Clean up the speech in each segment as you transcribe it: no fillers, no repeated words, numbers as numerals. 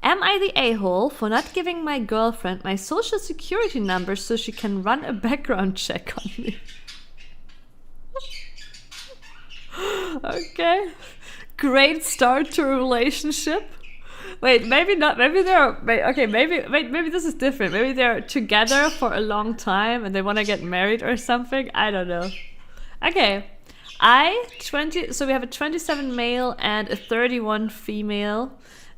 Am I the a-hole for not giving my girlfriend my social security number so she can run a background check on me? Okay. Great start to a relationship. Wait, maybe not. Maybe they're okay. Maybe this is different. Maybe they're together for a long time and they want to get married or something. I don't know. Okay, so we have a 27 male and a 31 female.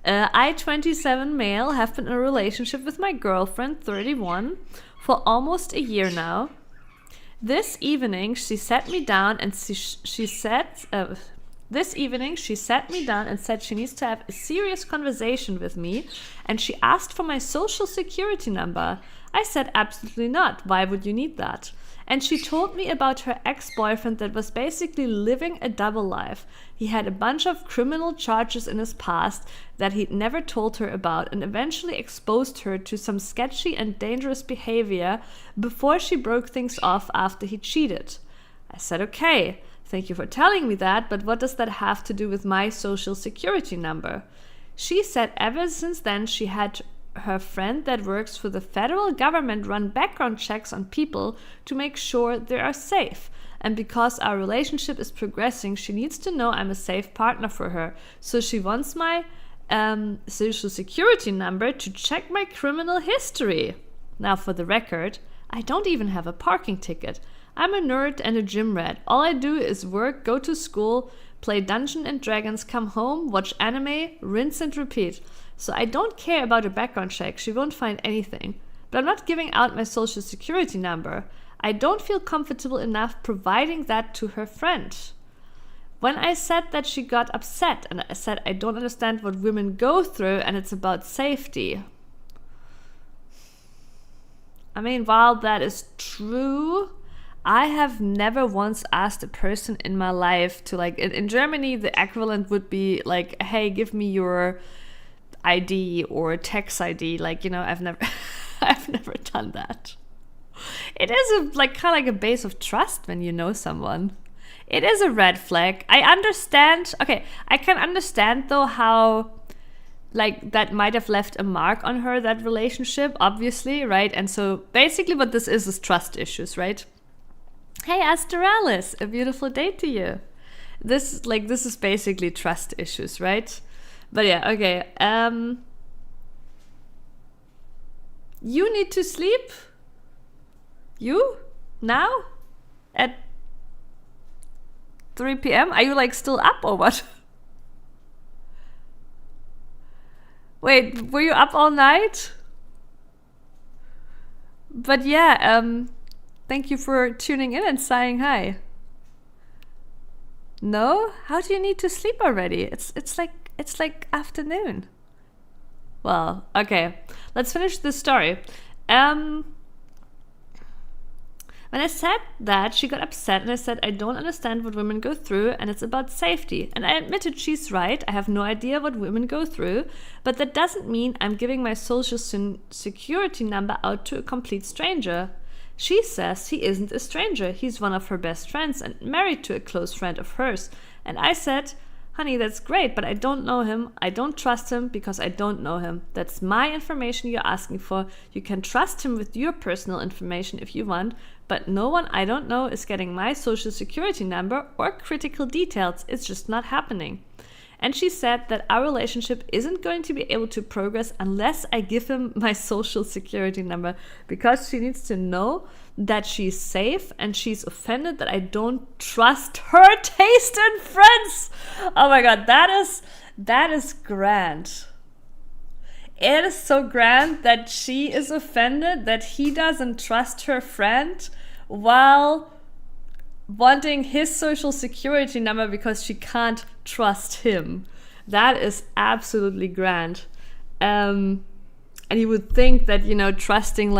I, 27 male, have been in a relationship with my girlfriend, 31, for almost a year now. This evening, she sat me down and she said she needs to have a serious conversation with me, and she asked for my social security number. I said absolutely not. Why would you need that? And she told me about her ex-boyfriend that was basically living a double life. He had a bunch of criminal charges in his past that he'd never told her about, and eventually exposed her to some sketchy and dangerous behavior before she broke things off after he cheated. I said, okay, thank you for telling me that, but what does that have to do with my social security number? She said ever since then she had her friend that works for the federal government run background checks on people to make sure they are safe. And because our relationship is progressing, she needs to know I'm a safe partner for her. So she wants my social security number to check my criminal history. Now, for the record, I don't even have a parking ticket. I'm a nerd and a gym rat. All I do is work, go to school, play Dungeons and Dragons, come home, watch anime, rinse and repeat. So I don't care about a background check. She won't find anything. But I'm not giving out my social security number. I don't feel comfortable enough providing that to her friend. When I said that, she got upset, and I said I don't understand what women go through and it's about safety. I mean, while that is true, I have never once asked a person in my life to, like, in Germany, the equivalent would be like, hey, give me your ID or tax ID. Like, you know, I've never done that. It is kind of like a base of trust when you know someone. It is a red flag. I understand. Okay, I can understand though how, like, that might have left a mark on her, that relationship, obviously, right? And so basically what this is trust issues, right? Hey, Astralis, a beautiful day to you. This is basically trust issues, right? But yeah, okay. You need to sleep? You? Now? At 3 p.m.? Are you, like, still up or what? Wait, were you up all night? But yeah, thank you for tuning in and saying hi. No? How do you need to sleep already? It's like afternoon. Well, okay. Let's finish this story. When I said that, she got upset and I said I don't understand what women go through and it's about safety. And I admitted she's right. I have no idea what women go through, but that doesn't mean I'm giving my social security number out to a complete stranger. She says he isn't a stranger. He's one of her best friends and married to a close friend of hers. And I said, honey, that's great, but I don't know him. I don't trust him because I don't know him. That's my information you're asking for. You can trust him with your personal information if you want, but no one I don't know is getting my social security number or critical details. It's just not happening. And she said that our relationship isn't going to be able to progress unless I give him my social security number, because she needs to know that she's safe and she's offended that I don't trust her taste in friends. Oh my god, that is grand. It is so grand that she is offended that he doesn't trust her friend while wanting his social security number because she can't trust him. That is absolutely grand. And you would think that, trusting,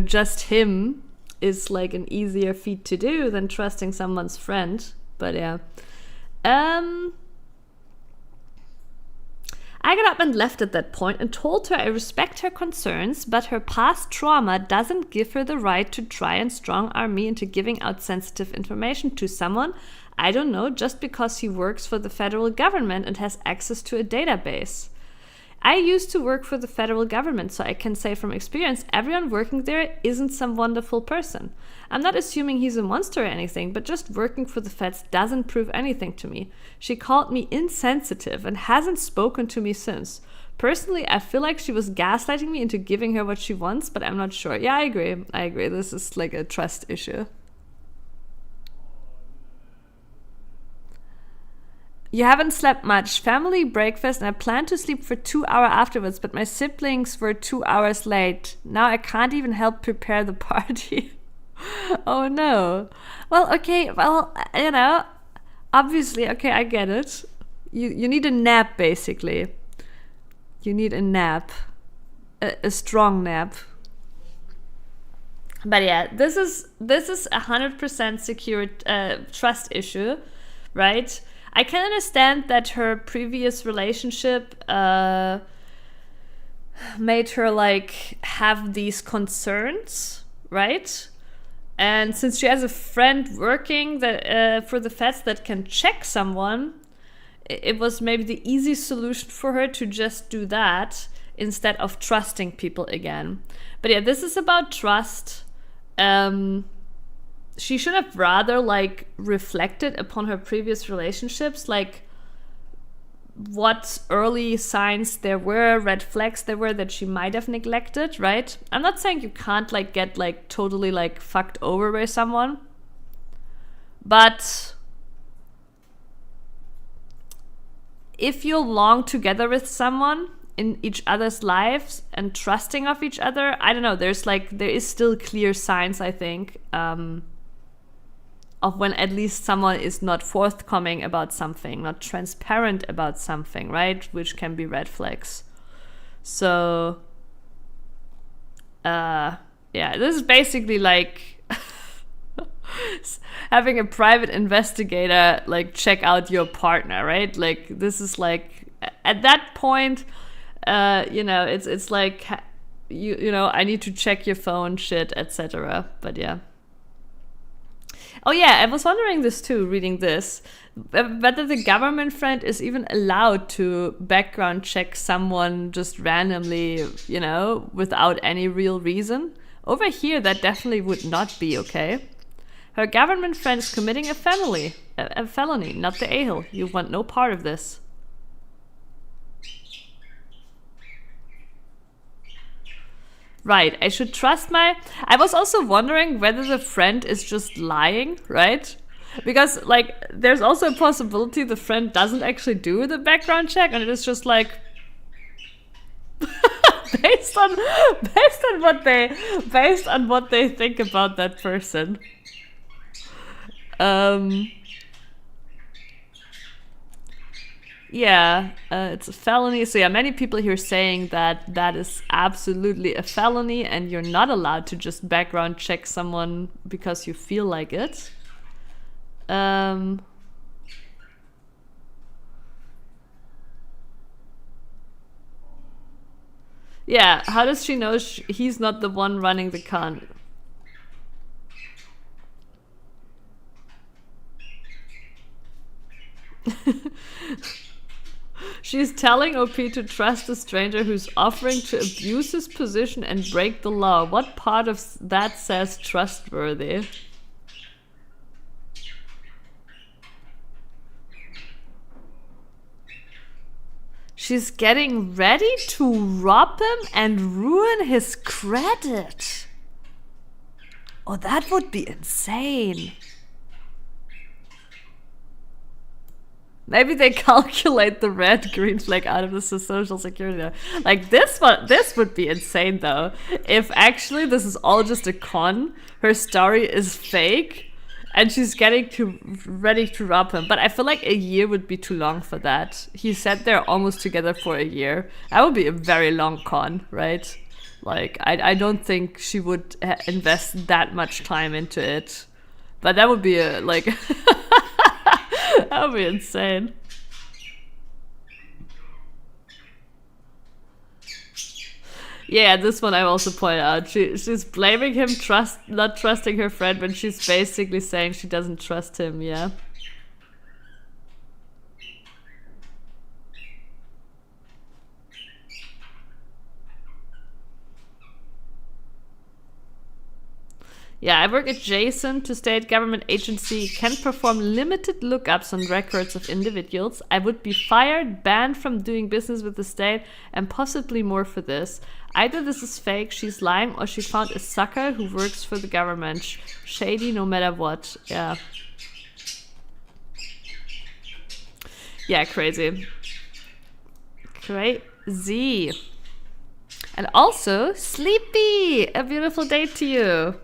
just him is like an easier feat to do than trusting someone's friend. But yeah. I got up and left at that point and told her I respect her concerns, but her past trauma doesn't give her the right to try and strong-arm me into giving out sensitive information to someone I don't know just because he works for the federal government and has access to a database. I used to work for the federal government, so I can say from experience, everyone working there isn't some wonderful person. I'm not assuming he's a monster or anything, but just working for the feds doesn't prove anything to me. She called me insensitive and hasn't spoken to me since. Personally, I feel like she was gaslighting me into giving her what she wants, but I'm not sure. Yeah, I agree. This is like a trust issue. You haven't slept much. Family breakfast, and I planned to sleep for 2 hours afterwards, but my siblings were 2 hours late. Now I can't even help prepare the party. Oh no. Well, okay, obviously, okay, I get it. You need a nap, basically. You need a nap. A strong nap. But yeah, this is 100% secure trust issue, right? I can understand that her previous relationship made her like have these concerns, right? And since she has a friend working for the feds that can check someone, it was maybe the easy solution for her to just do that instead of trusting people again. But yeah, this is about trust. She should have rather like reflected upon her previous relationships, like what early signs there were, red flags there were that she might have neglected, right? I'm not saying you can't like get like totally like fucked over by someone, but if you're long together with someone in each other's lives and trusting of each other, I don't know, there is still clear signs, I think, of when at least someone is not forthcoming about something, not transparent about something, right? Which can be red flags. So, yeah, this is basically like having a private investigator like check out your partner, right? Like this is like at that point, it's like I need to check your phone, shit, etc. But yeah. Oh yeah, I was wondering this too, reading this, whether the government friend is even allowed to background check someone just randomly, without any real reason. Over here, that definitely would not be okay. Her government friend is committing a felony, not the a-hole. You want no part of this. Right, I should trust I was also wondering whether the friend is just lying, right? Because, like, there's also a possibility the friend doesn't actually do the background check and it is just like based on what they think about that person. Yeah, it's a felony. So yeah, many people here saying that is absolutely a felony and you're not allowed to just background check someone because you feel like it. Yeah, how does she know he's not the one running the con? She's telling OP to trust a stranger who's offering to abuse his position and break the law. What part of that says trustworthy? She's getting ready to rob him and ruin his credit. Oh, that would be insane. Maybe they calculate the red green flag out of the social security. Like this would be insane though. If actually this is all just a con, her story is fake, and she's ready to rob him. But I feel like a year would be too long for that. He said they're almost together for a year. That would be a very long con, right? Like I don't think she would invest that much time into it. But that would be that would be insane. Yeah, this one I also point out. She's blaming him not trusting her friend when she's basically saying she doesn't trust him, yeah. Yeah, I work adjacent to state government agency, can perform limited lookups on records of individuals. I would be fired, banned from doing business with the state, and possibly more for this. Either this is fake, she's lying, or she found a sucker who works for the government. Shady no matter what. Yeah. Yeah, crazy. Crazy. And also, sleepy. A beautiful day to you.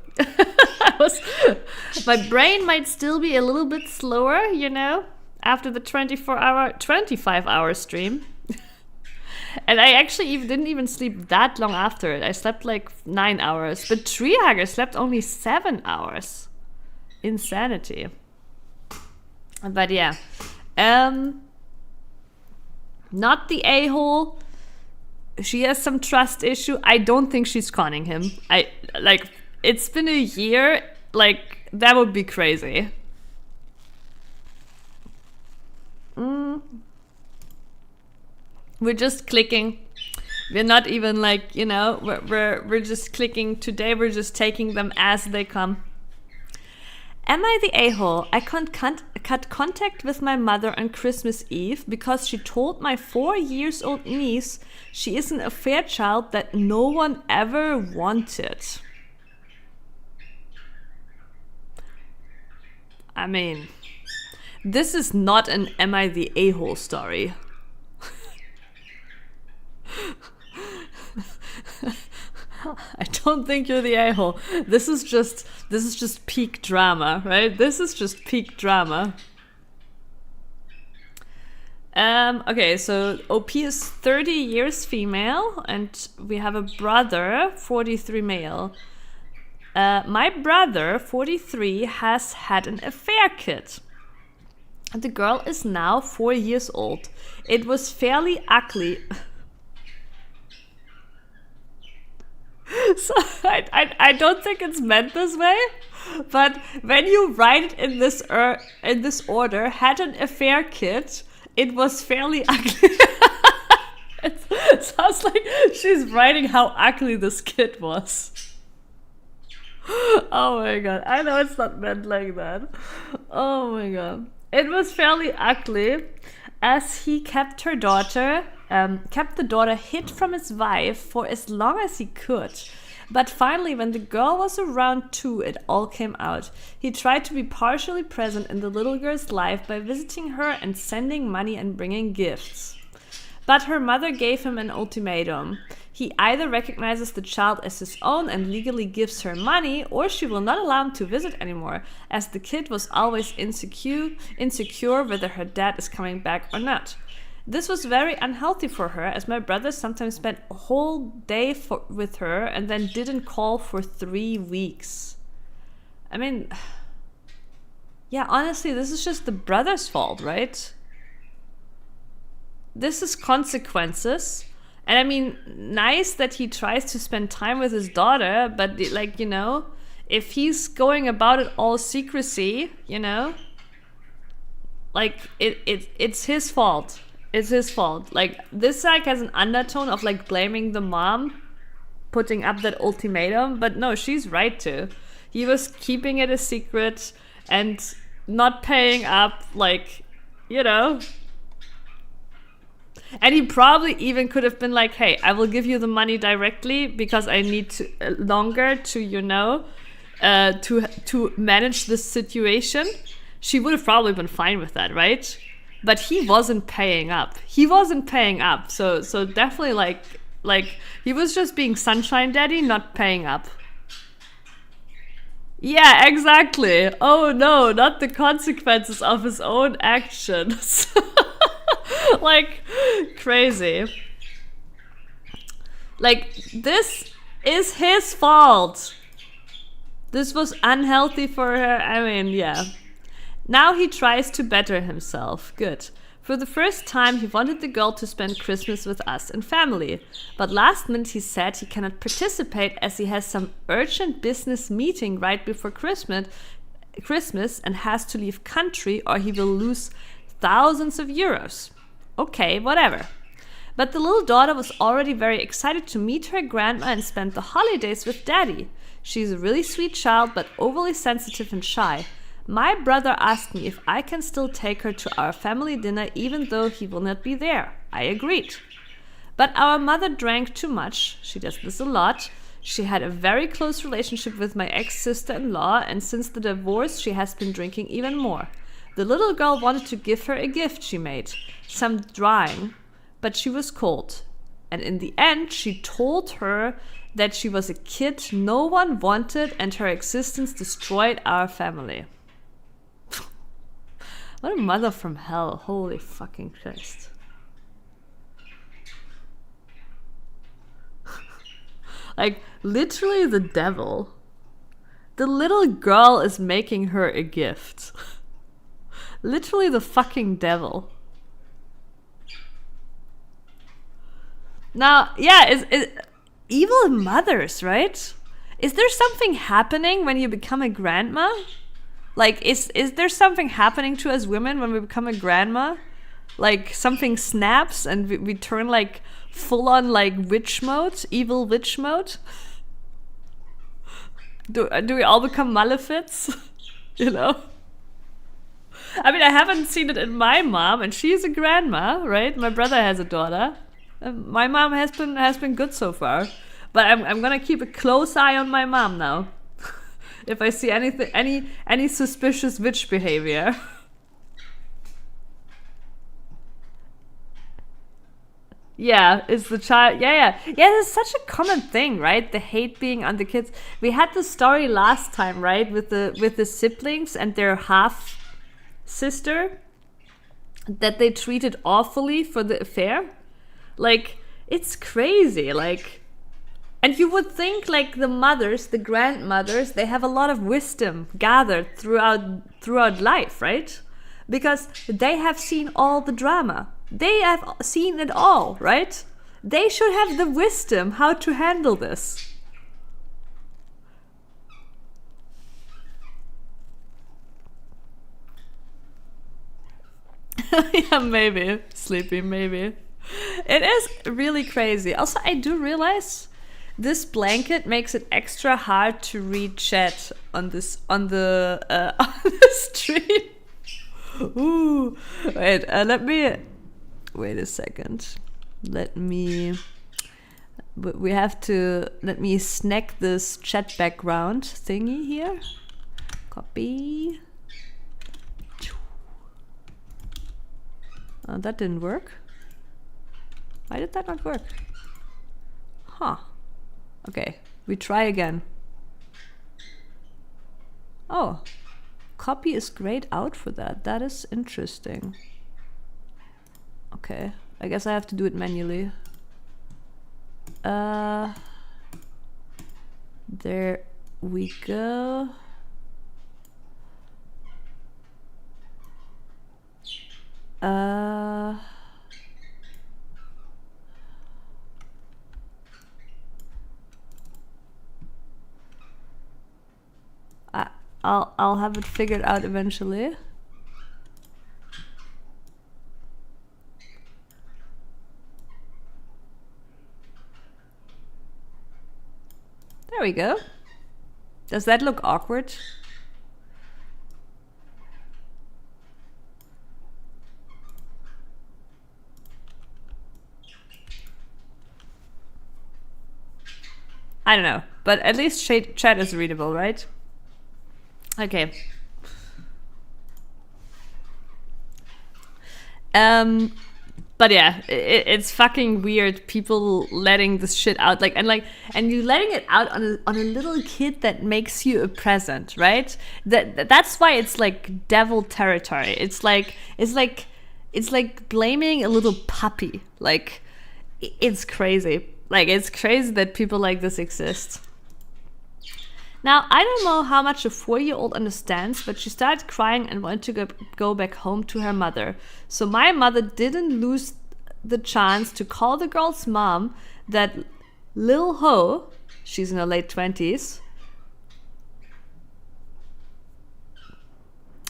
My brain might still be a little bit slower, you know, after the 25-hour stream. And I actually didn't even sleep that long after it. I slept like 9 hours. But Treehugger slept only 7 hours. Insanity. But yeah. Not the a-hole. She has some trust issue. I don't think she's conning him. It's been a year. Like, that would be crazy. We're just clicking. We're not even like, you know, we're just clicking. Today we're just taking them as they come. Am I the a-hole? I cut contact with my mother on Christmas Eve because she told my 4-year-old niece she is an affair child that no one ever wanted. I mean, this is not an am I the a-hole story. I don't think you're the a-hole. This is just peak drama, right? This is just peak drama. Okay, so OP is 30 years female, and we have a brother, 43 male. My brother, 43, has had an affair kid. The girl is now 4 years old. It was fairly ugly. So I don't think it's meant this way, but when you write it in this order, had an affair kid, it was fairly ugly. It sounds like she's writing how ugly this kid was. Oh my god, I know it's not meant like that. Oh my god. It was fairly ugly as he kept the daughter hid from his wife for as long as he could. But finally, when the girl was around 2, it all came out. He tried to be partially present in the little girl's life by visiting her and sending money and bringing gifts. But her mother gave him an ultimatum. He either recognizes the child as his own and legally gives her money, or she will not allow him to visit anymore, as the kid was always insecure whether her dad is coming back or not. This was very unhealthy for her, as my brother sometimes spent a whole day with her and then didn't call for 3 weeks. I mean, yeah, honestly, this is just the brother's fault, right? This is consequences. And I mean, nice that he tries to spend time with his daughter, but like, you know, if he's going about it all secrecy, you know, like it's his fault. It's his fault. Like, this like has an undertone of like blaming the mom putting up that ultimatum, but no, she's right too. He was keeping it a secret and not paying up, like, you know. And he probably even could have been like, hey, I will give you the money directly because I need longer to, you know, to manage this situation. She would have probably been fine with that, right? But he wasn't paying up. So definitely like he was just being sunshine daddy, not paying up. Yeah, exactly. Oh no, not the consequences of his own actions. Like, crazy. Like, this is his fault. This was unhealthy for her. I mean, yeah. Now he tries to better himself. Good. For the first time, he wanted the girl to spend Christmas with us and family. But last minute he said he cannot participate as he has some urgent business meeting right before Christmas and has to leave country or he will lose thousands of euros. Okay, whatever. But the little daughter was already very excited to meet her grandma and spend the holidays with Daddy. She's a really sweet child, but overly sensitive and shy. My brother asked me if I can still take her to our family dinner even though he will not be there. I agreed. But our mother drank too much. She does this a lot. She had a very close relationship with my ex-sister-in-law, and since the divorce, she has been drinking even more. The little girl wanted to give her a gift she made, some drawing, but she was cold. And in the end, she told her that she was a kid no one wanted and her existence destroyed our family. What a mother from hell. Holy fucking Christ. Like, literally the devil. The little girl is making her a gift. Literally the fucking devil. Now, yeah, is evil mothers, right? Is there something happening when you become a grandma? Like, is there something happening to us women when we become a grandma? Like, something snaps and we turn, like, full-on, like, witch mode? Evil witch mode? Do we all become malefics? You know? I mean, I haven't seen it in my mom, and she's a grandma, right? My brother has a daughter. My mom has been good so far. But I'm gonna keep a close eye on my mom now. If I see any suspicious witch behavior. Yeah, it's the child. Yeah. It's such a common thing, right? The hate being on the kids. We had the story last time, right, with the siblings and their half sister that they treated awfully for the affair. Like, it's crazy. Like, and you would think, like, the mothers, the grandmothers, they have a lot of wisdom gathered throughout life, right? Because they have seen all the drama. They have seen it all, right? They should have the wisdom how to handle this. Yeah, maybe. Sleepy, maybe. It is really crazy. Also, I do realize this blanket makes it extra hard to read chat on the on the stream. Ooh, wait. Wait a second. Let me snack this chat background thingy here. Copy. That didn't work. Why did that not work? Huh. Okay, we try again. Oh, copy is grayed out for that. That is interesting. Okay, I guess I have to do it manually. There we go. I'll have it figured out eventually. There we go. Does that look awkward? I don't know, but at least chat is readable, right? Okay. But yeah, it's fucking weird. People letting this shit out, and you letting it out on a little kid that makes you a present, right? That's why it's like devil territory. It's like blaming a little puppy. Like, it's crazy. Like, it's crazy that people like this exist. Now, I don't know how much a 4-year-old understands, but she started crying and wanted to go back home to her mother. So my mother didn't lose the chance to call the girl's mom, that Lil Ho, she's in her late 20s.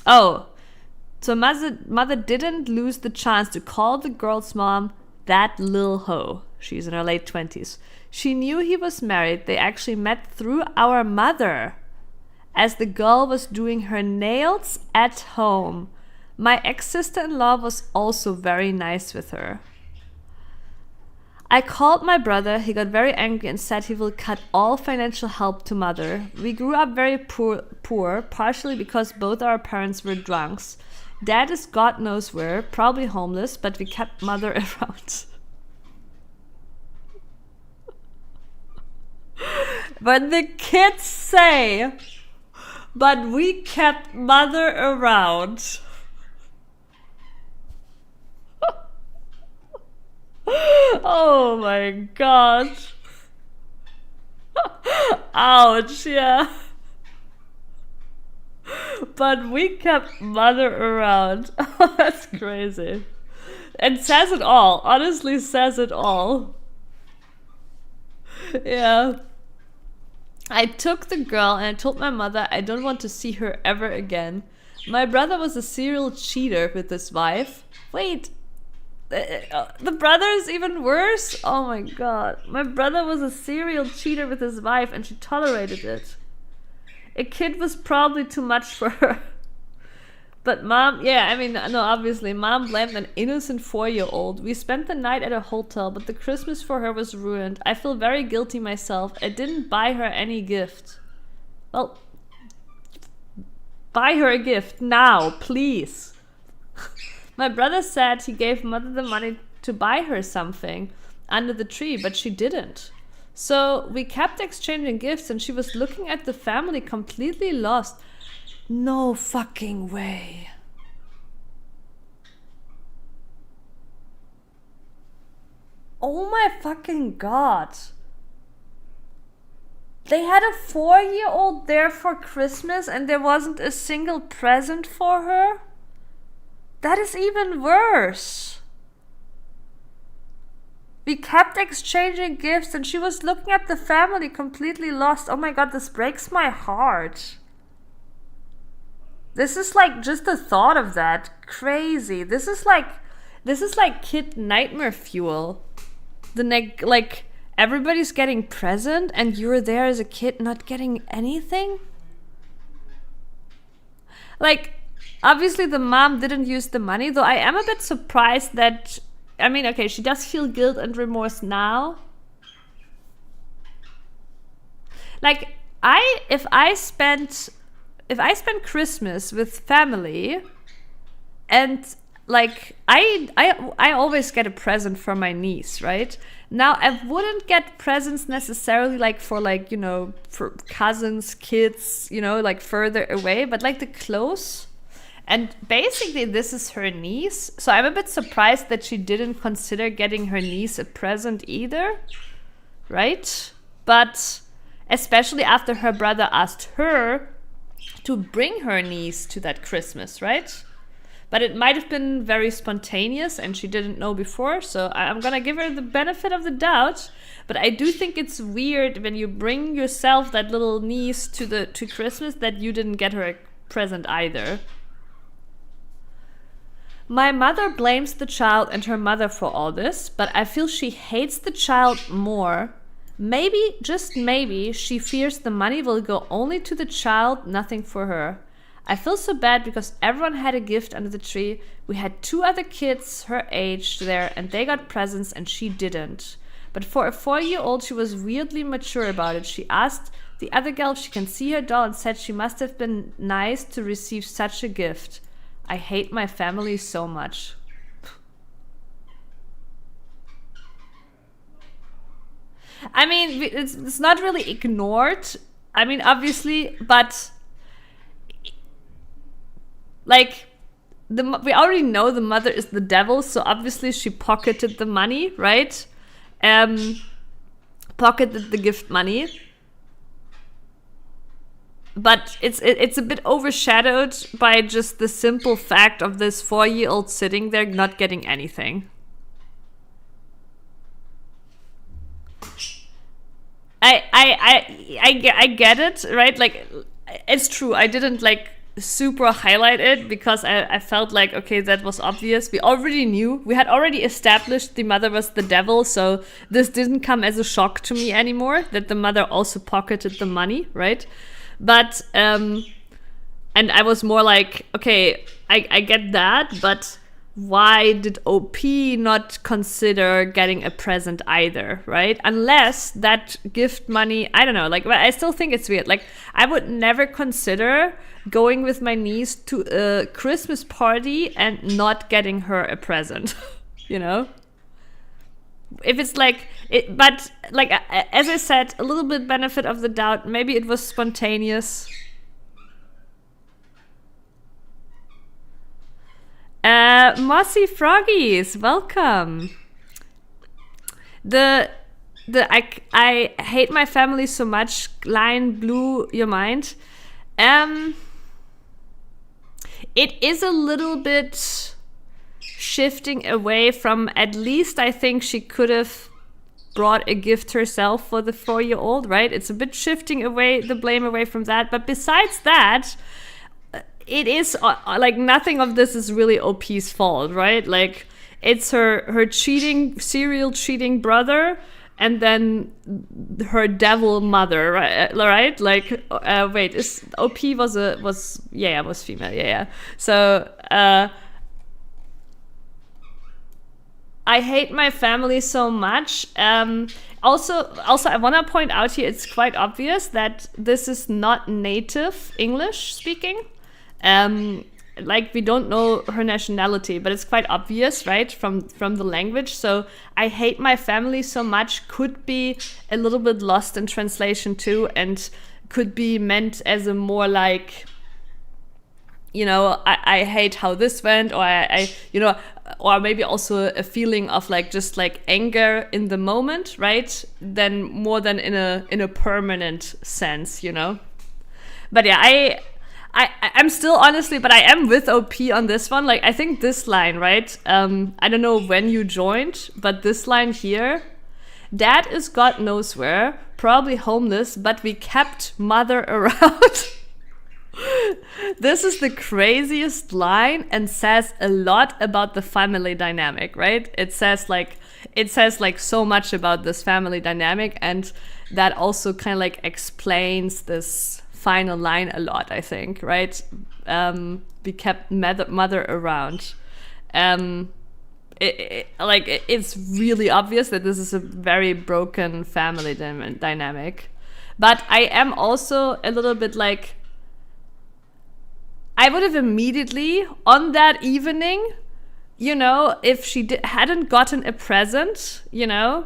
Oh, so mother didn't lose the chance to call the girl's mom, That lil hoe. She's in her late 20s. She knew he was married. They actually met through our mother, as the girl was doing her nails at home. My ex-sister-in-law was also very nice with her. I called my brother. He got very angry and said he will cut all financial help to mother. We grew up very poor, partially because both our parents were drunks. Dad is God knows where, probably homeless, but we kept mother around. When the kids say, but we kept mother around. Oh my god. Ouch, yeah. But we kept mother around. Oh, that's crazy. And says it all. Honestly says it all. Yeah. I took the girl and I told my mother I don't want to see her ever again. My brother was a serial cheater with his wife. Wait. The brother is even worse? Oh my god. My brother was a serial cheater with his wife and she tolerated it. A kid was probably too much for her. But mom, yeah, I mean, no, obviously, mom blamed an innocent 4-year-old. We spent the night at a hotel, but the Christmas for her was ruined. I feel very guilty myself. I didn't buy her any gift. Well, buy her a gift now, please. My brother said he gave mother the money to buy her something under the tree, but she didn't. So we kept exchanging gifts and she was looking at the family completely lost. No fucking way. Oh my fucking god. They had a 4-year-old there for Christmas and there wasn't a single present for her? That is even worse. We kept exchanging gifts and she was looking at the family completely lost. Oh my god, this breaks my heart. This is like just the thought of that. Crazy. This is like kid nightmare fuel. Like everybody's getting present and you're there as a kid not getting anything? Like, obviously the mom didn't use the money, though I am a bit surprised that, I mean, okay, she does feel guilt and remorse now. Like, if I spent Christmas with family and like I always get a present for my niece, right? Now I wouldn't get presents necessarily like for like, you know, for cousins, kids, you know, like further away, but like the close. And basically this is her niece, so I'm a bit surprised that she didn't consider getting her niece a present either, right? But especially after her brother asked her to bring her niece to that Christmas, right? But it might have been very spontaneous and she didn't know before, so I'm gonna give her the benefit of the doubt. But I do think it's weird when you bring yourself that little niece to Christmas that you didn't get her a present either. My mother blames the child and her mother for all this, but I feel she hates the child more. Maybe, just maybe, she fears the money will go only to the child, nothing for her. I feel so bad because everyone had a gift under the tree. We had 2 other kids her age there and they got presents and she didn't. But for a 4-year-old, she was weirdly mature about it. She asked the other girl if she can see her doll and said she must have been nice to receive such a gift. I hate my family so much. I mean, it's not really ignored. I mean, obviously, but like we already know the mother is the devil, so obviously she pocketed the money, right? Pocketed the gift money. But it's a bit overshadowed by just the simple fact of this 4-year-old sitting there not getting anything. I get it, right? Like, it's true. I didn't like super highlight it because I felt like, okay, that was obvious. We already knew. We had already established the mother was the devil, so this didn't come as a shock to me anymore, that the mother also pocketed the money, right? But, and I was more like, okay, I get that, but why did OP not consider getting a present either, right? Unless that gift money, I don't know, like, I still think it's weird. Like, I would never consider going with my niece to a Christmas party and not getting her a present, you know? If it's like, but like, as I said, a little bit benefit of the doubt, maybe it was spontaneous. Mossy Froggies, welcome. I hate my family so much line blew your mind. It is a little bit shifting away from, at least I think she could have brought a gift herself for the 4-year-old, right? It's a bit shifting away the blame away from that. But besides that, it is like nothing of this is really OP's fault, right? Like it's her cheating, serial cheating brother, and then her devil mother, right? Like wait, is OP was female, yeah. So I hate my family so much. Also, I want to point out here, it's quite obvious that this is not native English speaking. Like we don't know her nationality, but it's quite obvious, right, from the language. So I hate my family so much could be a little bit lost in translation too, and could be meant as a more like, you know, I hate how this went, or I you know, or maybe also a feeling of like just like anger in the moment, right? Then more than in a permanent sense, you know. But yeah, I'm still honestly, but I am with OP on this one. Like, I think this line, right? I don't know when you joined, but this line here, Dad is God knows where, probably homeless, but we kept mother around. This is the craziest line and says a lot about the family dynamic, right? It says like so much about this family dynamic, and that also kind of like explains this final line a lot, I think, right? We kept mother around. It's really obvious that this is a very broken family dynamic. But I am also a little bit like, I would have immediately, on that evening, you know, if she hadn't gotten a present, you know,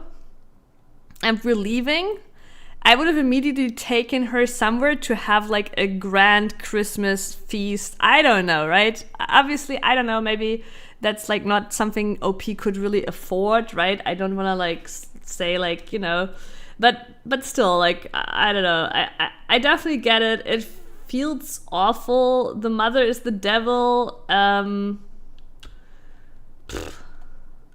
and we're leaving, I would have immediately taken her somewhere to have like a grand Christmas feast. I don't know, right? Obviously, I don't know. Maybe that's like not something OP could really afford, right? I don't want to like say like, you know, but still, like, I don't know. I definitely get it. It feels awful. The mother is the devil.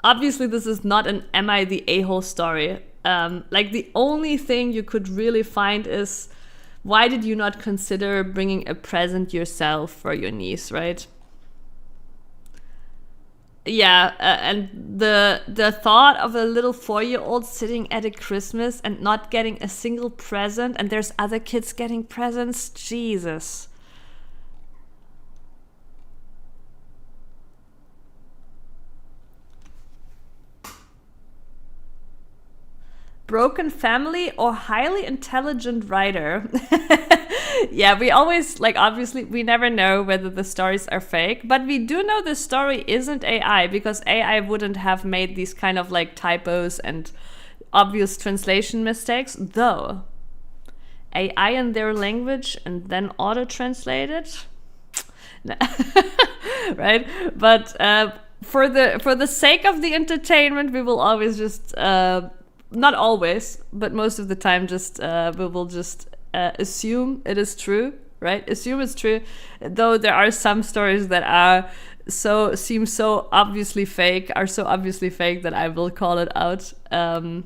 Obviously, this is not an Am I the A-hole story. Like the only thing you could really find is, why did you not consider bringing a present yourself for your niece, right? Yeah, and the thought of a little 4-year-old sitting at a Christmas and not getting a single present, and there's other kids getting presents, Jesus. Broken family or highly intelligent writer. Yeah, we always, like, obviously we never know whether the stories are fake, but we do know the story isn't AI, because AI wouldn't have made these kind of like typos and obvious translation mistakes, though AI in their language and then auto-translate it. Right? But for the sake of the entertainment, we will always just not always, but most of the time, just we will just assume it is true, right? Assume it's true, though there are some stories that seem so obviously fake that I will call it out. And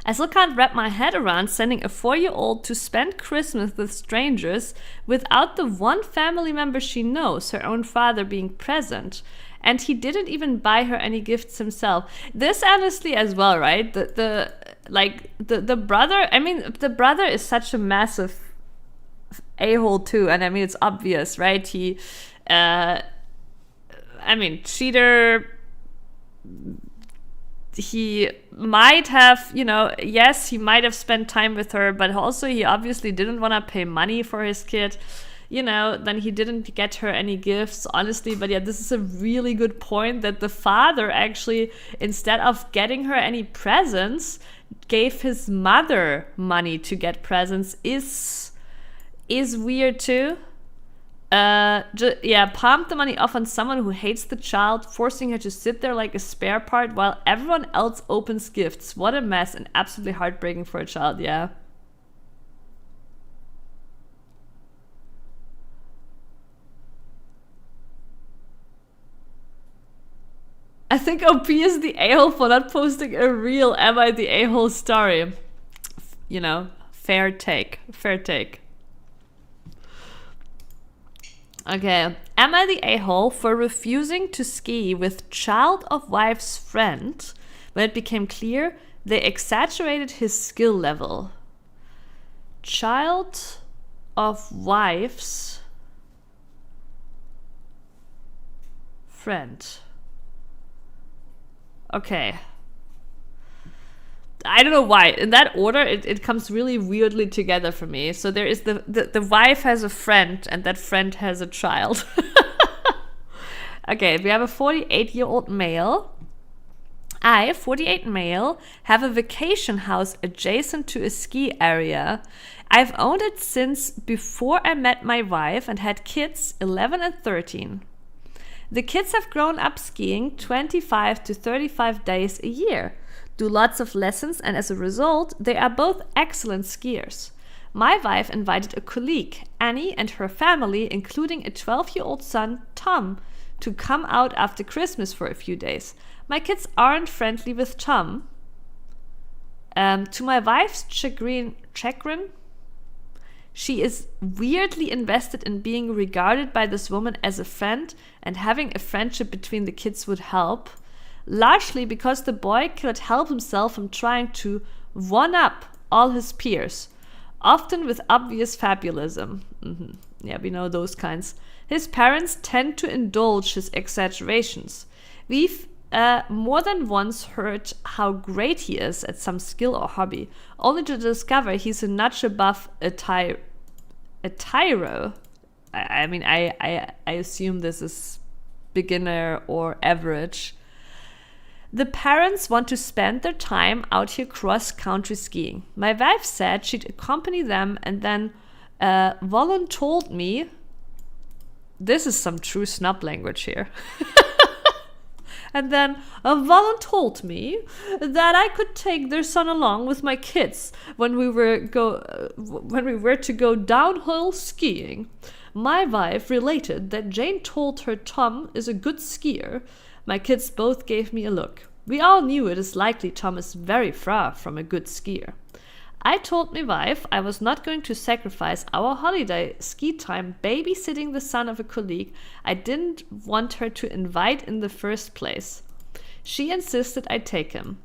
I still can't wrap my head around sending a 4-year-old to spend Christmas with strangers without the one family member she knows, her own father, being present. And he didn't even buy her any gifts himself. This honestly as well, right? The brother, I mean, the brother is such a massive a-hole too. And I mean, it's obvious, right? He, cheater. He might have, yes, he might have spent time with her, but also he obviously didn't want to pay money for his kid. Then he didn't get her any gifts, honestly. But yeah, this is a really good point that the father actually, instead of getting her any presents, gave his mother money to get presents is weird too. Palmed the money off on someone who hates the child, forcing her to sit there like a spare part while everyone else opens gifts. What a mess, and absolutely heartbreaking for a child, yeah. I think OP is the a-hole for not posting a real Am I the a-hole story. Fair take. Okay, am I the a-hole for refusing to ski with child of wife's friend when it became clear they exaggerated his skill level? Child of wife's friend. Okay. I don't know why. In that order, it comes really weirdly together for me. So there is the wife has a friend, and that friend has a child. Okay, we have a 48-year-old male. I, 48 male, have a vacation house adjacent to a ski area. I've owned it since before I met my wife and had kids 11 and 13. The kids have grown up skiing 25 to 35 days a year, do lots of lessons, and as a result, they are both excellent skiers. My wife invited a colleague, Annie, and her family, including a 12-year-old son, Tom, to come out after Christmas for a few days. My kids aren't friendly with Tom. To my wife's chagrin, she is weirdly invested in being regarded by this woman as a friend, and having a friendship between the kids would help. Largely because the boy cannot help himself from trying to one-up all his peers, often with obvious fabulism. Yeah, we know those kinds. His parents tend to indulge his exaggerations. We've more than once heard how great he is at some skill or hobby, only to discover he's a notch above a tyro. I assume this is beginner or average. The parents want to spend their time out here cross-country skiing. My wife said she'd accompany them, and then voluntold me. This is some true snub language here. And then voluntold me that I could take their son along with my kids when we were to go downhill skiing. My wife related that Jane told her Tom is a good skier. My kids both gave me a look. We all knew it is likely Tom is very far from a good skier. I told my wife I was not going to sacrifice our holiday ski time babysitting the son of a colleague I didn't want her to invite in the first place. She insisted I take him.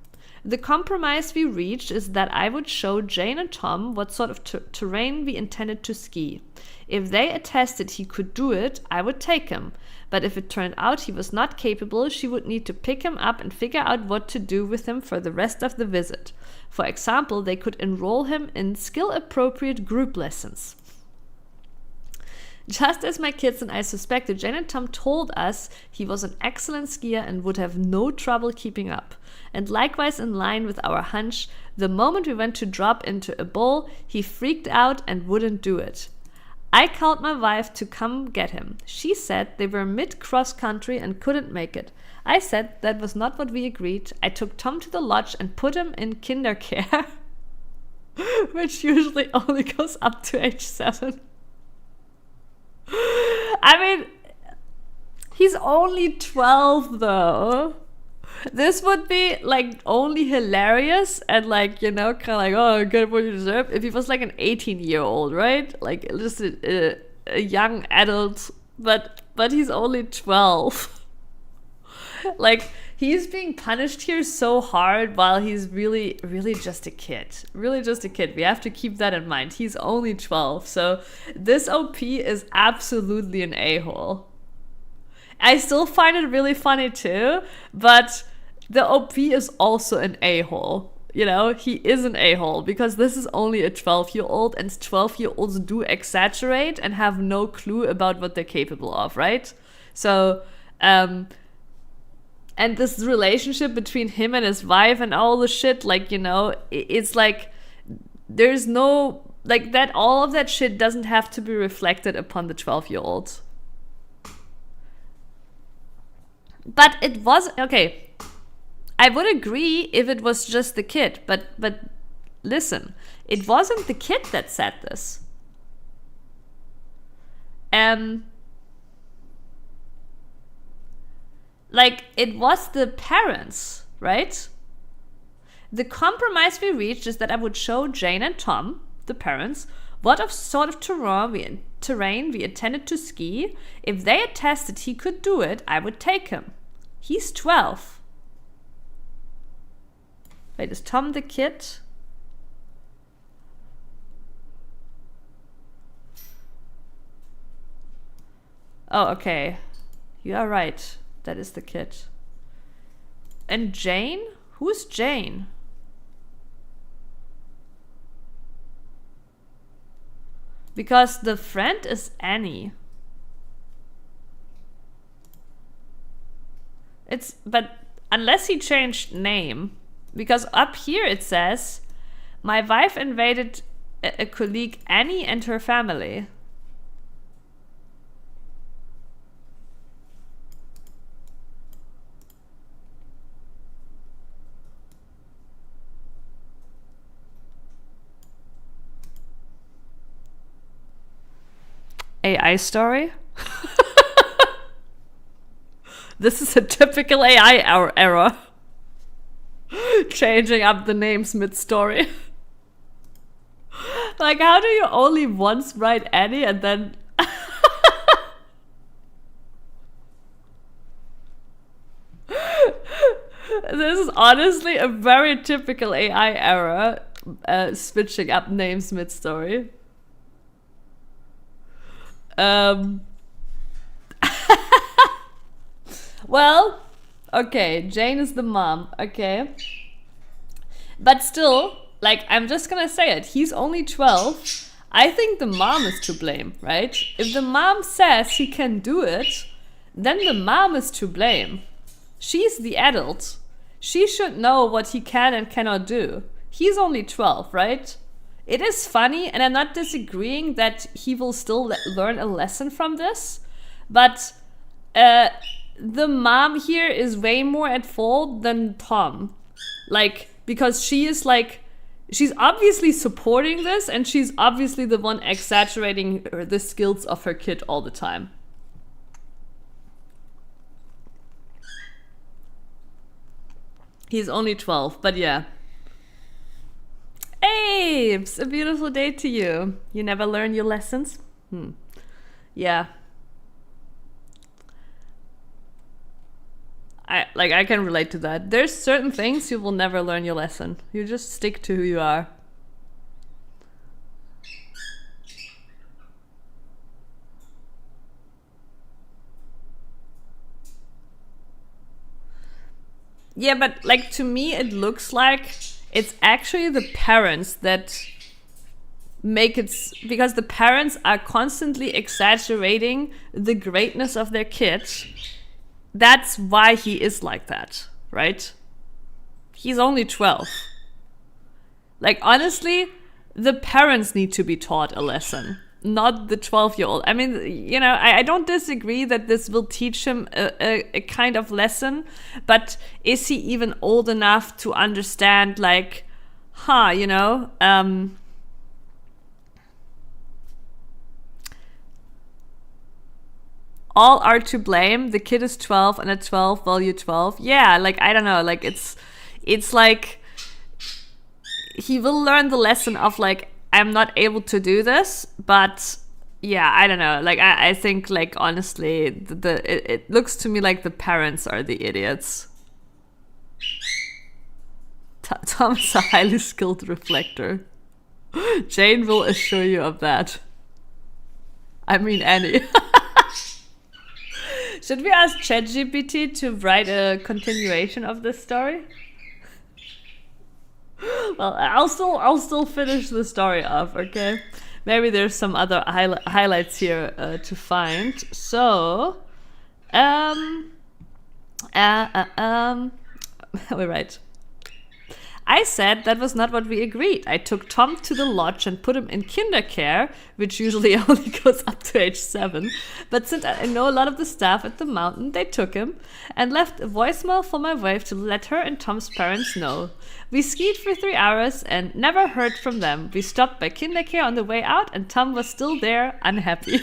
The compromise we reached is that I would show Jane and Tom what sort of terrain we intended to ski. If they attested he could do it, I would take him. But if it turned out he was not capable, she would need to pick him up and figure out what to do with him for the rest of the visit. For example, they could enroll him in skill-appropriate group lessons. Just as my kids and I suspected, Jane and Tom told us he was an excellent skier and would have no trouble keeping up. And likewise, in line with our hunch, the moment we went to drop into a bowl, he freaked out and wouldn't do it. I called my wife to come get him. She said they were mid-cross country and couldn't make it. I said that was not what we agreed. I took Tom to the lodge and put him in kindercare, which usually only goes up to age 7. I mean, he's only 12 though. This would be like only hilarious and like, kind of like, oh, get what you deserve if he was like an 18-year-old, right? Like just a young adult, but he's only 12. Like he's being punished here so hard while he's really, really just a kid. Really just a kid. We have to keep that in mind. He's only 12. So this OP is absolutely an a-hole. I still find it really funny too, but the OP is also an a-hole. He is an a-hole because this is only a 12-year-old, and 12-year-olds do exaggerate and have no clue about what they're capable of, right? So, and this relationship between him and his wife and all the shit, like, it's like there's no, like, that all of that shit doesn't have to be reflected upon the 12-year-old. But it was, okay, I would agree if it was just the kid, but listen, it wasn't the kid that said this. Like, it was the parents, right? The compromise we reached is that I would show Jane and Tom, the parents, what sort of terrain we intended to ski. If they attested he could do it, I would take him. He's 12. Wait, is Tom the kid? Oh, okay. You are right. That is the kid. And Jane? Who's Jane? Because the friend is Annie. But unless he changed name, because up here it says, my wife invaded a colleague Annie and her family. AI story? This is a typical AI error. Changing up the names mid-story. Like, how do you only once write Annie and then... This is honestly a very typical AI error, switching up names mid-story. Well, okay, Jane is the mom, okay. But still, like, I'm just gonna say it, he's only 12. I think the mom is to blame, right? If the mom says he can do it, then the mom is to blame. She's the adult. She should know what he can and cannot do. He's only 12, right? It is funny, and I'm not disagreeing that he will still learn a lesson from this, but the mom here is way more at fault than Tom. Like, because she is like, she's obviously supporting this, and she's obviously the one exaggerating the skills of her kid all the time. He's only 12, but yeah. Hey, it's a beautiful day to you. You never learn your lessons? Yeah. I can relate to that. There's certain things you will never learn your lesson. You just stick to who you are. Yeah, but like, to me it looks like it's actually the parents that make it, because the parents are constantly exaggerating the greatness of their kids. That's why he is like that, right? He's only 12. Like, honestly, the parents need to be taught a lesson, not the 12-year-old. I mean, I don't disagree that this will teach him a kind of lesson, but is he even old enough to understand, like, all are to blame. The kid is 12 and at 12, well, you're 12. Yeah, like, I don't know. Like, it's like he will learn the lesson of, like, I'm not able to do this, but yeah, I don't know. Like, I think, like, honestly, it looks to me like the parents are the idiots. Tom is a highly skilled reflector. Jane will assure you of that. I mean, Annie. Should we ask ChatGPT to write a continuation of this story? Well, I'll still finish the story off, okay? Maybe there's some other highlights here to find. So, we're right. I said that was not what we agreed. I took Tom to the lodge and put him in kindercare, which usually only goes up to age 7. But since I know a lot of the staff at the mountain, they took him and left a voicemail for my wife to let her and Tom's parents know. We skied for 3 hours and never heard from them. We stopped by kindercare on the way out and Tom was still there, unhappy.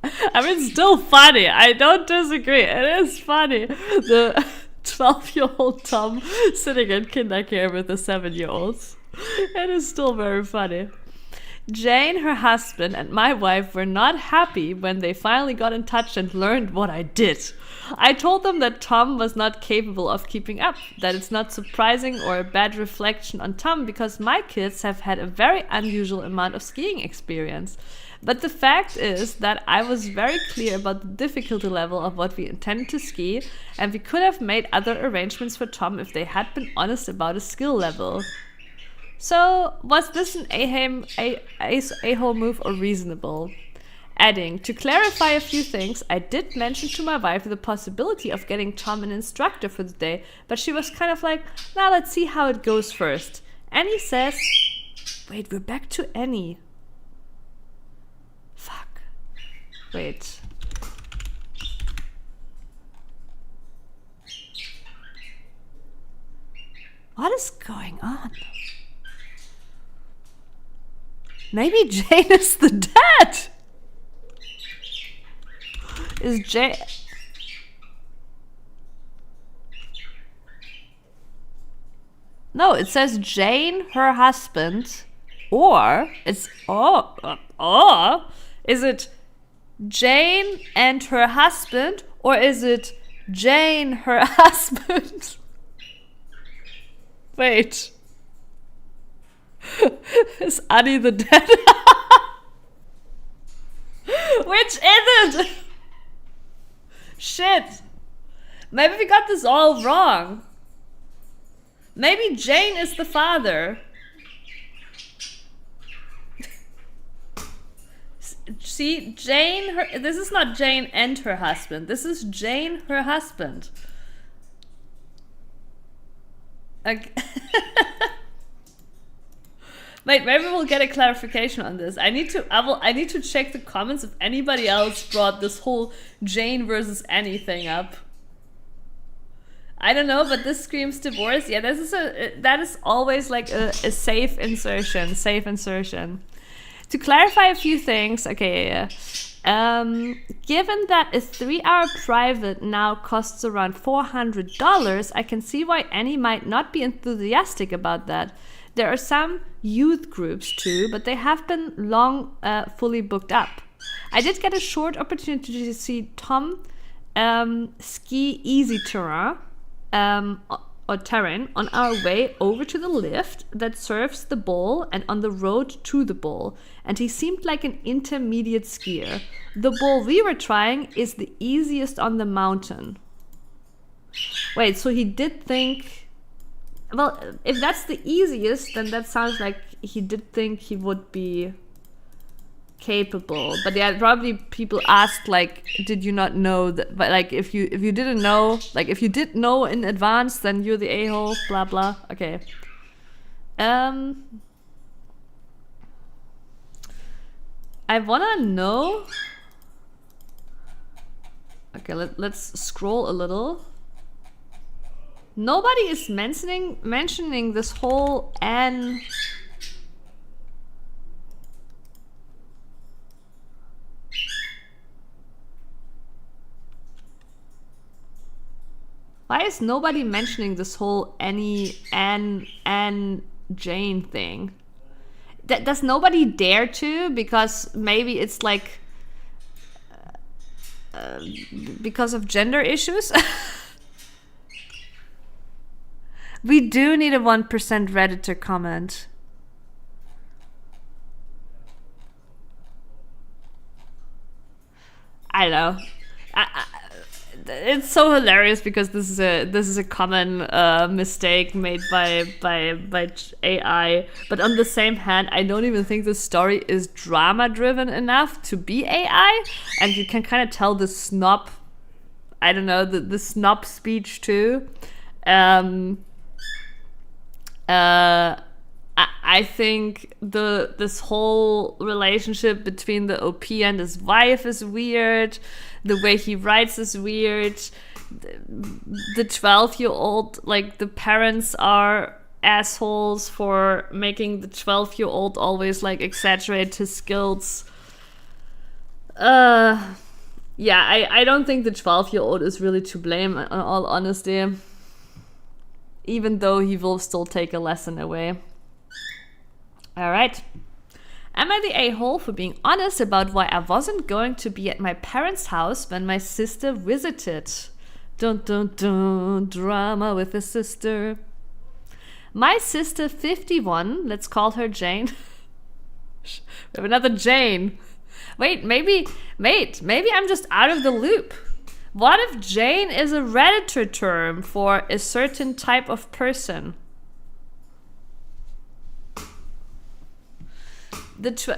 I mean, still funny. I don't disagree. It is funny. The 12-year-old Tom sitting in kindercare with the 7-year-olds. It is still very funny. Jane, her husband, and my wife were not happy when they finally got in touch and learned what I did. I told them that Tom was not capable of keeping up, that it's not surprising or a bad reflection on Tom because my kids have had a very unusual amount of skiing experience. But the fact is that I was very clear about the difficulty level of what we intended to ski, and we could have made other arrangements for Tom if they had been honest about his skill level. So, was this an a-hole move or reasonable? Adding, to clarify a few things, I did mention to my wife the possibility of getting Tom an instructor for the day, but she was kind of like, now let's see how it goes first. Annie says, wait, we're back to Annie. Fuck. Wait. What is going on? Maybe Jane is the dad. Is Jane... No, it says Jane, her husband, or it's or is it Jane and her husband, or is it Jane, her husband? Wait. Is Annie the dad? Which is it? Shit. Maybe we got this all wrong. Maybe Jane is the father. See, Jane, this is not Jane and her husband. This is Jane, her husband. Okay. Wait, maybe we'll get a clarification on this. I need to check the comments if anybody else brought this whole Jane versus Annie thing up. I don't know, but this screams divorce. Yeah, that is always like a safe insertion. Safe insertion. To clarify a few things, okay, given that a 3-hour private now costs around $400, I can see why Annie might not be enthusiastic about that. There are some youth groups too, but they have been long fully booked up. I did get a short opportunity to see Tom ski easy terrain or terrain on our way over to the lift that serves the bowl and on the road to the bowl, and he seemed like an intermediate skier. The bowl we were trying is the easiest on the mountain. Wait, so he did think... Well, if that's the easiest, then that sounds like he did think he would be capable. But yeah, probably people asked, like, did you not know that? But like, if you didn't know, like, if you did know in advance, then you're the a-hole. Blah blah. Okay. I wanna know. Okay, let's scroll a little. Nobody is mentioning this whole Anne. Why is nobody mentioning this whole Anne, Jane thing? Does nobody dare to? Because maybe it's like because of gender issues? We do need a 1% Redditor comment. I don't know. It's so hilarious because this is a common mistake made by AI. But on the same hand, I don't even think the story is drama driven enough to be AI, and you can kind of tell the snob. I don't know, the snob speech too. I think this whole relationship between the OP and his wife is weird. The way he writes is weird. The 12-year-old, like, the parents are assholes for making the 12-year-old always, like, exaggerate his skills. Yeah, I don't think the 12-year-old is really to blame, in all honesty. Even though he will still take a lesson away. All right. Am I the a-hole for being honest about why I wasn't going to be at my parents' house when my sister visited? Dun dun dun, drama with a sister. My sister 51, let's call her Jane. We have another Jane. Wait, maybe I'm just out of the loop. What if Jane is a Redditor term for a certain type of person? What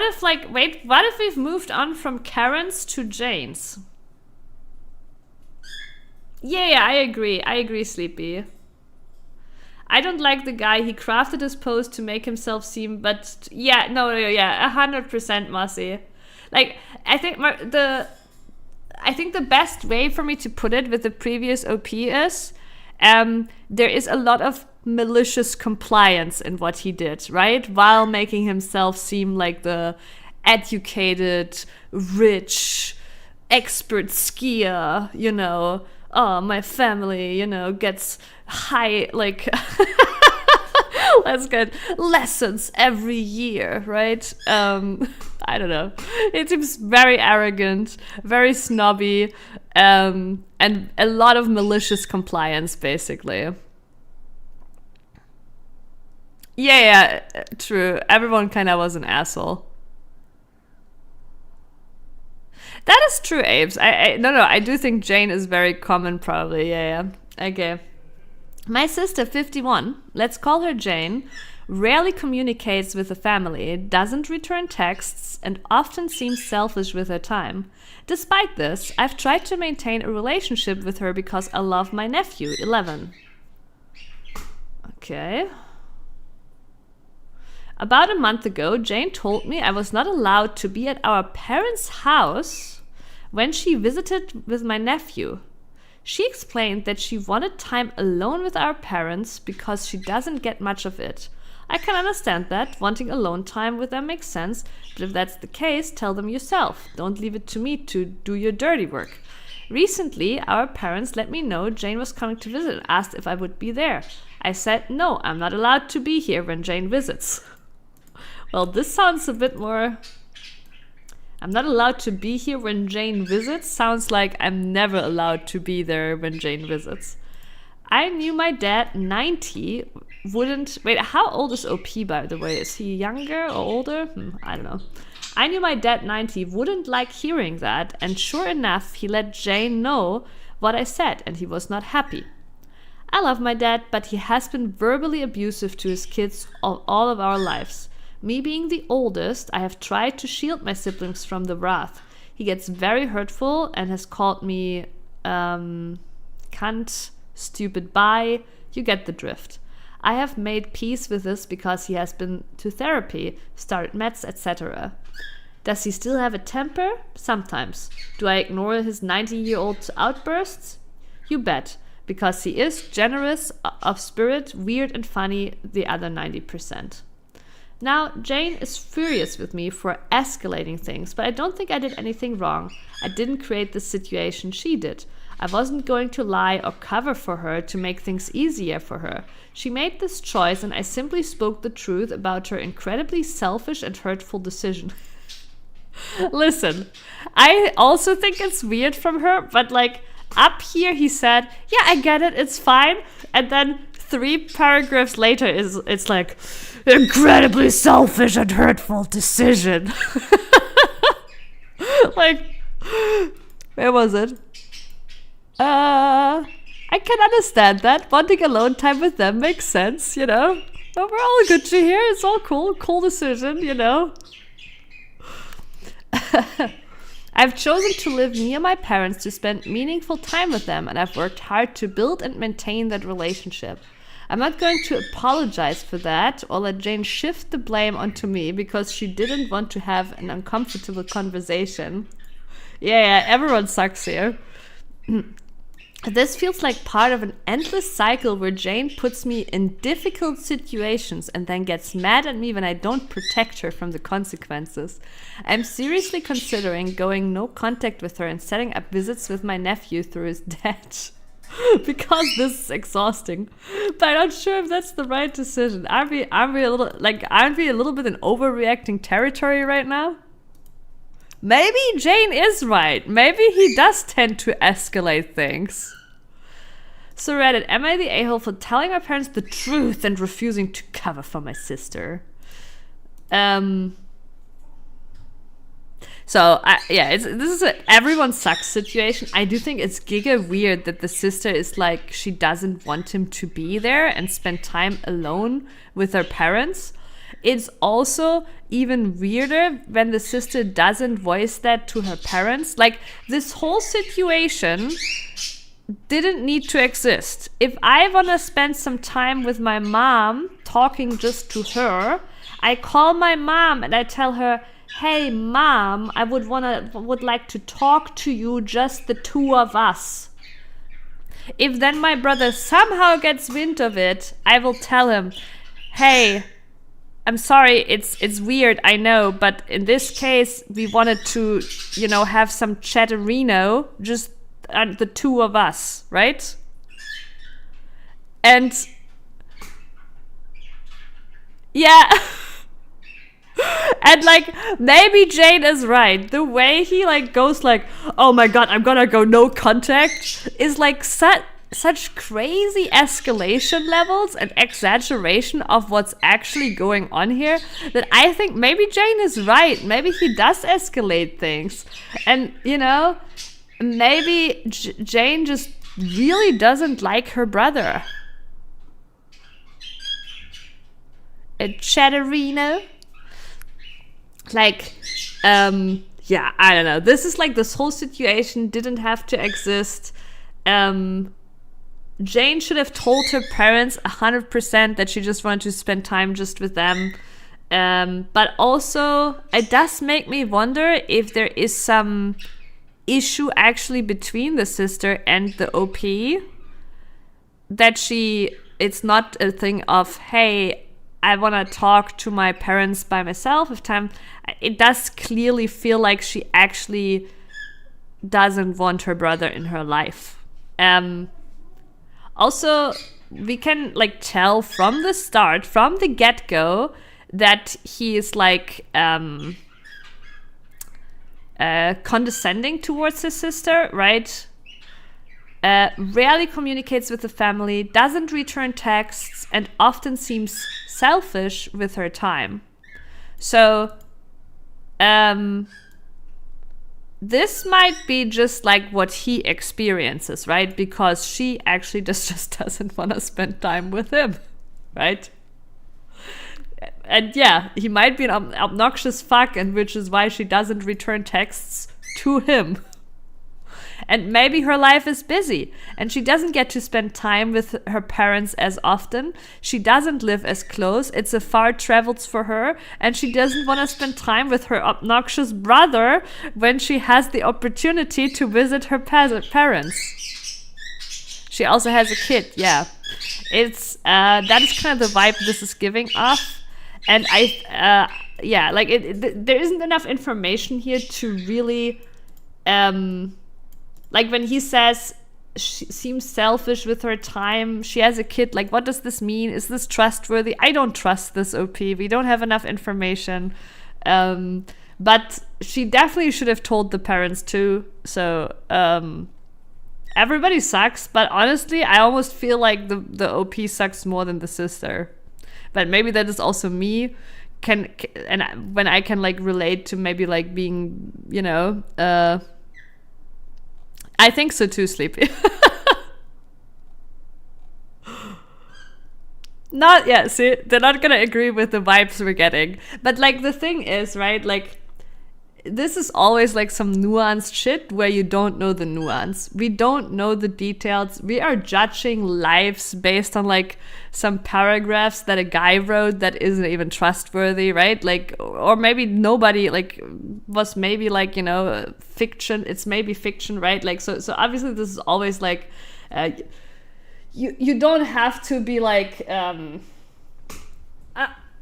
if we've moved on from Karens to Janes? Yeah, I agree, Sleepy. I don't like the guy. He crafted his post to make himself seem, but yeah, no, 100% Mossy. Like, I think the best way for me to put it with the previous OP is, there is a lot of malicious compliance in what he did, right? While making himself seem like the educated, rich, expert skier, you know. Oh, my family, you know, gets high, like, let's get lessons every year, right? I don't know. It seems very arrogant, very snobby, and a lot of malicious compliance, basically. Yeah, true. Everyone kind of was an asshole. That is true, Apes. I do think Jane is very common, probably. Yeah. Okay. My sister, 51, let's call her Jane, rarely communicates with the family, doesn't return texts, and often seems selfish with her time. Despite this, I've tried to maintain a relationship with her because I love my nephew, 11. Okay. About a month ago, Jane told me I was not allowed to be at our parents' house when she visited with my nephew. She explained that she wanted time alone with our parents because she doesn't get much of it. I can understand that. Wanting alone time with them makes sense, but if that's the case, tell them yourself. Don't leave it to me to do your dirty work. Recently, our parents let me know Jane was coming to visit and asked if I would be there. I said, no, I'm not allowed to be here when Jane visits. Well, this sounds a bit more... I'm not allowed to be here when Jane visits. Sounds like I'm never allowed to be there when Jane visits. I knew my dad, 90, wouldn't... Wait, how old is OP, by the way? Is he younger or older? I don't know. I knew my dad, 90, wouldn't like hearing that, and sure enough, he let Jane know what I said, and he was not happy. I love my dad, but he has been verbally abusive to his kids all of our lives. Me being the oldest, I have tried to shield my siblings from the wrath. He gets very hurtful and has called me cunt, stupid bye. You get the drift. I have made peace with this because he has been to therapy, started meds, etc. Does he still have a temper? Sometimes. Do I ignore his 90-year-old outbursts? You bet, because he is generous of spirit, weird and funny the other 90%. Now, Jane is furious with me for escalating things, but I don't think I did anything wrong. I didn't create this situation, she did. I wasn't going to lie or cover for her to make things easier for her. She made this choice, and I simply spoke the truth about her incredibly selfish and hurtful decision. Listen, I also think it's weird from her, but like up here he said, yeah, I get it, it's fine. And then 3 paragraphs later it's like, incredibly selfish and hurtful decision. Like, where was it? I can understand that. Wanting alone time with them makes sense, you know. But we're all Gucci here. It's all cool. Cool decision, you know. I've chosen to live near my parents to spend meaningful time with them, and I've worked hard to build and maintain that relationship. I'm not going to apologize for that or let Jane shift the blame onto me because she didn't want to have an uncomfortable conversation. Yeah, everyone sucks here. This feels like part of an endless cycle where Jane puts me in difficult situations and then gets mad at me when I don't protect her from the consequences. I'm seriously considering going no contact with her and setting up visits with my nephew through his dad. Because this is exhausting. But I'm not sure if that's the right decision. Aren't we a little bit in overreacting territory right now? Maybe Jane is right. Maybe he does tend to escalate things. So Reddit, am I the a-hole for telling my parents the truth and refusing to cover for my sister? This is an everyone sucks situation. I do think it's giga weird that the sister is like, she doesn't want him to be there and spend time alone with her parents. It's also even weirder when the sister doesn't voice that to her parents. Like, this whole situation didn't need to exist. If I want to spend some time with my mom, talking just to her, I call my mom and I tell her, hey mom, I would like to talk to you, just the 2 of us. If then my brother somehow gets wind of it, I will tell him, hey, I'm sorry, it's weird, I know, but in this case, we wanted to, have some chatterino, just the 2 of us, right? And yeah. And like, maybe Jane is right. The way he like goes like, oh my god, I'm gonna go no contact, is like such crazy escalation levels and exaggeration of what's actually going on here that I think maybe Jane is right. Maybe he does escalate things. And, maybe Jane just really doesn't like her brother. A chatterino? Like, I don't know. This is like, this whole situation didn't have to exist. Jane should have told her parents 100% that she just wanted to spend time just with them. But also, it does make me wonder if there is some issue actually between the sister and the OP. That it's not a thing of, hey, I want to talk to my parents by myself if time. It does clearly feel like she actually doesn't want her brother in her life. Also, we can like tell from the start, from the get-go, that he is like condescending towards his sister, right? Rarely communicates with the family, doesn't return texts, and often seems selfish with her time. So, this might be just like what he experiences, right? Because she actually just doesn't want to spend time with him, right? And yeah, he might be an obnoxious fuck, and which is why she doesn't return texts to him. And maybe her life is busy and she doesn't get to spend time with her parents as often. She doesn't live as close. It's a far travels for her, and she doesn't want to spend time with her obnoxious brother when she has the opportunity to visit her parents. She also has a kid, yeah. It's that is kind of the vibe this is giving off. And there isn't enough information here to really like when he says she seems selfish with her time. She has a kid. Like, what does this mean? Is this trustworthy? I don't trust this OP. We don't have enough information. But she definitely should have told the parents too. So everybody sucks. But honestly, I almost feel like the OP sucks more than the sister. But maybe that is also me. When I can like relate to maybe like being, you know, I think so too, Sleepy. Not yet. See, they're not gonna agree with the vibes we're getting. But like the thing is, right? Like this is always like some nuanced shit where you don't know the nuance. We don't know the details. We are judging lives based on like some paragraphs that a guy wrote that isn't even trustworthy, right? Like, or maybe nobody like was maybe like, you know, fiction. It's maybe fiction, right? Like, so obviously this is always like, you don't have to be like,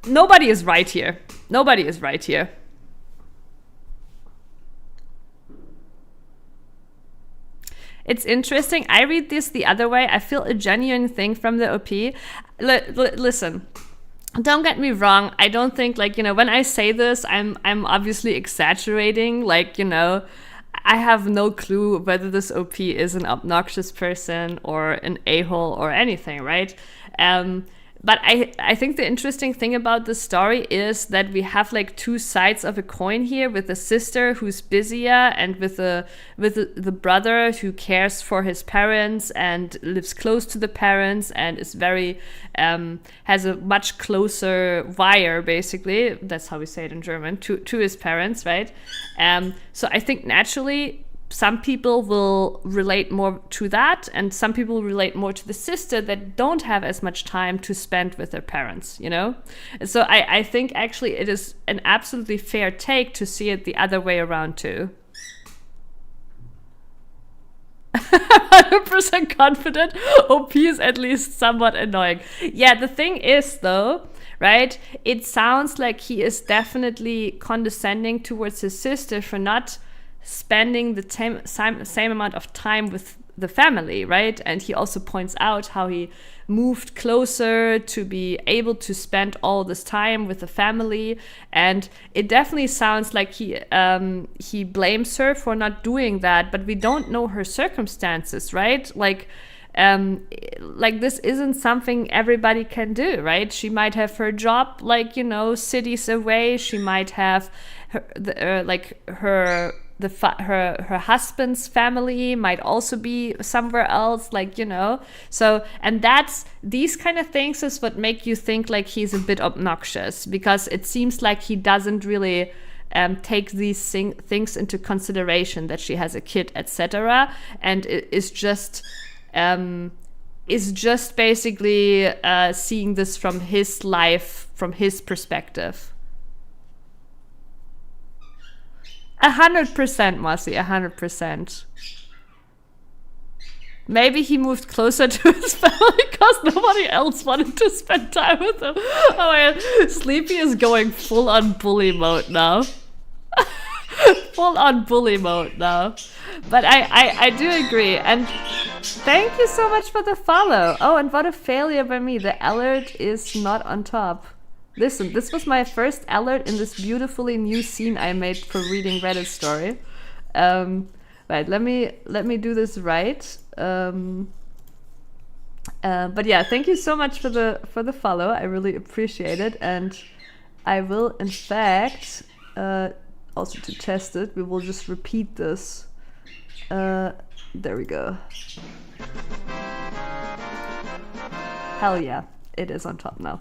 nobody is right here. Nobody is right here. It's interesting. I read this the other way. I feel a genuine thing from the OP. Listen, don't get me wrong. I don't think like, you know, when I say this, I'm obviously exaggerating. Like, you know, I have no clue whether this OP is an obnoxious person or an a-hole or anything, right? But I think the interesting thing about this story is that we have like two sides of a coin here, with the sister who's busier and with the brother who cares for his parents and lives close to the parents and is very has a much closer wire, basically. That's how we say it in German, to his parents, right? So I think naturally some people will relate more to that, and some people relate more to the sister that don't have as much time to spend with their parents, you know? And so I think actually it is an absolutely fair take to see it the other way around too. 100% confident, OP is at least somewhat annoying. Yeah, the thing is though, right? It sounds like he is definitely condescending towards his sister for not spending the same amount of time with the family, right? And he also points out how he moved closer to be able to spend all this time with the family, and it definitely sounds like he blames her for not doing that, but we don't know her circumstances, right? Like this isn't something everybody can do, right? She might have her job like, you know, cities away. She might have her husband's family might also be somewhere else, like, you know. So, and that's these kind of things is what make you think like he's a bit obnoxious, because it seems like he doesn't really take these things into consideration, that she has a kid, etc., and is just basically seeing this from his life, from his perspective. 100%, Marcy, 100%. Maybe he moved closer to his family because nobody else wanted to spend time with him. Oh man, Sleepy is going full on bully mode now. Full on bully mode now. But I do agree. And thank you so much for the follow. Oh, and what a failure by me. The alert is not on top. Listen, this was my first alert in this beautifully new scene I made for reading Reddit story. Right, let me do this right. But yeah, thank you so much for the follow. I really appreciate it, and I will, in fact, also to test it, we will just repeat this. There we go. Hell yeah, it is on top now.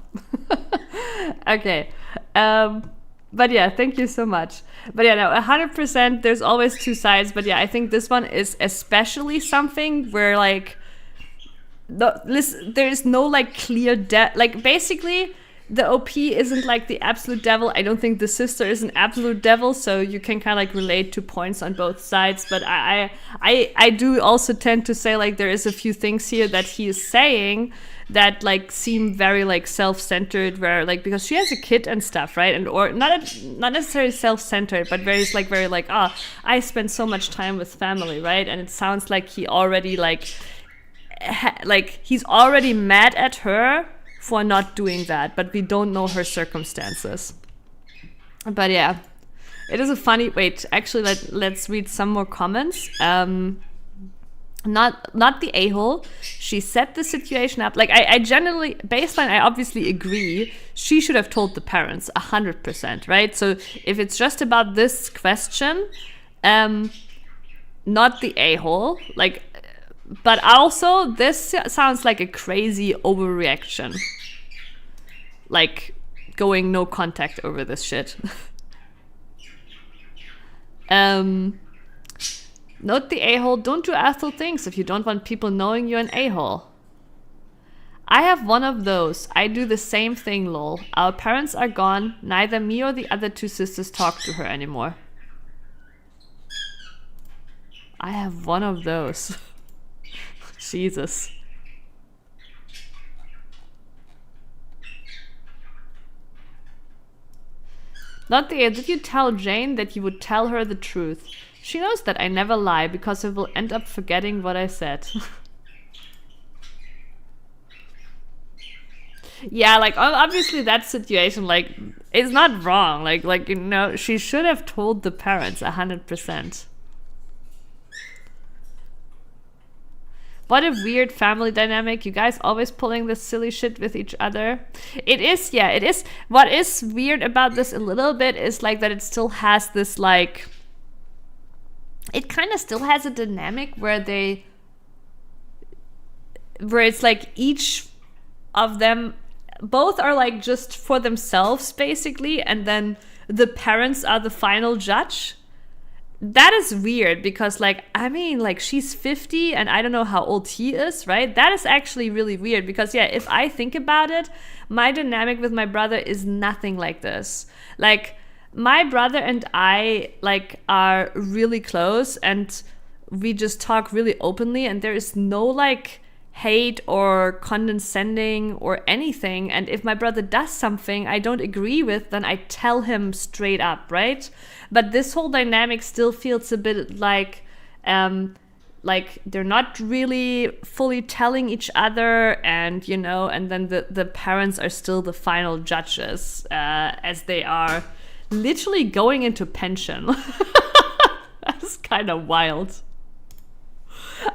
Okay. But yeah, thank you so much. But yeah, no, 100%, there's always two sides. But yeah, I think this one is especially something where like, there is no like clear like basically the OP isn't like the absolute devil. I don't think the sister is an absolute devil, so you can kind of like relate to points on both sides. But I do also tend to say like there is a few things here that he is saying that like seem very like self-centered, where like, because she has a kid and stuff, right? And or not necessarily self-centered, but very like, I spend so much time with family, right? And it sounds like he already like he's already mad at her for not doing that, but we don't know her circumstances. But yeah, it is a funny. Wait, actually, let's read some more comments. Not the a-hole. She set the situation up. Like I generally, baseline, I obviously agree. She should have told the parents 100%, right? So if it's just about this question, not the a-hole. Like, but also this sounds like a crazy overreaction. Like going no contact over this shit. Note the a-hole, don't do asshole things if you don't want people knowing you're an a-hole. I have one of those. I do the same thing, lol. Our parents are gone. Neither me or the other two sisters talk to her anymore. I have one of those. Jesus. Not the did you tell Jane that you would tell her the truth? She knows that I never lie because I will end up forgetting what I said. Yeah, like obviously that situation, like, is not wrong. Like you know, she should have told the parents 100%. What a weird family dynamic. You guys always pulling this silly shit with each other. It is, yeah, it is. What is weird about this a little bit is like that it still has this like, it kind of still has a dynamic where it's like each of them, both are like just for themselves basically, and then the parents are the final judge. That is weird because, like, I mean, like, she's 50 and I don't know how old he is, right? That is actually really weird because, yeah, if I think about it, my dynamic with my brother is nothing like this. Like, my brother and I, like, are really close and we just talk really openly and there is no, like, hate or condescending or anything. And if my brother does something I don't agree with, then I tell him straight up, right? But this whole dynamic still feels a bit like they're not really fully telling each other, and you know, and then the parents are still the final judges, as they are literally going into pension. That's kind of wild.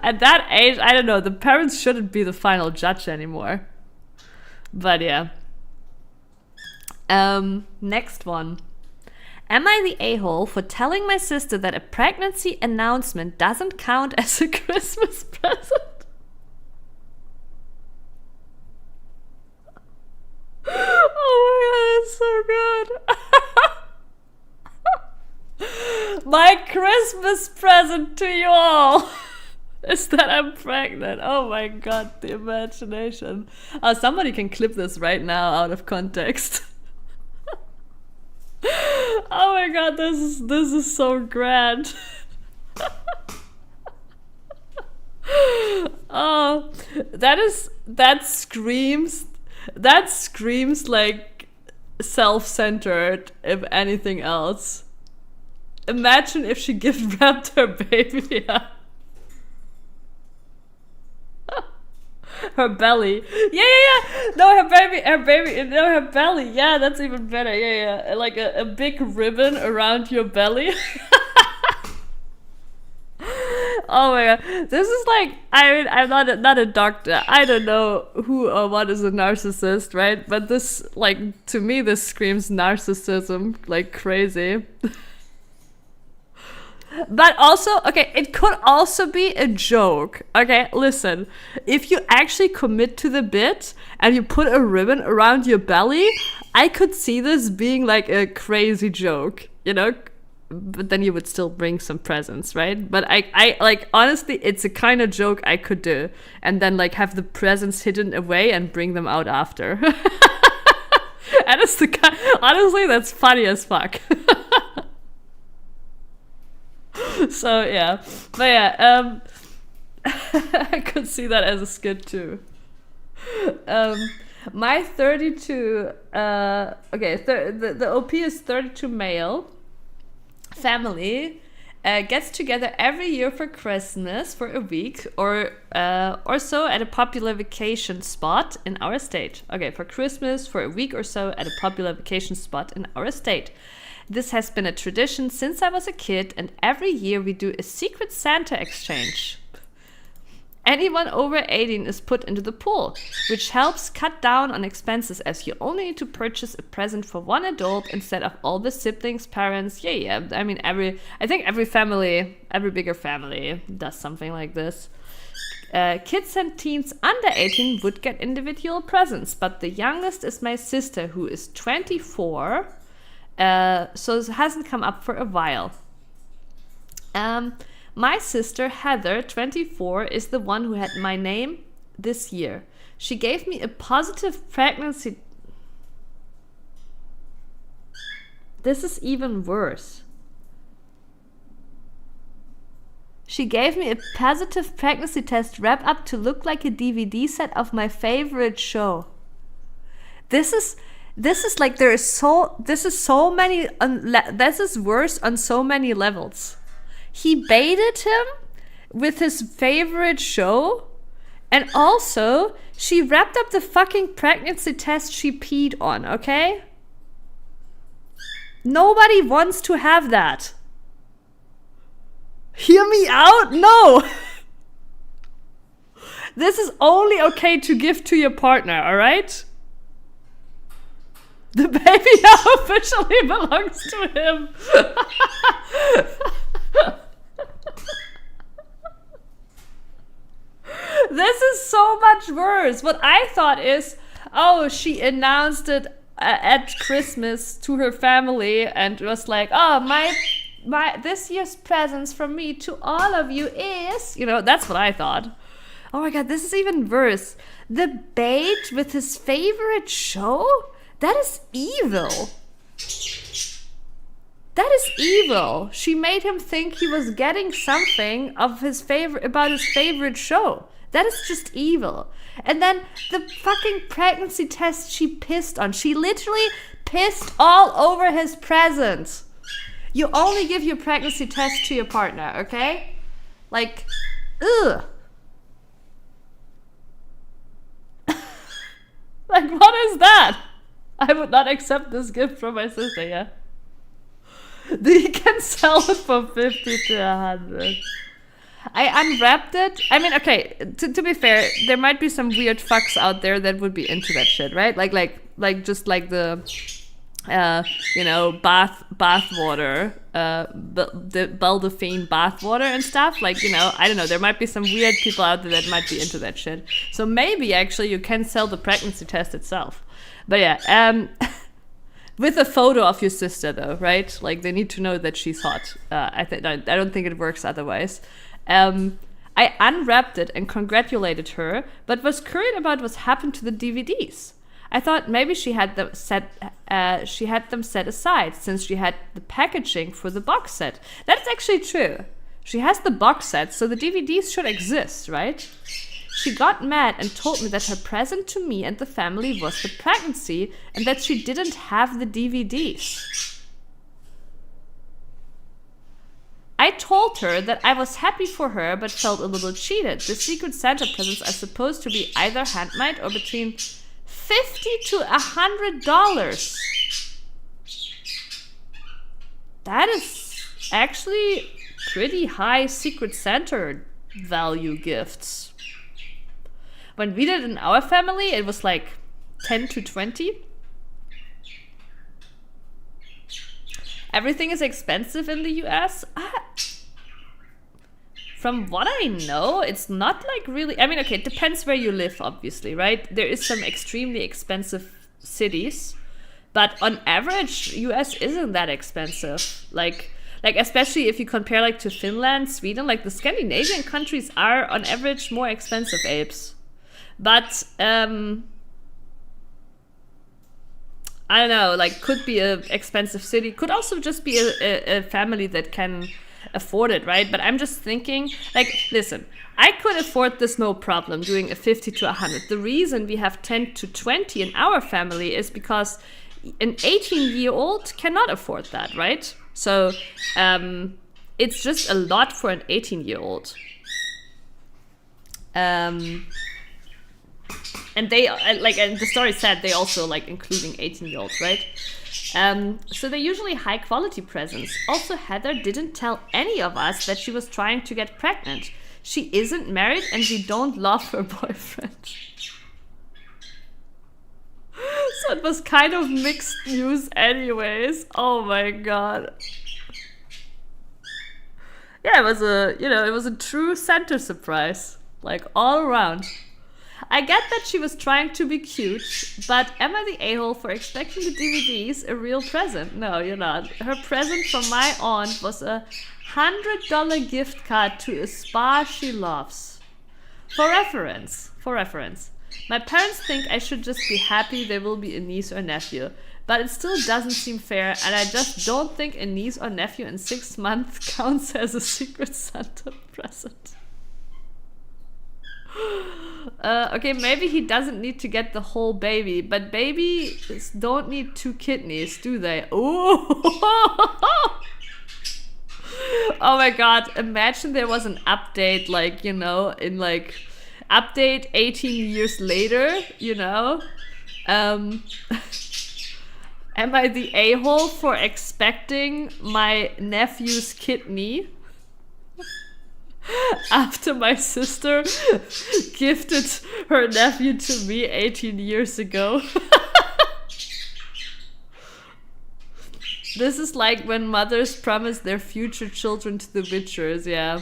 At that age, I don't know, the parents shouldn't be the final judge anymore. But yeah. Next one. Am I the a-hole for telling my sister that a pregnancy announcement doesn't count as a Christmas present? Oh my god, it's so good. My Christmas present to you all is that I'm pregnant. Oh my god, the imagination. Somebody can clip this right now out of context. Oh my god, this is so grand. Oh, that screams like self-centered, if anything else. Imagine if she gift wrapped her baby up. Her belly. Yeah. No, her baby. No, her belly. Yeah, that's even better. Yeah. Like a big ribbon around your belly. Oh my god. This is like, I mean, I'm not a doctor. I don't know who or what is a narcissist, right? But this, like, to me, this screams narcissism like crazy. But also, okay, it could also be a joke. Okay, listen. If you actually commit to the bit and you put a ribbon around your belly, I could see this being like a crazy joke, you know? But then you would still bring some presents, right? But I like, honestly, it's a kind of joke I could do. And then like have the presents hidden away and bring them out after. And it's honestly, that's funny as fuck. So yeah, but yeah, I could see that as a skit too. My 32, the OP is 32 male family gets together every year for Christmas for a week or so at a popular vacation spot in our state. Okay, for Christmas for a week or so at a popular vacation spot in our state. This has been a tradition since I was a kid, and every year we do a secret Santa exchange. Anyone over 18 is put into the pool, which helps cut down on expenses as you only need to purchase a present for one adult instead of all the siblings, parents. Yeah. I mean, I think every bigger family does something like this. Kids and teens under 18 would get individual presents, but the youngest is my sister, who is 24, so it hasn't come up for a while. My sister, Heather, 24, is the one who had my name this year. She gave me a positive pregnancy... This is even worse. She gave me a positive pregnancy test wrap up to look like a DVD set of my favorite show. This is like this is worse on so many levels. He baited him with his favorite show, and also she wrapped up the fucking pregnancy test she peed on, okay? Nobody wants to have that. Hear me out? No! This is only okay to give to your partner, alright? The baby now officially belongs to him. This is so much worse. What I thought is, oh, she announced it at Christmas to her family and was like, oh, my this year's presents from me to all of you is, that's what I thought. Oh my god, this is even worse. The bait with his favorite show? That is evil. That is evil. She made him think he was getting something about his favorite show. That is just evil. And then the fucking pregnancy test she pissed on. She literally pissed all over his present. You only give your pregnancy test to your partner, okay? Like, ugh. Like, what is that? I would not accept this gift from my sister, yeah? You can sell it for 50 to 100. I unwrapped it. I mean, okay, to be fair, there might be some weird fucks out there that would be into that shit, right? Like just like the bath water, the Baldaphine bath water and stuff. Like, I don't know, there might be some weird people out there that might be into that shit. So maybe actually you can sell the pregnancy test itself. But yeah, with a photo of your sister though, right? Like, they need to know that she's hot. I don't think it works otherwise. I unwrapped it and congratulated her, but was curious about what happened to the DVDs. I thought maybe she had them set aside since she had the packaging for the box set. That's actually true. She has the box set, so the DVDs should exist, right? She got mad and told me that her present to me and the family was the pregnancy and that she didn't have the DVDs. I told her that I was happy for her but felt a little cheated. The Secret Santa presents are supposed to be either handmade or between $50 to $100. That is actually pretty high Secret Santa value gifts. When we did it in our family, it was like 10 to 20. Everything is expensive in the US. From what I know, it's not like really... I mean, okay, it depends where you live, obviously, right? There is some extremely expensive cities, but on average, US isn't that expensive. Like especially if you compare like to Finland, Sweden, like the Scandinavian countries are on average more expensive, apes. But I don't know, like, could be a expensive city, could also just be a family that can afford it, right? But I'm just thinking, like, listen, I could afford this no problem, doing a 50 to 100. The reason we have 10 to 20 in our family is because an 18-year-old cannot afford that, right? So it's just a lot for an 18-year-old. And they and the story said they also like including 18-year-olds, right? So they're usually high quality presents. Also, Heather didn't tell any of us that she was trying to get pregnant. She isn't married and we don't love her boyfriend. So it was kind of mixed news anyways. Oh my god. Yeah, it was a true center surprise. Like all around. I get that she was trying to be cute, but am I the a-hole for expecting the DVDs a real present? No, you're not. Her present from my aunt was a $100 gift card to a spa she loves. For reference, my parents think I should just be happy there will be a niece or nephew, but it still doesn't seem fair, and I just don't think a niece or nephew in 6 months counts as a Secret Santa present. Okay, maybe he doesn't need to get the whole baby, but babies don't need 2 kidneys, do they? Oh, oh my god, imagine there was an update, like, in like, update 18 years later, Am I the a-hole for expecting my nephew's kidney? After my sister gifted her nephew to me 18 years ago. This is like when mothers promise their future children to the witchers, yeah.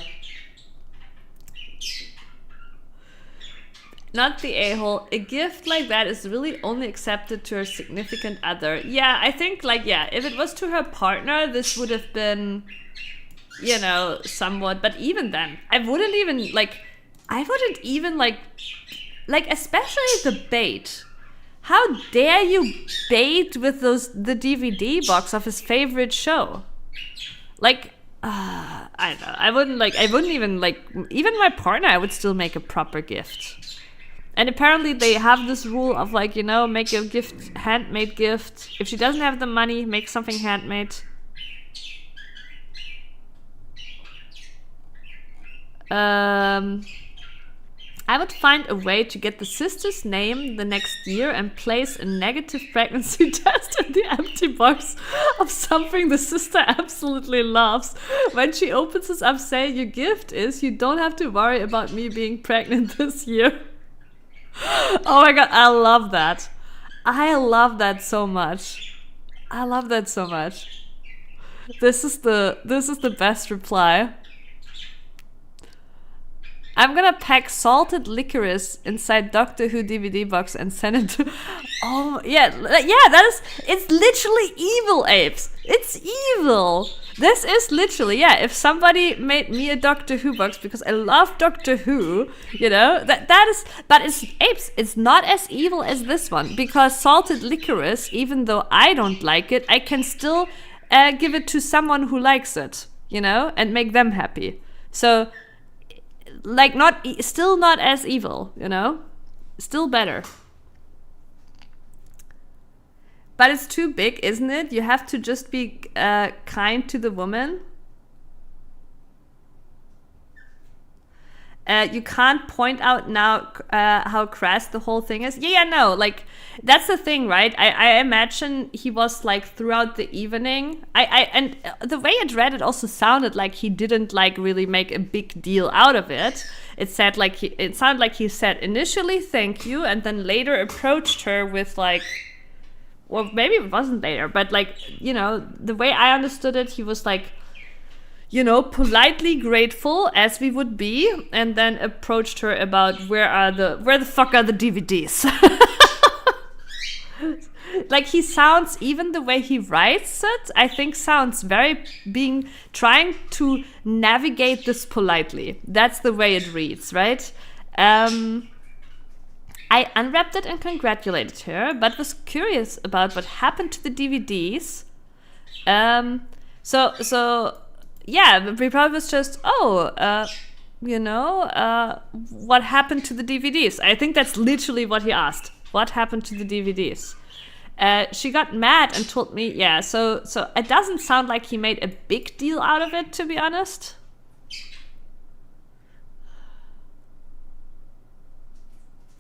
Not the a-hole. A gift like that is really only accepted to her significant other. Yeah, I think, if it was to her partner, this would have been... somewhat, but even then, I wouldn't even, especially the bait. How dare you bait with the DVD box of his favorite show? I don't know, I wouldn't even, even my partner, I would still make a proper gift. And apparently they have this rule of, make a gift, handmade gift. If she doesn't have the money, make something handmade. I would find a way to get the sister's name the next year and place a negative pregnancy test in the empty box of something the sister absolutely loves. When she opens this up, say, your gift is you don't have to worry about me being pregnant this year. Oh my god, I love that. I love that so much. This is the best reply. I'm gonna pack salted licorice inside Doctor Who DVD box and send it to... Oh, yeah, it's literally evil, apes. It's evil. This is literally, if somebody made me a Doctor Who box because I love Doctor Who, that is... But it's, apes, it's not as evil as this one, because salted licorice, even though I don't like it, I can still give it to someone who likes it, and make them happy. So... still not as evil, Still better. But it's too big, isn't it? You have to just be kind to the woman. You can't point out now how crass the whole thing is. No, that's the thing, right? I imagine he was throughout the evening. And the way it read, it also sounded like he didn't really make a big deal out of it. It said it sounded like he said initially thank you, and then later approached her with well, maybe it wasn't later, but the way I understood it, he was politely grateful as we would be, and then approached her about where the fuck are the DVDs? He sounds, even the way he writes it, I think sounds very trying to navigate this politely. That's the way it reads, right? I unwrapped it and congratulated her, but was curious about what happened to the DVDs. So yeah, he probably was just, what happened to the DVDs? I think that's literally what he asked. What happened to the DVDs? She got mad and told me, yeah, so it doesn't sound like he made a big deal out of it, to be honest.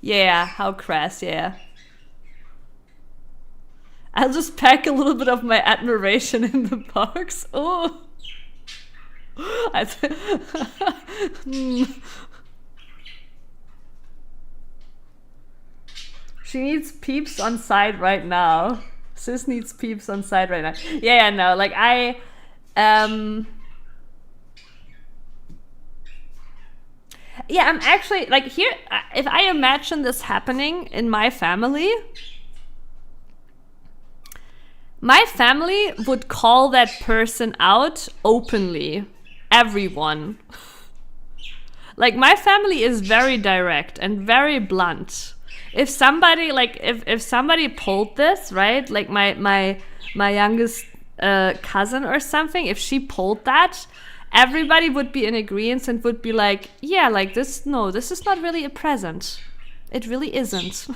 Yeah, how crass, yeah. I'll just pack a little bit of my admiration in the box. Oh. She needs peeps on side right now. Sis needs peeps on side right now. Yeah, no, like yeah, I'm actually, like, here, if I imagine this happening in my family would call that person out openly. Everyone. Like, my family is very direct and very blunt. If somebody, like, if somebody pulled this, right, like my youngest cousin or something, if she pulled that, everybody would be in agreement and would be like, yeah, like, this is not really a present. It really isn't.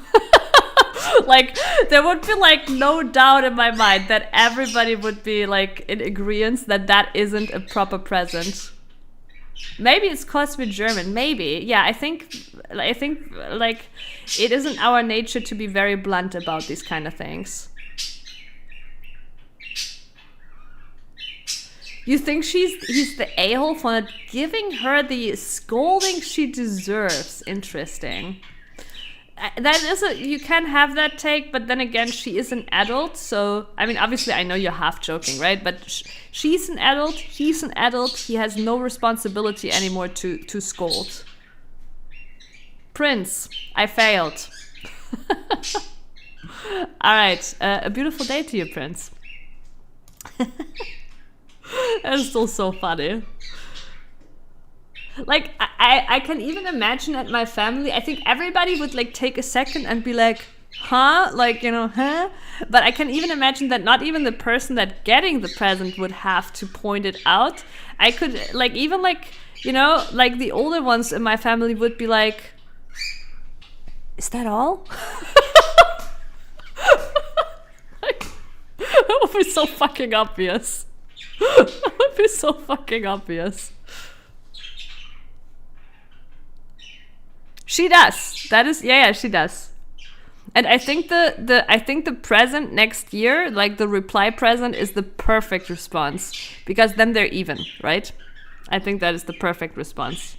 Like, there would be, like, no doubt in my mind that everybody would be, like, in agreement that that isn't a proper present. Maybe it's because we're German. Maybe. Yeah, I think, like, it isn't our nature to be very blunt about these kind of things. You think he's the a-hole for not giving her the scolding she deserves? Interesting. That is you can have that take, but then again, she is an adult, so, I mean, obviously I know you're half joking, right? But she's an adult, he's an adult, he has no responsibility anymore to scold. Prince, I failed. Alright, a beautiful day to you, Prince. That's still so funny. Like, I can even imagine at my family, I think everybody would, like, take a second and be like, huh? Like, huh? But I can even imagine that not even the person that getting the present would have to point it out. I could, like, even, like, like, the older ones in my family would be like, is that all? Like, that would be so fucking obvious. That would be so fucking obvious. She does. That is, yeah, she does. And I think the present next year, like the reply present, is the perfect response, because then they're even, right? I think that is the perfect response.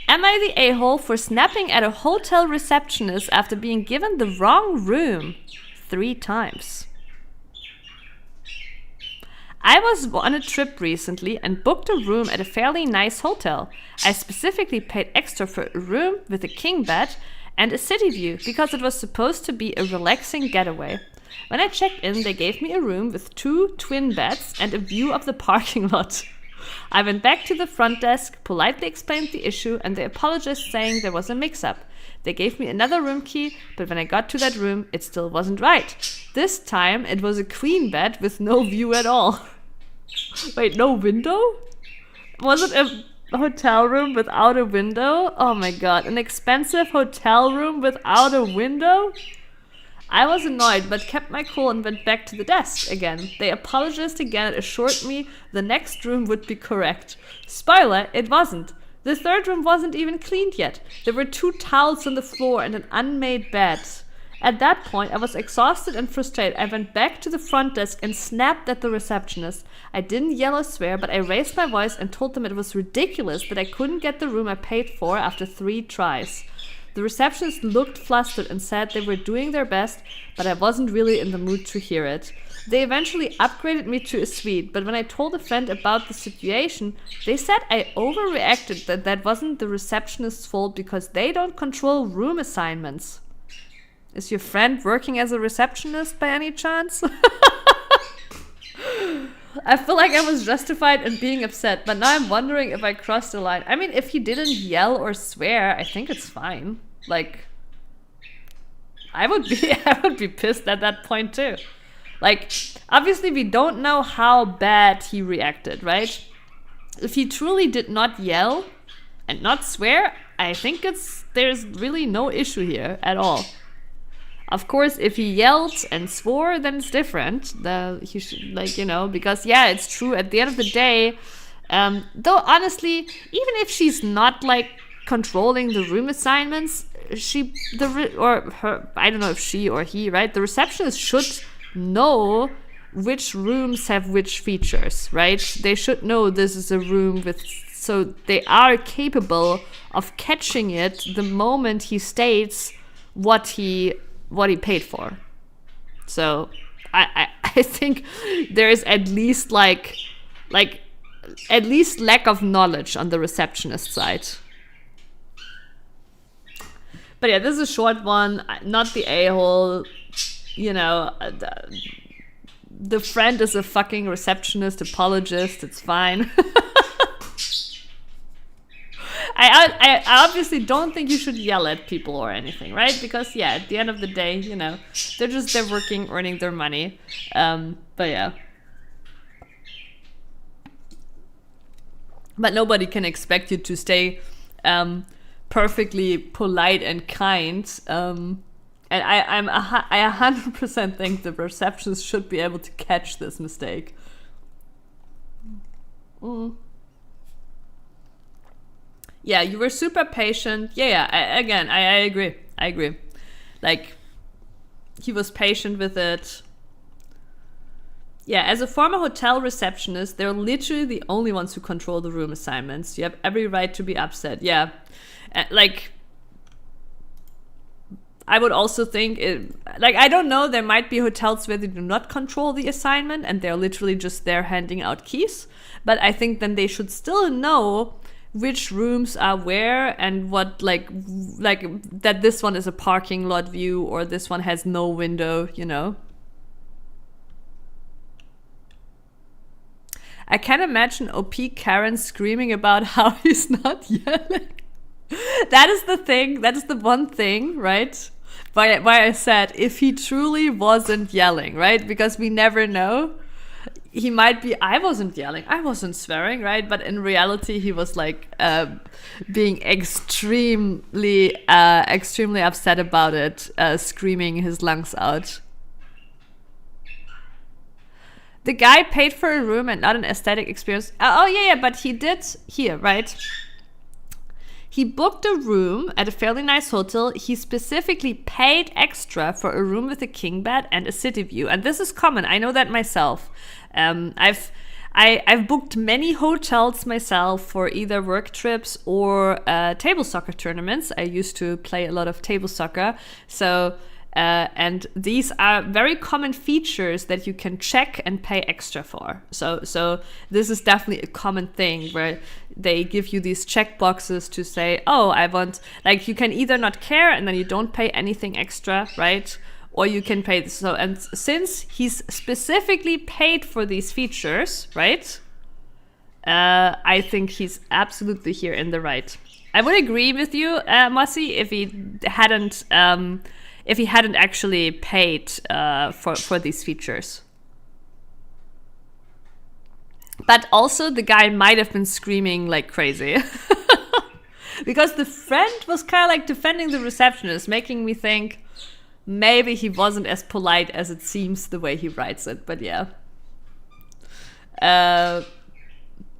Am I the a-hole for snapping at a hotel receptionist after being given the wrong room 3 times? I was on a trip recently and booked a room at a fairly nice hotel. I specifically paid extra for a room with a king bed and a city view because it was supposed to be a relaxing getaway. When I checked in, they gave me a room with 2 twin beds and a view of the parking lot. I went back to the front desk, politely explained the issue, and they apologized, saying there was a mix-up. They gave me another room key, but when I got to that room, it still wasn't right. This time, it was a queen bed with no view at all. Wait, no window? Was it a hotel room without a window? Oh my god, an expensive hotel room without a window? I was annoyed, but kept my cool and went back to the desk again. They apologized again and assured me the next room would be correct. Spoiler, it wasn't. The third room wasn't even cleaned yet. There were 2 towels on the floor and an unmade bed. At that point, I was exhausted and frustrated. I went back to the front desk and snapped at the receptionist. I didn't yell or swear, but I raised my voice and told them it was ridiculous that I couldn't get the room I paid for after 3 tries. The receptionist looked flustered and said they were doing their best, but I wasn't really in the mood to hear it. They eventually upgraded me to a suite, but when I told a friend about the situation, they said I overreacted, that wasn't the receptionist's fault because they don't control room assignments. Is your friend working as a receptionist by any chance? I feel like I was justified in being upset, but now I'm wondering if I crossed the line. I mean, if he didn't yell or swear, I think it's fine. Like, I would be pissed at that point too. Like, obviously we don't know how bad he reacted, right? If he truly did not yell and not swear, I think there's really no issue here at all. Of course, if he yelled and swore, then it's different. He should, like, you know, because yeah, it's true. At the end of the day, though honestly, even if she's not like controlling the room assignments, I don't know if she or he, right? The receptionist should know which rooms have which features, right? They should know this is a room with, so they are capable of catching it the moment he states what he paid for. So I think there is at least like at least lack of knowledge on the receptionist side. But yeah, this is a short one, not the a-hole. You know, the friend is a fucking receptionist apologist. It's fine. I obviously don't think you should yell at people or anything, right? Because yeah, at the end of the day, you know, they're working, earning their money. But yeah. But nobody can expect you to stay perfectly polite and kind. And I 100% think the receptionist should be able to catch this mistake. Yeah, you were super patient. Yeah, I agree. Like, he was patient with it. Yeah, as a former hotel receptionist, they're literally the only ones who control the room assignments. You have every right to be upset. Yeah, like, I would also think, I don't know, there might be hotels where they do not control the assignment and they're literally just there handing out keys. But I think then they should still know which rooms are where and what, like that this one is a parking lot view or this one has no window, you know? I can imagine OP Karen screaming about how he's not yelling. That is the thing. That is the one thing, right? Why I said if he truly wasn't yelling, right? Because we never know. He might be, I wasn't yelling, I wasn't swearing, right? But in reality, he was like being extremely upset about it, screaming his lungs out. The guy paid for a room and not an aesthetic experience. But he did here, right? He booked a room at a fairly nice hotel. He specifically paid extra for a room with a king bed and a city view. And this is common. I know that myself. I've booked many hotels myself for either work trips or table soccer tournaments. I used to play a lot of table soccer. So, and these are very common features that you can check and pay extra for. So this is definitely a common thing where they give you these check boxes to say, oh, I want, like, you can either not care and then you don't pay anything extra, right? Or you can pay this. So, and since he's specifically paid for these features, right? I think he's absolutely here in the right. I would agree with you, Mossy, if he hadn't actually paid for these features. But also the guy might have been screaming like crazy. Because the friend was kind of like defending the receptionist, making me think maybe he wasn't as polite as it seems the way he writes it. But yeah. But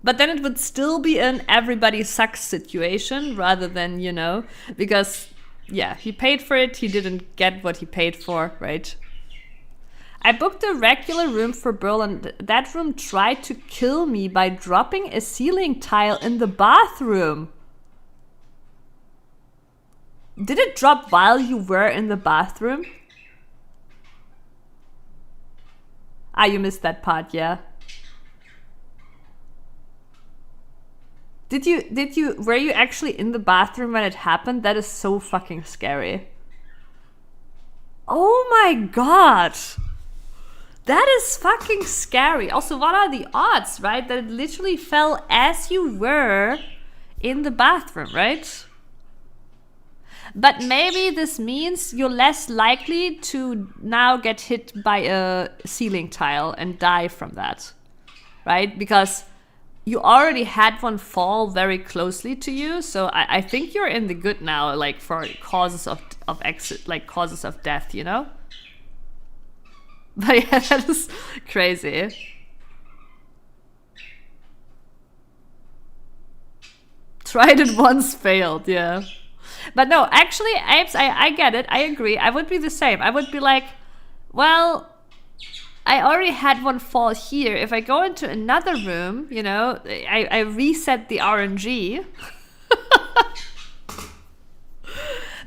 then it would still be an everybody sucks situation rather than, you know, because yeah, he paid for it. He didn't get what he paid for, right? I booked a regular room for Burl and that room tried to kill me by dropping a ceiling tile in the bathroom. Did it drop while you were in the bathroom? You missed that part, yeah. Were you actually in the bathroom when it happened? That is so fucking scary. Oh my god. That is fucking scary. Also, what are the odds, right? That it literally fell as you were in the bathroom, right? But maybe this means you're less likely to now get hit by a ceiling tile and die from that, right? Because you already had one fall very closely to you, so I think you're in the good now, like for causes of exit, like causes of death, you know? But yeah, that is crazy. Tried it once, failed, yeah. But no, actually, Apes, I get it, I agree. I would be the same. I would be like, well, I already had one fall here. If I go into another room, you know, I reset the RNG.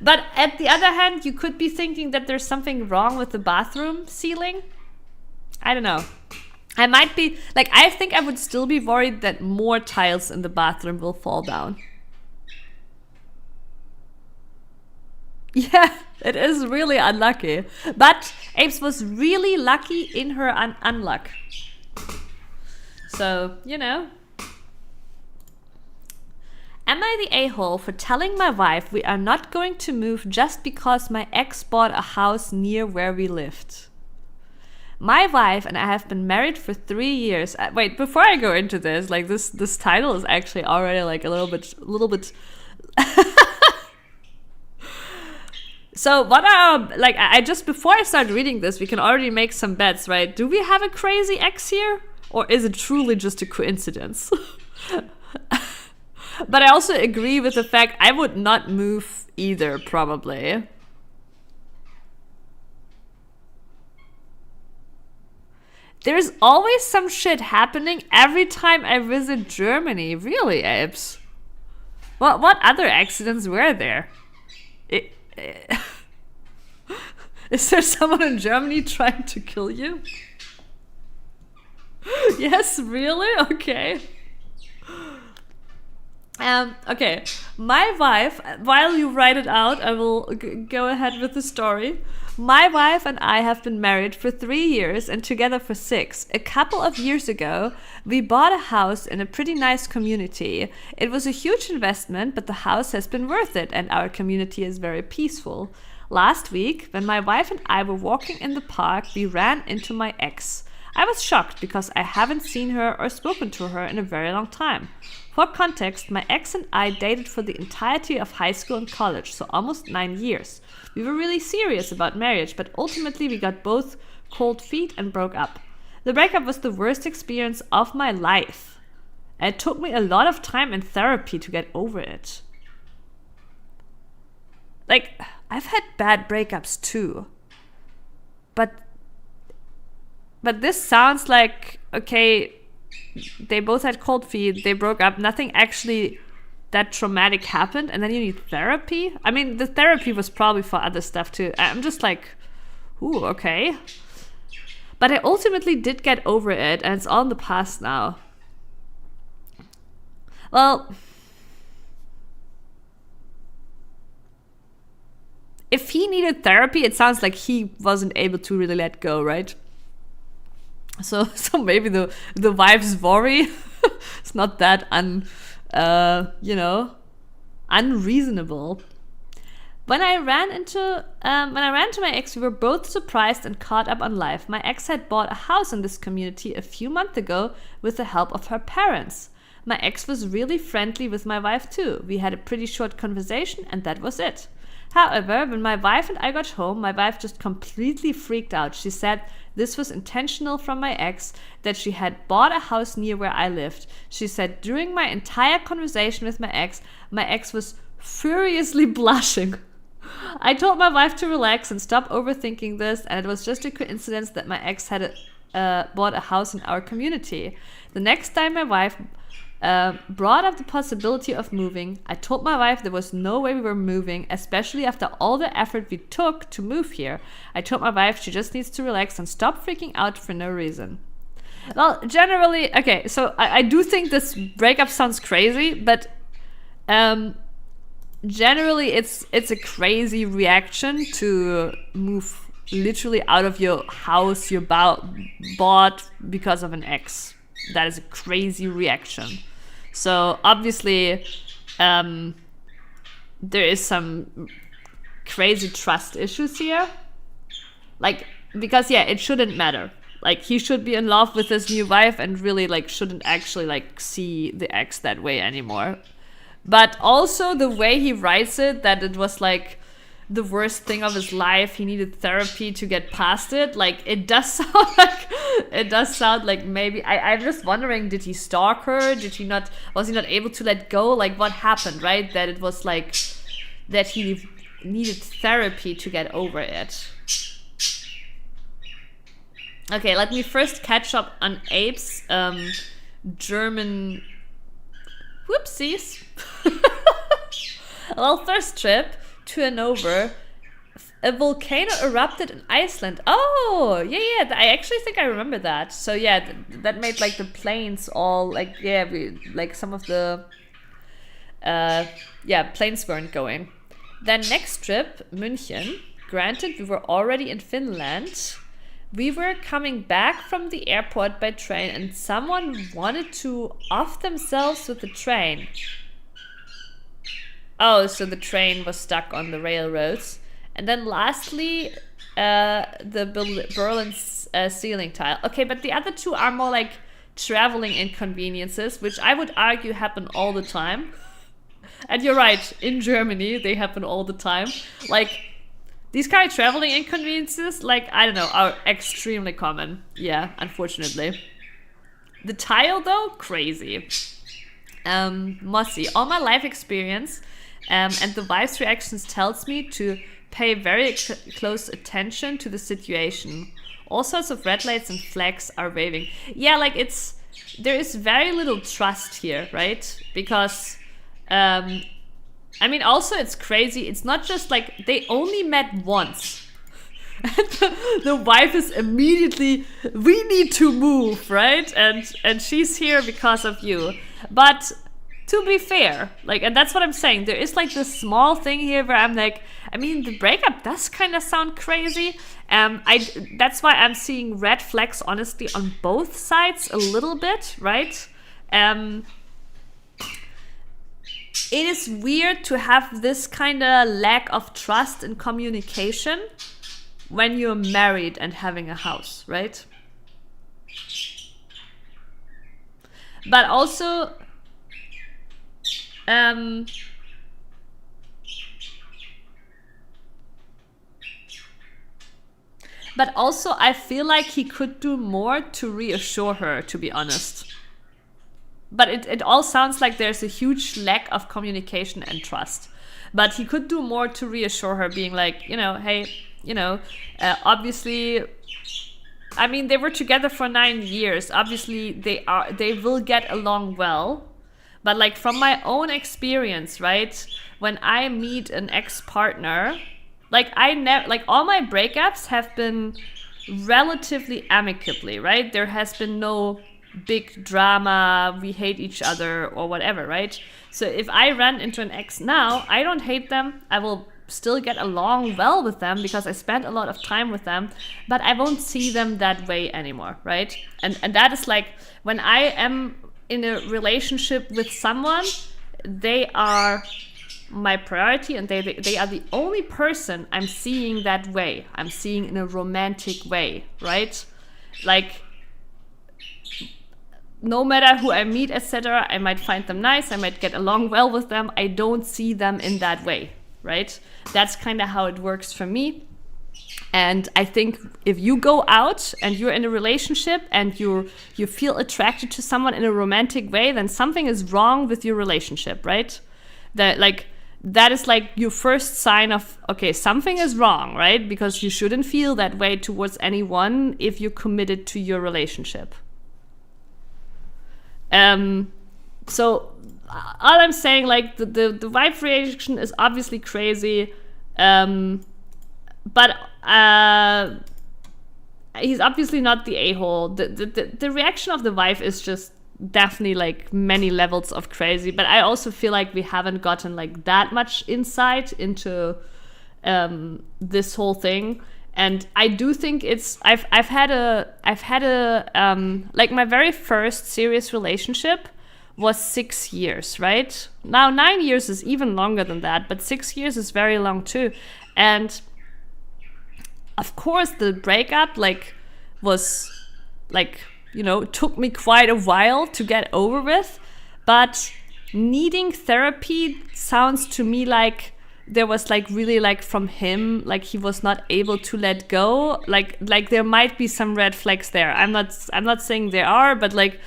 But at the other hand, you could be thinking that there's something wrong with the bathroom ceiling. I don't know. I might be, like, I think I would still be worried that more tiles in the bathroom will fall down. Yeah, it is really unlucky. But Apes was really lucky in her unluck. So, you know. Am I the a-hole for telling my wife we are not going to move just because my ex bought a house near where we lived? My wife and I have been married for 3 years. Wait, before I go into this, like this title is actually already like a little bit So what are, like, I just, before I start reading this, we can already make some bets, right? Do we have a crazy ex here? Or is it truly just a coincidence? But I also agree with the fact I would not move either, probably. There's always some shit happening every time I visit Germany. Really, Apes? What other accidents were there? Is there someone in Germany trying to kill you? Yes, really? Okay. Okay, my wife, while you write it out, I will go ahead with the story. My wife and I have been married for 3 years and together for 6. A couple of years ago, we bought a house in a pretty nice community. It was a huge investment, but the house has been worth it and our community is very peaceful. Last week, when my wife and I were walking in the park, we ran into my ex. I was shocked because I haven't seen her or spoken to her in a very long time. For context, my ex and I dated for the entirety of high school and college, so almost 9 years. We were really serious about marriage, but ultimately we got both cold feet and broke up. The breakup was the worst experience of my life. And it took me a lot of time and therapy to get over it. Like, I've had bad breakups too. But this sounds like, okay, they both had cold feet, they broke up, nothing actually that traumatic happened, and then you need therapy? I mean, the therapy was probably for other stuff too. I'm just like, ooh, okay. But I ultimately did get over it, and it's all in the past now. Well, if he needed therapy, it sounds like he wasn't able to really let go, right? So maybe the wife's worry is not that unreasonable. When I ran to my ex, we were both surprised and caught up on life. My ex had bought a house in this community a few months ago with the help of her parents. My ex was really friendly with my wife too. We had a pretty short conversation and that was it. However, when my wife and I got home, my wife just completely freaked out. She said this was intentional from my ex, that she had bought a house near where I lived. She said during my entire conversation with my ex was furiously blushing. I told my wife to relax and stop overthinking this, and it was just a coincidence that my ex had bought a house in our community. The next time my wife brought up the possibility of moving, I told my wife there was no way we were moving, especially after all the effort we took to move here. I told my wife she just needs to relax and stop freaking out for no reason. Well, generally, okay, so I do think this breakup sounds crazy, but generally it's a crazy reaction to move literally out of your house you bought because of an ex. That is a crazy reaction. So obviously there is some crazy trust issues here. Like, because yeah, it shouldn't matter. Like, he should be in love with his new wife and really like shouldn't actually like see the ex that way anymore. But also the way he writes it, that it was like the worst thing of his life, he needed therapy to get past it. Like, it does sound like maybe I'm just wondering, did he stalk her? Was he not able to let go? Like, what happened, right? That it was like that he needed therapy to get over it. Okay, let me first catch up on Abe's German whoopsies. Well, first trip to Hanover, a volcano erupted in Iceland. Oh, yeah. I actually think I remember that. So yeah, that made like the planes all like, like some of the planes weren't going. Then next trip, München. Granted, we were already in Finland. We were coming back from the airport by train and someone wanted to off themselves with the train. Oh, so the train was stuck on the railroads. And then lastly, the Berlin ceiling tile. Okay, but the other two are more like traveling inconveniences, which I would argue happen all the time. And you're right, in Germany, they happen all the time. Like, these kind of traveling inconveniences, like, I don't know, are extremely common. Yeah, unfortunately. The tile, though, crazy. Mossy, all my life experience and the wife's reactions tells me to pay very close attention to the situation. All sorts of red lights and flags are waving. Yeah, like there is very little trust here, right? Because, I mean, also it's crazy. It's not just like they only met once. The wife is immediately, we need to move, right? And she's here because of you. But to be fair, like, and that's what I'm saying, there is like this small thing here where I'm like, I mean, the breakup does kind of sound crazy. That's why I'm seeing red flags, honestly, on both sides a little bit, right? It is weird to have this kind of lack of trust and communication when you're married and having a house, right? But also, I feel like he could do more to reassure her, to be honest. But it all sounds like there's a huge lack of communication and trust. But he could do more to reassure her, being like, hey, obviously, I mean, they were together for 9 years. Obviously, they will get along well. But like from my own experience, right? When I meet an ex-partner, like all my breakups have been relatively amicably, right? There has been no big drama, we hate each other or whatever, right? So if I run into an ex now, I don't hate them. I will still get along well with them because I spent a lot of time with them, but I won't see them that way anymore, right? And that is like when I am in a relationship with someone, they are my priority and they are the only person I'm seeing that way. I'm seeing in a romantic way, right? Like, no matter who I meet, etc., I might find them nice, I might get along well with them. I don't see them in that way, right? That's kind of how it works for me. And I think if you go out and you're in a relationship and you feel attracted to someone in a romantic way, then something is wrong with your relationship, right? That is like your first sign of, okay, something is wrong, right? Because you shouldn't feel that way towards anyone if you're committed to your relationship. So all I'm saying, like, the wife reaction is obviously crazy, but he's obviously not the a-hole. The reaction of the wife is just definitely like many levels of crazy, but I also feel like we haven't gotten like that much insight into this whole thing. And I do think I've had a like my very first serious relationship was 6 years, right? Now 9 years is even longer than that, but 6 years is very long too. And of course the breakup like was like, you know, took me quite a while to get over with, but needing therapy sounds to me like there was like really like from him, like he was not able to let go. Like there might be some red flags there. I'm not saying there are, but like,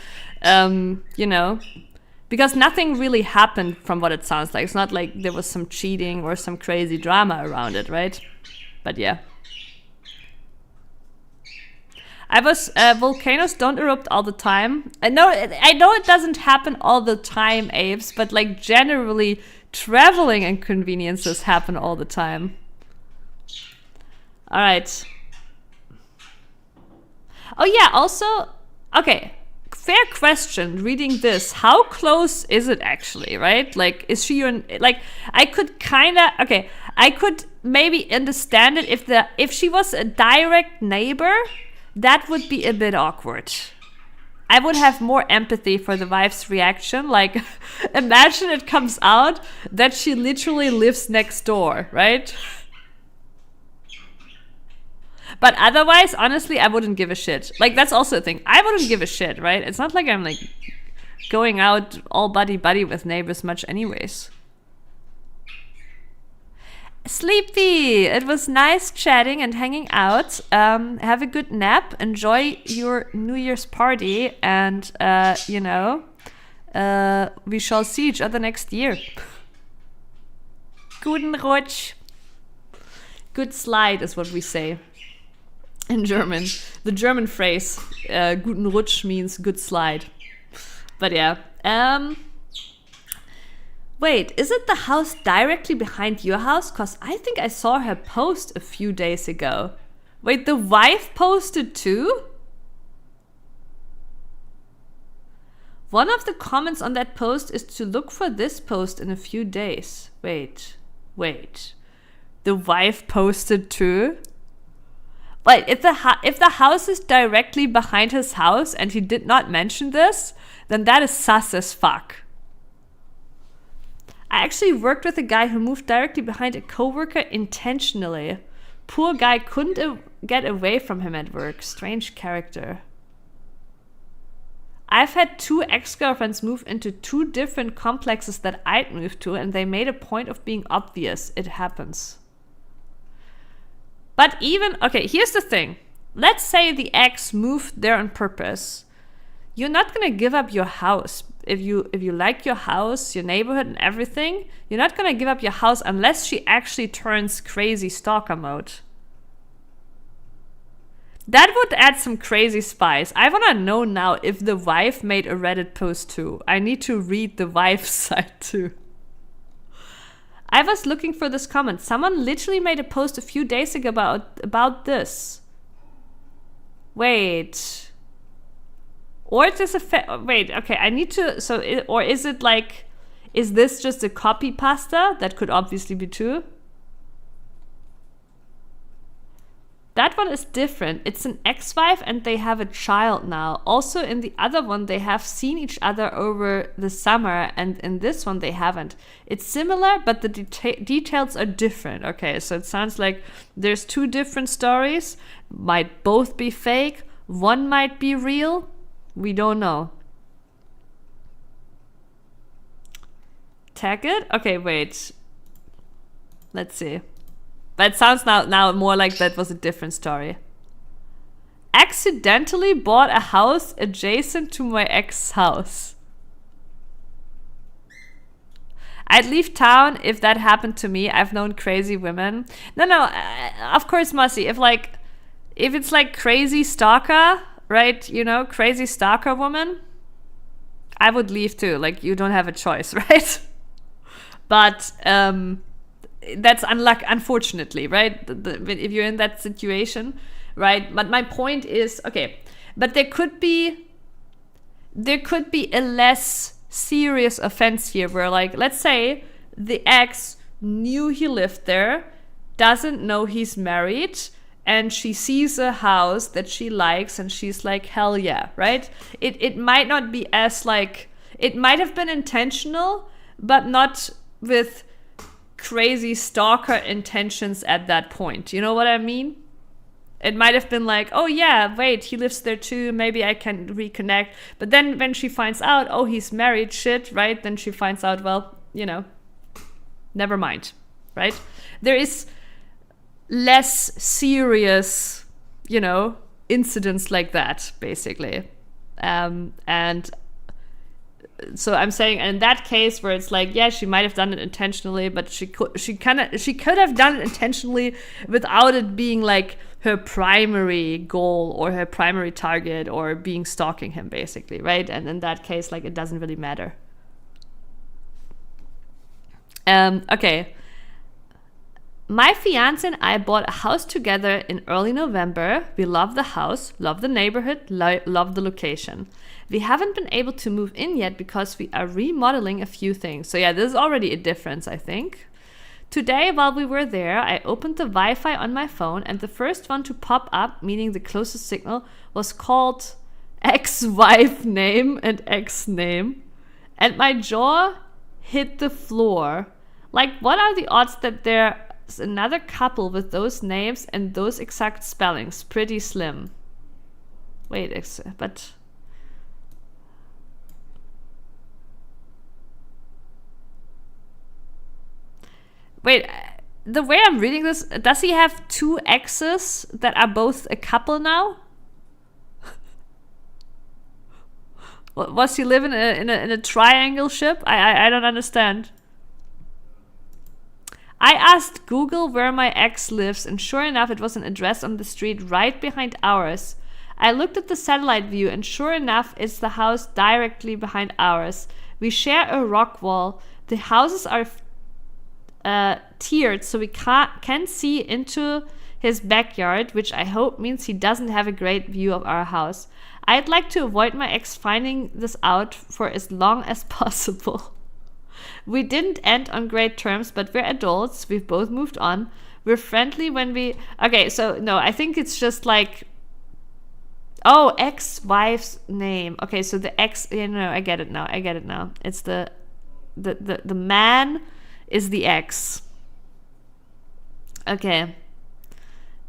you know, because nothing really happened from what it sounds like. It's not like there was some cheating or some crazy drama around it, right? But yeah. Volcanoes don't erupt all the time. I know it doesn't happen all the time, Apes, but like generally traveling inconveniences happen all the time. All right. Oh yeah, also, okay, fair question, reading this, how close is it actually, right? Like, is she your, like, I could maybe understand it if she was a direct neighbor, that would be a bit awkward. I would have more empathy for the wife's reaction. Like, imagine it comes out that she literally lives next door, right? But otherwise, honestly, I wouldn't give a shit. Like, that's also a thing. I wouldn't give a shit, right? It's not like I'm, like, going out all buddy-buddy with neighbors much anyways. Sleepy, it was nice chatting and hanging out. Have a good nap. Enjoy your New Year's party. And, you know, we shall see each other next year. Guten Rutsch. Good slide is what we say in German. The German phrase, Guten Rutsch, means good slide. But yeah. Wait, is it the house directly behind your house? Because I think I saw her post a few days ago. Wait, the wife posted too? One of the comments on that post is to look for this post in a few days. Wait. The wife posted too? Wait, if the house is directly behind his house and he did not mention this, then that is sus as fuck. I actually worked with a guy who moved directly behind a coworker intentionally. Poor guy couldn't get away from him at work. Strange character. I've had 2 ex-girlfriends move into 2 different complexes that I'd moved to, and they made a point of being obvious. It happens. But even, okay, here's the thing. Let's say the ex moved there on purpose. You're not gonna give up your house. If you like your house, your neighborhood and everything, you're not gonna give up your house unless she actually turns crazy stalker mode. That would add some crazy spice. I wanna know now if the wife made a Reddit post too. I need to read the wife's side too. I was looking for this comment. Someone literally made a post a few days ago about this. Wait. Or it is wait, okay, I need to, or is it like, is this just a copy pasta? That could obviously be true. That one is different. It's an ex-wife and they have a child now. Also in the other one, they have seen each other over the summer, and in this one, they haven't. It's similar, but the details are different. Okay, so it sounds like there's 2 different stories. Might both be fake. One might be real. We don't know. Tag it? Okay, wait. Let's see. But it sounds now more like that was a different story. Accidentally bought a house adjacent to my ex's house. I'd leave town if that happened to me. I've known crazy women. No, of course, Mossy. If it's like crazy stalker, right? You know, crazy stalker woman, I would leave too. Like, you don't have a choice, right? But that's unfortunately, right? If you're in that situation, right? But my point is, okay, but there could be a less serious offense here where, like, let's say the ex knew he lived there, doesn't know he's married, and she sees a house that she likes and she's like, hell yeah, right? It might not be as like, it might have been intentional, but not with crazy stalker intentions at that point. You know what I mean? It might have been like, oh yeah, wait, he lives there too, maybe I can reconnect. But then when she finds out, oh, he's married, shit, right? Then she finds out, well, you know, never mind, right? There is less serious, you know, incidents like that, basically. And so I'm saying in that case where it's like, yeah, she might have done it intentionally, but she could have done it intentionally without it being like her primary goal or her primary target or being stalking him, basically, right? And in that case, like, it doesn't really matter. Okay. My fiance and I bought a house together in early November. We love the house, love the neighborhood, love the location. We haven't been able to move in yet because we are remodeling a few things. So yeah, there's already a difference, I think. Today, while we were there, I opened the Wi-Fi on my phone and the first one to pop up, meaning the closest signal, was called ex-wife name and ex-name. And my jaw hit the floor. Like, what are the odds that there's another couple with those names and those exact spellings? Pretty slim. Wait, but... Wait, the way I'm reading this, does he have two exes that are both a couple now? Was he living in a triangle ship? I don't understand. I asked Google where my ex lives, and sure enough, it was an address on the street right behind ours. I looked at the satellite view, and sure enough, it's the house directly behind ours. We share a rock wall. The houses are tiered, so we can see into his backyard, which I hope means he doesn't have a great view of our house. I'd like to avoid my ex finding this out for as long as possible. We didn't end on great terms, but we're adults. We've both moved on. We're friendly when we... Okay, so no, I think it's just like... Oh, ex-wife's name. Okay, so the ex... You know, I get it now. It's the man is the ex. Okay.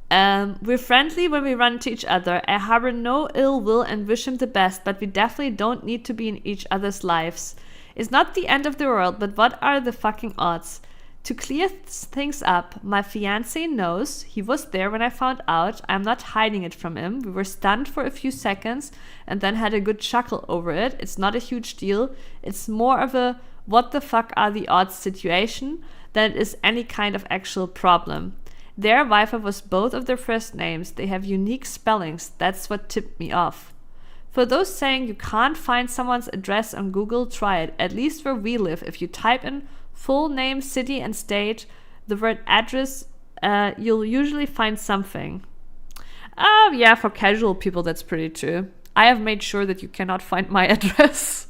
We're friendly when we run into each other. I harbor no ill will and wish him the best, but we definitely don't need to be in each other's lives. It's not the end of the world, but what are the fucking odds? To clear things up, my fiancé knows. He was there when I found out. I'm not hiding it from him. We were stunned for a few seconds and then had a good chuckle over it. It's not a huge deal. It's more of a what the fuck are the odds situation than it is any kind of actual problem. Their Wi-Fi was both of their first names. They have unique spellings. That's what tipped me off. For those saying you can't find someone's address on Google, try it. At least where we live, if you type in full name, city, and state, the word address, you'll usually find something. Yeah, for casual people, that's pretty true. I have made sure that you cannot find my address.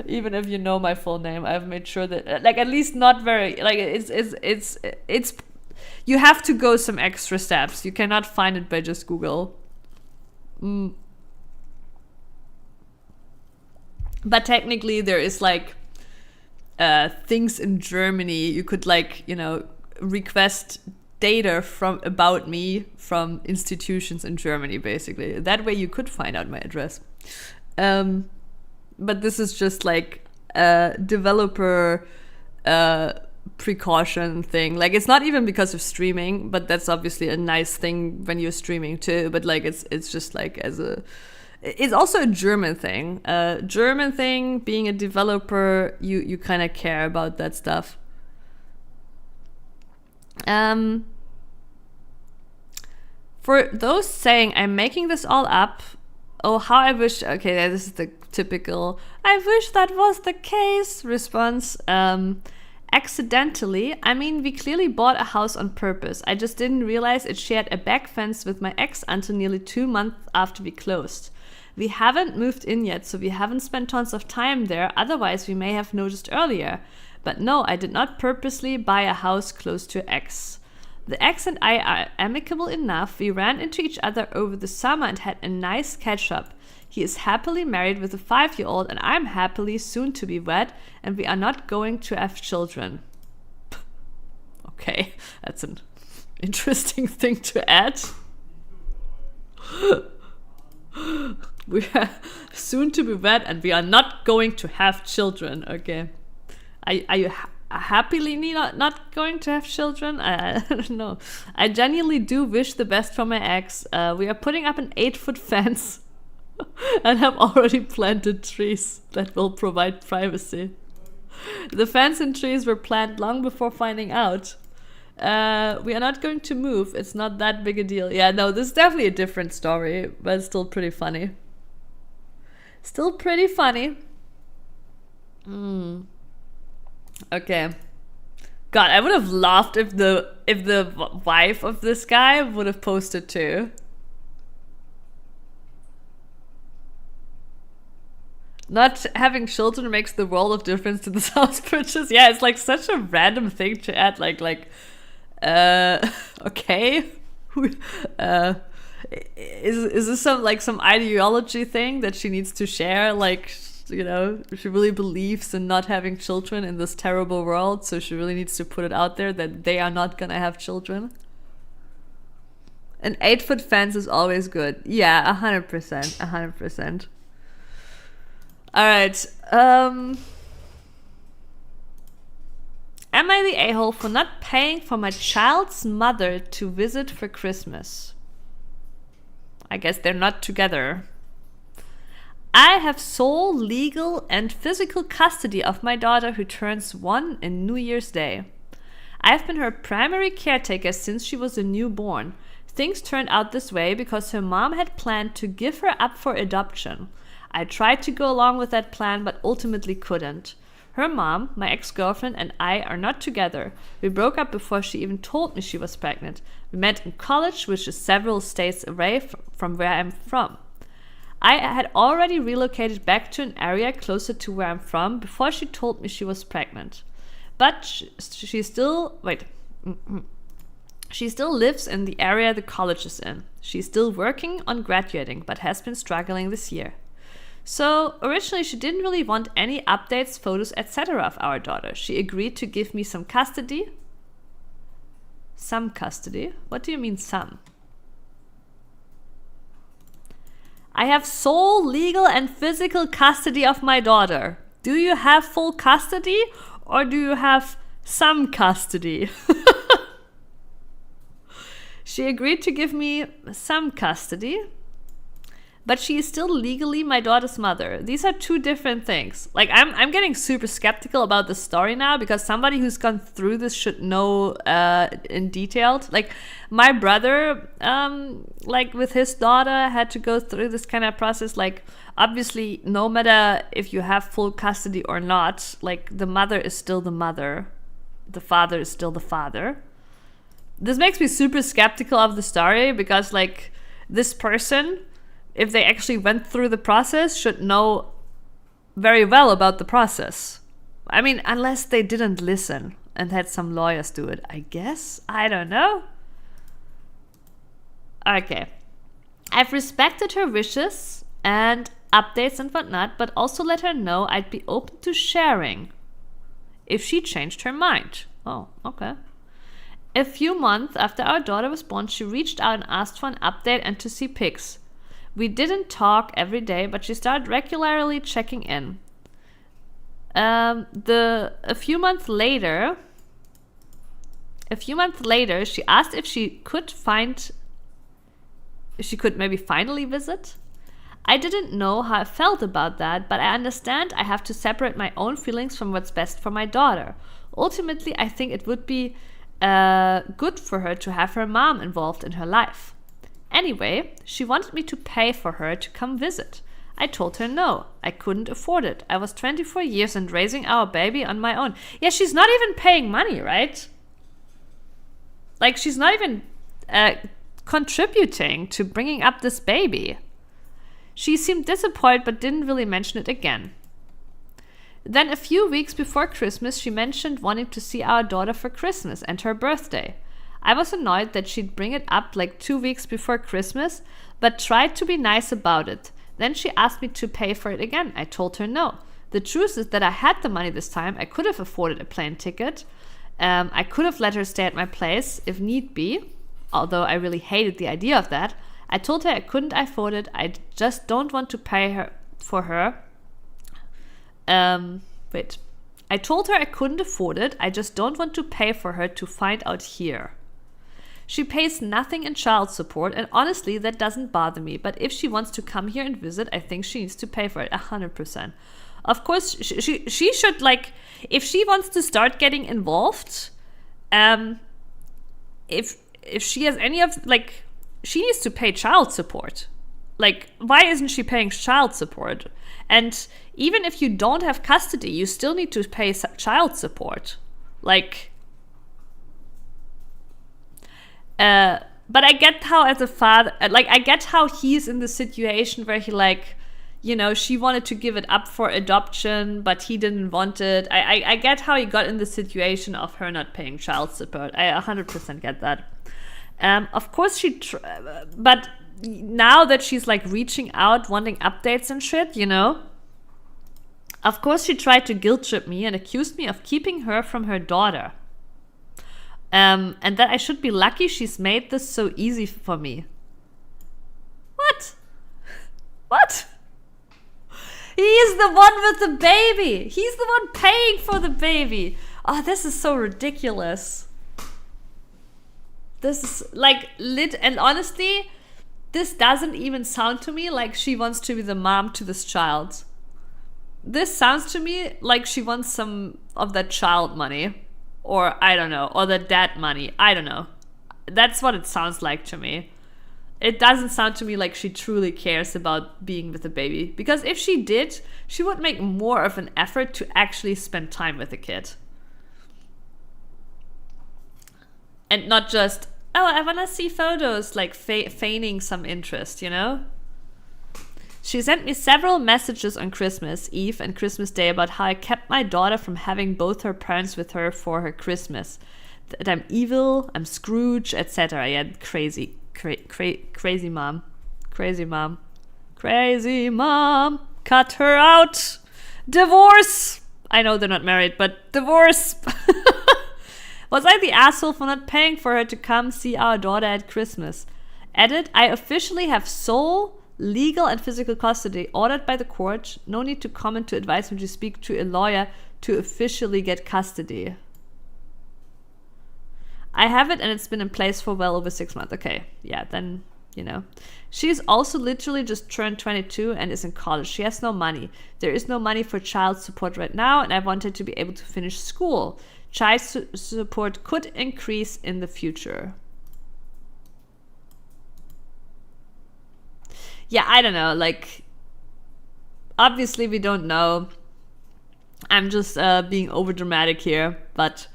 Even if you know my full name, I've made sure that, like, at least not very, like, it's you have to go some extra steps. You cannot find it by just Google. But technically there is like things in Germany you could, like, you know, request data from about me from institutions in Germany, basically. That way you could find out my address. But this is just like a developer precaution thing. Like, it's not even because of streaming, but that's obviously a nice thing when you're streaming too. But like, it's just like it's also a German thing. Being a developer, you kind of care about that stuff. For those saying I'm making this all up, oh, how I wish... Okay, this is the typical, I wish that was the case response. Accidentally, I mean, we clearly bought a house on purpose. I just didn't realize it shared a back fence with my ex until nearly 2 months after we closed. We haven't moved in yet, so we haven't spent tons of time there. Otherwise, we may have noticed earlier. But no, I did not purposely buy a house close to ex. The ex and I are amicable enough. We ran into each other over the summer and had a nice catch-up. He is happily married with a 5-year-old, and I'm happily soon to be wed, and we are not going to have children. Okay, that's an interesting thing to add. We are soon to be wed, and we are not going to have children. Okay. Are you happily not going to have children? I don't know. I genuinely do wish the best for my ex. We are putting up an 8-foot fence and have already planted trees that will provide privacy. The fence and trees were planted long before finding out. We are not going to move. It's not that big a deal. Yeah, no, this is definitely a different story, but it's still pretty funny. Still pretty funny. Okay. God, I would have laughed if the wife of this guy would have posted too. Not having children makes the world of difference to this house purchase. Yeah, it's like such a random thing to add. Okay. Is this some ideology thing that she needs to share? Like, you know, she really believes in not having children in this terrible world, so she really needs to put it out there that they are not gonna have children. An 8-foot fence is always good. Yeah, 100%. 100%. All right. Am I the a-hole for not paying for my child's mother to visit for Christmas? I guess they're not together. I have sole legal and physical custody of my daughter who turns 1 in New Year's Day. I've been her primary caretaker since she was a newborn. Things turned out this way because her mom had planned to give her up for adoption. I tried to go along with that plan but ultimately couldn't. Her mom, my ex-girlfriend, and I are not together. We broke up before she even told me she was pregnant. We met in college, which is several states away from where I'm from. I had already relocated back to an area closer to where I'm from before she told me she was pregnant. But she still lives in the area the college is in. She's still working on graduating, but has been struggling this year. So originally she didn't really want any updates, photos, etc. of our daughter. She agreed to give me some custody. Some custody? What do you mean some? I have sole legal and physical custody of my daughter. Do you have full custody or do you have some custody? She agreed to give me some custody, but she is still legally my daughter's mother. These are two different things. Like, I'm getting super skeptical about the story now because somebody who's gone through this should know in detail. Like, my brother, with his daughter, had to go through this kind of process. Like, obviously, no matter if you have full custody or not, like, the mother is still the mother. The father is still the father. This makes me super skeptical of the story because, like, this person, if they actually went through the process, should know very well about the process. I mean, unless they didn't listen and had some lawyers do it, I guess. I don't know. Okay. I've respected her wishes and updates and whatnot, but also let her know I'd be open to sharing if she changed her mind. Oh, okay. A few months after our daughter was born, she reached out and asked for an update and to see pics. We didn't talk every day, but she started regularly checking in. A few months later, she asked if she could maybe finally visit. I didn't know how I felt about that, but I understand I have to separate my own feelings from what's best for my daughter. Ultimately, I think it would be good for her to have her mom involved in her life. Anyway, she wanted me to pay for her to come visit. I told her no, I couldn't afford it. I was 24 years and raising our baby on my own. Yeah, she's not even paying money, right? Like, she's not even contributing to bringing up this baby. She seemed disappointed but didn't really mention it again. Then a few weeks before Christmas, she mentioned wanting to see our daughter for Christmas and her birthday. I was annoyed that she'd bring it up like 2 weeks before Christmas, but tried to be nice about it. Then she asked me to pay for it again. I told her no. The truth is that I had the money this time. I could have afforded a plane ticket. I could have let her stay at my place if need be, although I really hated the idea of that. I told her I couldn't afford it. I just don't want to pay her for her. I told her I couldn't afford it. I just don't want to pay for her to find out here. She pays nothing in child support, and honestly, that doesn't bother me. But if she wants to come here and visit, I think she needs to pay for it 100%. Of course, she should, like, if she wants to start getting involved, if she has any of, like, she needs to pay child support. Like, why isn't she paying child support? And even if you don't have custody, you still need to pay child support. Like, but I get how as a father, like, I get how he's in the situation where he, like, you know, she wanted to give it up for adoption, but he didn't want it. I get how he got in the situation of her not paying child support. I 100% get that. Of course but now that she's like reaching out, wanting updates and shit, you know, of course she tried to guilt trip me and accused me of keeping her from her daughter. And that I should be lucky she's made this so easy for me. What? What? He is the one with the baby. He's the one paying for the baby. Oh, this is so ridiculous. This is like lit, and honestly, this doesn't even sound to me like she wants to be the mom to this child. This sounds to me like she wants some of that child money, or I don't know, or the dad money. I don't know. That's what it sounds like to me. It doesn't sound to me like she truly cares about being with the baby. Because if she did, she would make more of an effort to actually spend time with the kid. And not just, oh, I want to see photos, like feigning some interest, you know? She sent me several messages on Christmas Eve and Christmas Day about how I kept my daughter from having both her parents with her for her Christmas. That I'm evil, I'm Scrooge, etc. Yeah, crazy mom. Crazy mom. Crazy mom. Cut her out. Divorce. I know they're not married, but divorce. Was I the asshole for not paying for her to come see our daughter at Christmas? Edit, I officially have sole, legal and physical custody ordered by the court. No need to comment to advise when you speak to a lawyer to officially get custody. I have it and it's been in place for well over 6 months. Okay, yeah, then, you know. She's also literally just turned 22 and is in college. She has no money. There is no money for child support right now, and I wanted to be able to finish school. Child support could increase in the future. Yeah, I don't know. Like, obviously we don't know. I'm just being over dramatic here, but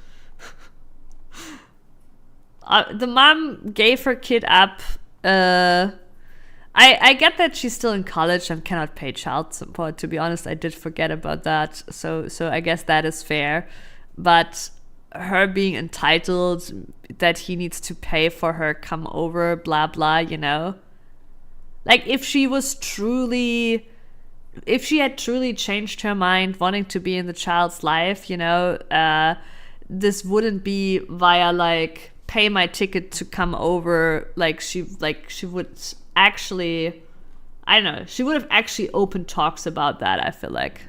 the mom gave her kid up. I get that she's still in college and cannot pay child support. To be honest, I did forget about that. So I guess that is fair. But her being entitled that he needs to pay for her come over, blah, blah, you know? Like, if she had truly changed her mind, wanting to be in the child's life, you know, this wouldn't be via, like, pay my ticket to come over. Like, she would actually, I don't know, she would have actually opened talks about that, I feel like.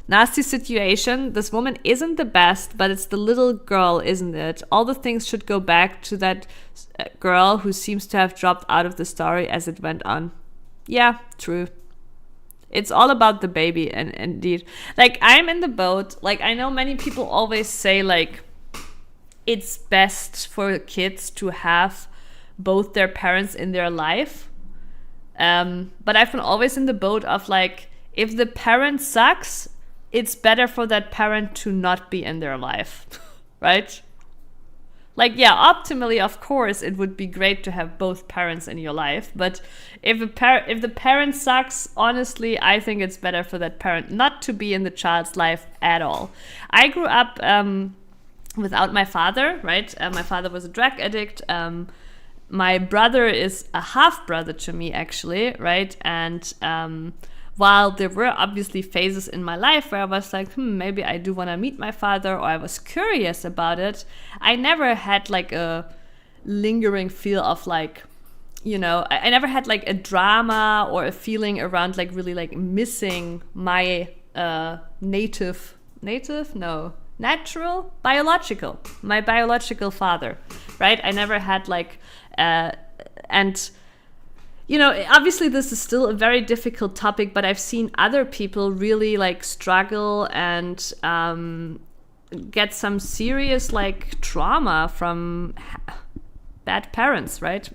Nasty situation. This woman isn't the best, but it's the little girl, isn't it? All the things should go back to that girl who seems to have dropped out of the story as it went on. Yeah, true. It's all about the baby, and indeed. Like, I'm in the boat. Like, I know many people always say, like, it's best for kids to have both their parents in their life. But I've been always in the boat of, like, if the parent sucks, it's better for that parent to not be in their life, right? Like, yeah, optimally, of course, it would be great to have both parents in your life. But if the parent sucks, honestly, I think it's better for that parent not to be in the child's life at all. I grew up without my father, right? My father was a drug addict. My brother is a half brother to me, actually, right? And while there were obviously phases in my life where I was like, maybe I do want to meet my father, or I was curious about it, I never had like a lingering feel of like, you know, I never had like a drama or a feeling around like really like missing my my biological father, right? I never had like, and you know, obviously this is still a very difficult topic, but I've seen other people really like struggle and get some serious like trauma from bad parents, right?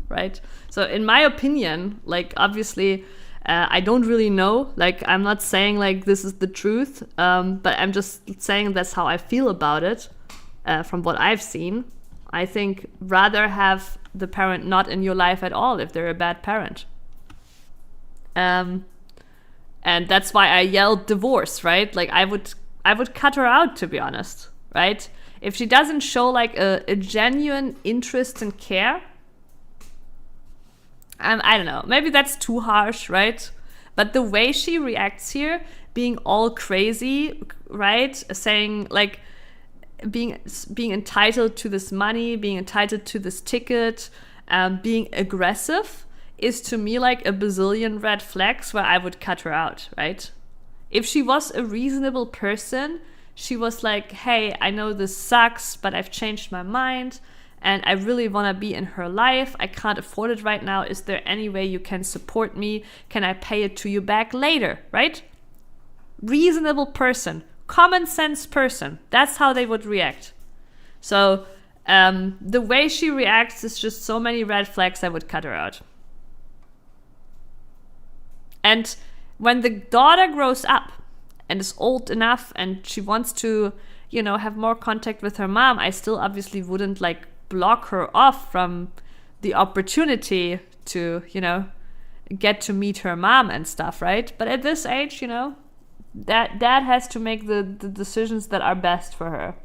Right? So in my opinion, like obviously I don't really know, like I'm not saying like this is the truth, but I'm just saying that's how I feel about it from what I've seen. I think rather have the parent not in your life at all if they're a bad parent. And that's why I yelled divorce, right? Like I would cut her out, to be honest, right? If she doesn't show like a genuine interest and care, I don't know, maybe that's too harsh, right? But the way she reacts here, being all crazy, right? Saying like, being entitled to this money, being entitled to this ticket, being aggressive is to me like a bazillion red flags where I would cut her out, right? If she was a reasonable person, she was like, hey, I know this sucks, but I've changed my mind and I really want to be in her life. I can't afford it right now. Is there any way you can support me? Can I pay it to you back later, right? Reasonable person. Common sense person. That's how they would react. So the way she reacts is just so many red flags. I would cut her out. And when the daughter grows up and is old enough and she wants to, you know, have more contact with her mom, I still obviously wouldn't like block her off from the opportunity to, you know, get to meet her mom and stuff, right? But at this age, you know, that dad has to make the decisions that are best for her.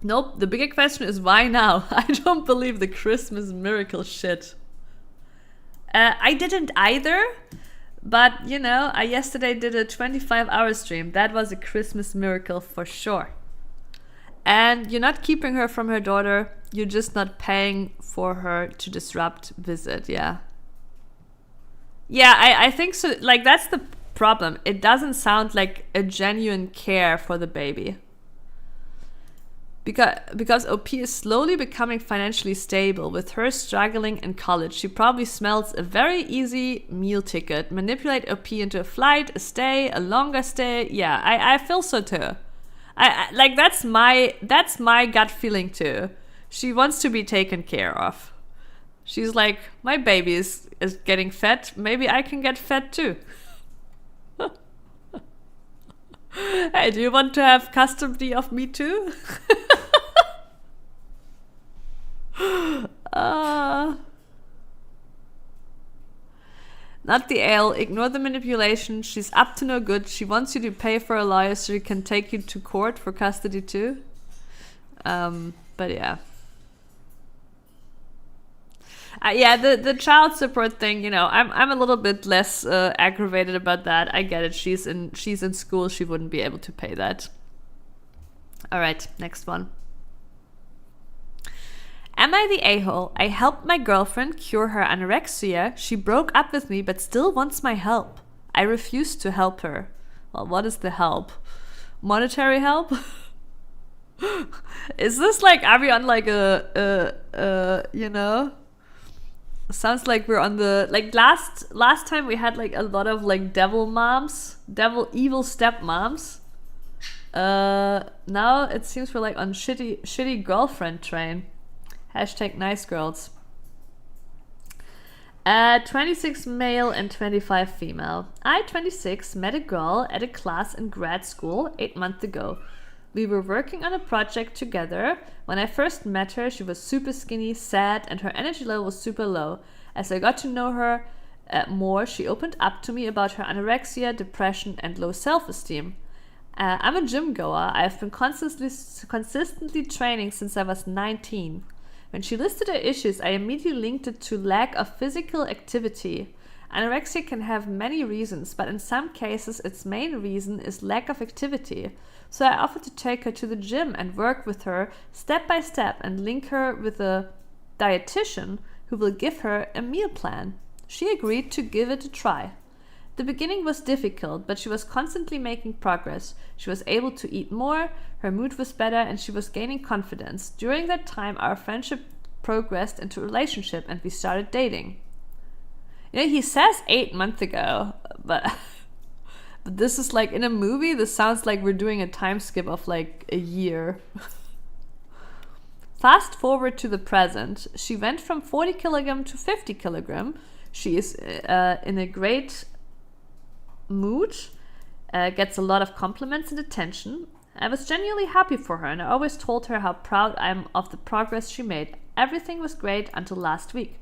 Nope, the bigger question is why now? I don't believe the Christmas miracle shit. I didn't either, but you know, I yesterday did a 25-hour stream. That was a Christmas miracle for sure. And you're not keeping her from her daughter, you're just not paying for her to disrupt visit, yeah. Yeah, I think so. Like, that's the problem. It doesn't sound like a genuine care for the baby. Because OP is slowly becoming financially stable. With her struggling in college, she probably smells a very easy meal ticket. Manipulate OP into a flight, a stay, a longer stay. Yeah, I feel so too. I like that's my gut feeling too. She wants to be taken care of. She's like, my baby is getting fat. Maybe I can get fat too. Hey, do you want to have custody of me too? Not the ale. Ignore the manipulation. She's up to no good. She wants you to pay for a lawyer so she can take you to court for custody too. But yeah. Yeah, the child support thing, you know, I'm a little bit less aggravated about that. I get it. She's in school. She wouldn't be able to pay that. All right, next one. Am I the a-hole? I helped my girlfriend cure her anorexia. She broke up with me but still wants my help. I refused to help her. Well, what is the help? Monetary help? Is this like, are we on like you know? Sounds like we're on the, like last time we had like a lot of like evil stepmoms. Now it seems we're like on shitty girlfriend train. Hashtag nice girls. 26 male and 25 female. I, 26, met a girl at a class in grad school 8 months ago. We were working on a project together. When I first met her, she was super skinny, sad, and her energy level was super low. As I got to know her more, she opened up to me about her anorexia, depression, and low self-esteem. I'm a gym goer. I've been consistently training since I was 19. When she listed her issues, I immediately linked it to lack of physical activity. Anorexia can have many reasons, but in some cases its main reason is lack of activity. So I offered to take her to the gym and work with her step by step and link her with a dietitian who will give her a meal plan. She agreed to give it a try. The beginning was difficult, but she was constantly making progress. She was able to eat more, her mood was better, and she was gaining confidence. During that time, our friendship progressed into a relationship and we started dating. You know, he says 8 months ago, but this is like in a movie, this sounds like we're doing a time skip of like a year. Fast forward to the present. She went from 40 kilogram to 50 kilogram. She is in a great mood, gets a lot of compliments and attention. I was genuinely happy for her, and I always told her how proud I am of the progress she made. Everything was great until last week.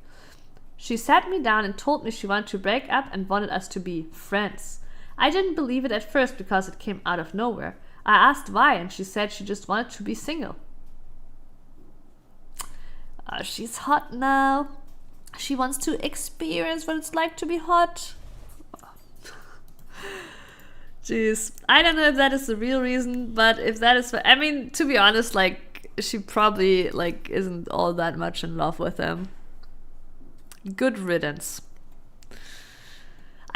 She sat me down and told me she wanted to break up and wanted us to be friends. I didn't believe it at first because it came out of nowhere. I asked why, and she said she just wanted to be single. She's hot now. She wants to experience what it's like to be hot. Jeez, I don't know if that is the real reason, but if that is, I mean, to be honest, like, she probably, like, isn't all that much in love with him. Good riddance.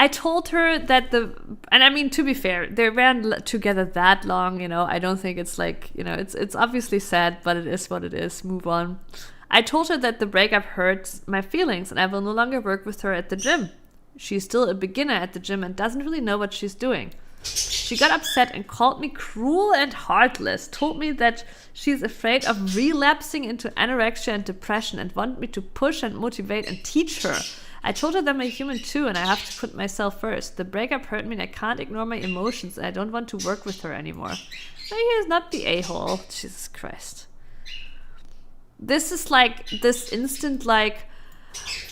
I told her that and I mean, to be fair, they weren't together that long, you know. I don't think it's like, you know, it's obviously sad, but it is what it is. Move on. I told her that the breakup hurts my feelings and I will no longer work with her at the gym. She's still a beginner at the gym and doesn't really know what she's doing. She got upset and called me cruel and heartless, told me that she's afraid of relapsing into anorexia and depression and wanted me to push and motivate and teach her. I told her that I'm a human too and I have to put myself first. The breakup hurt me and I can't ignore my emotions and I don't want to work with her anymore. No, he is not the a-hole. Jesus Christ. This is like this instant, like,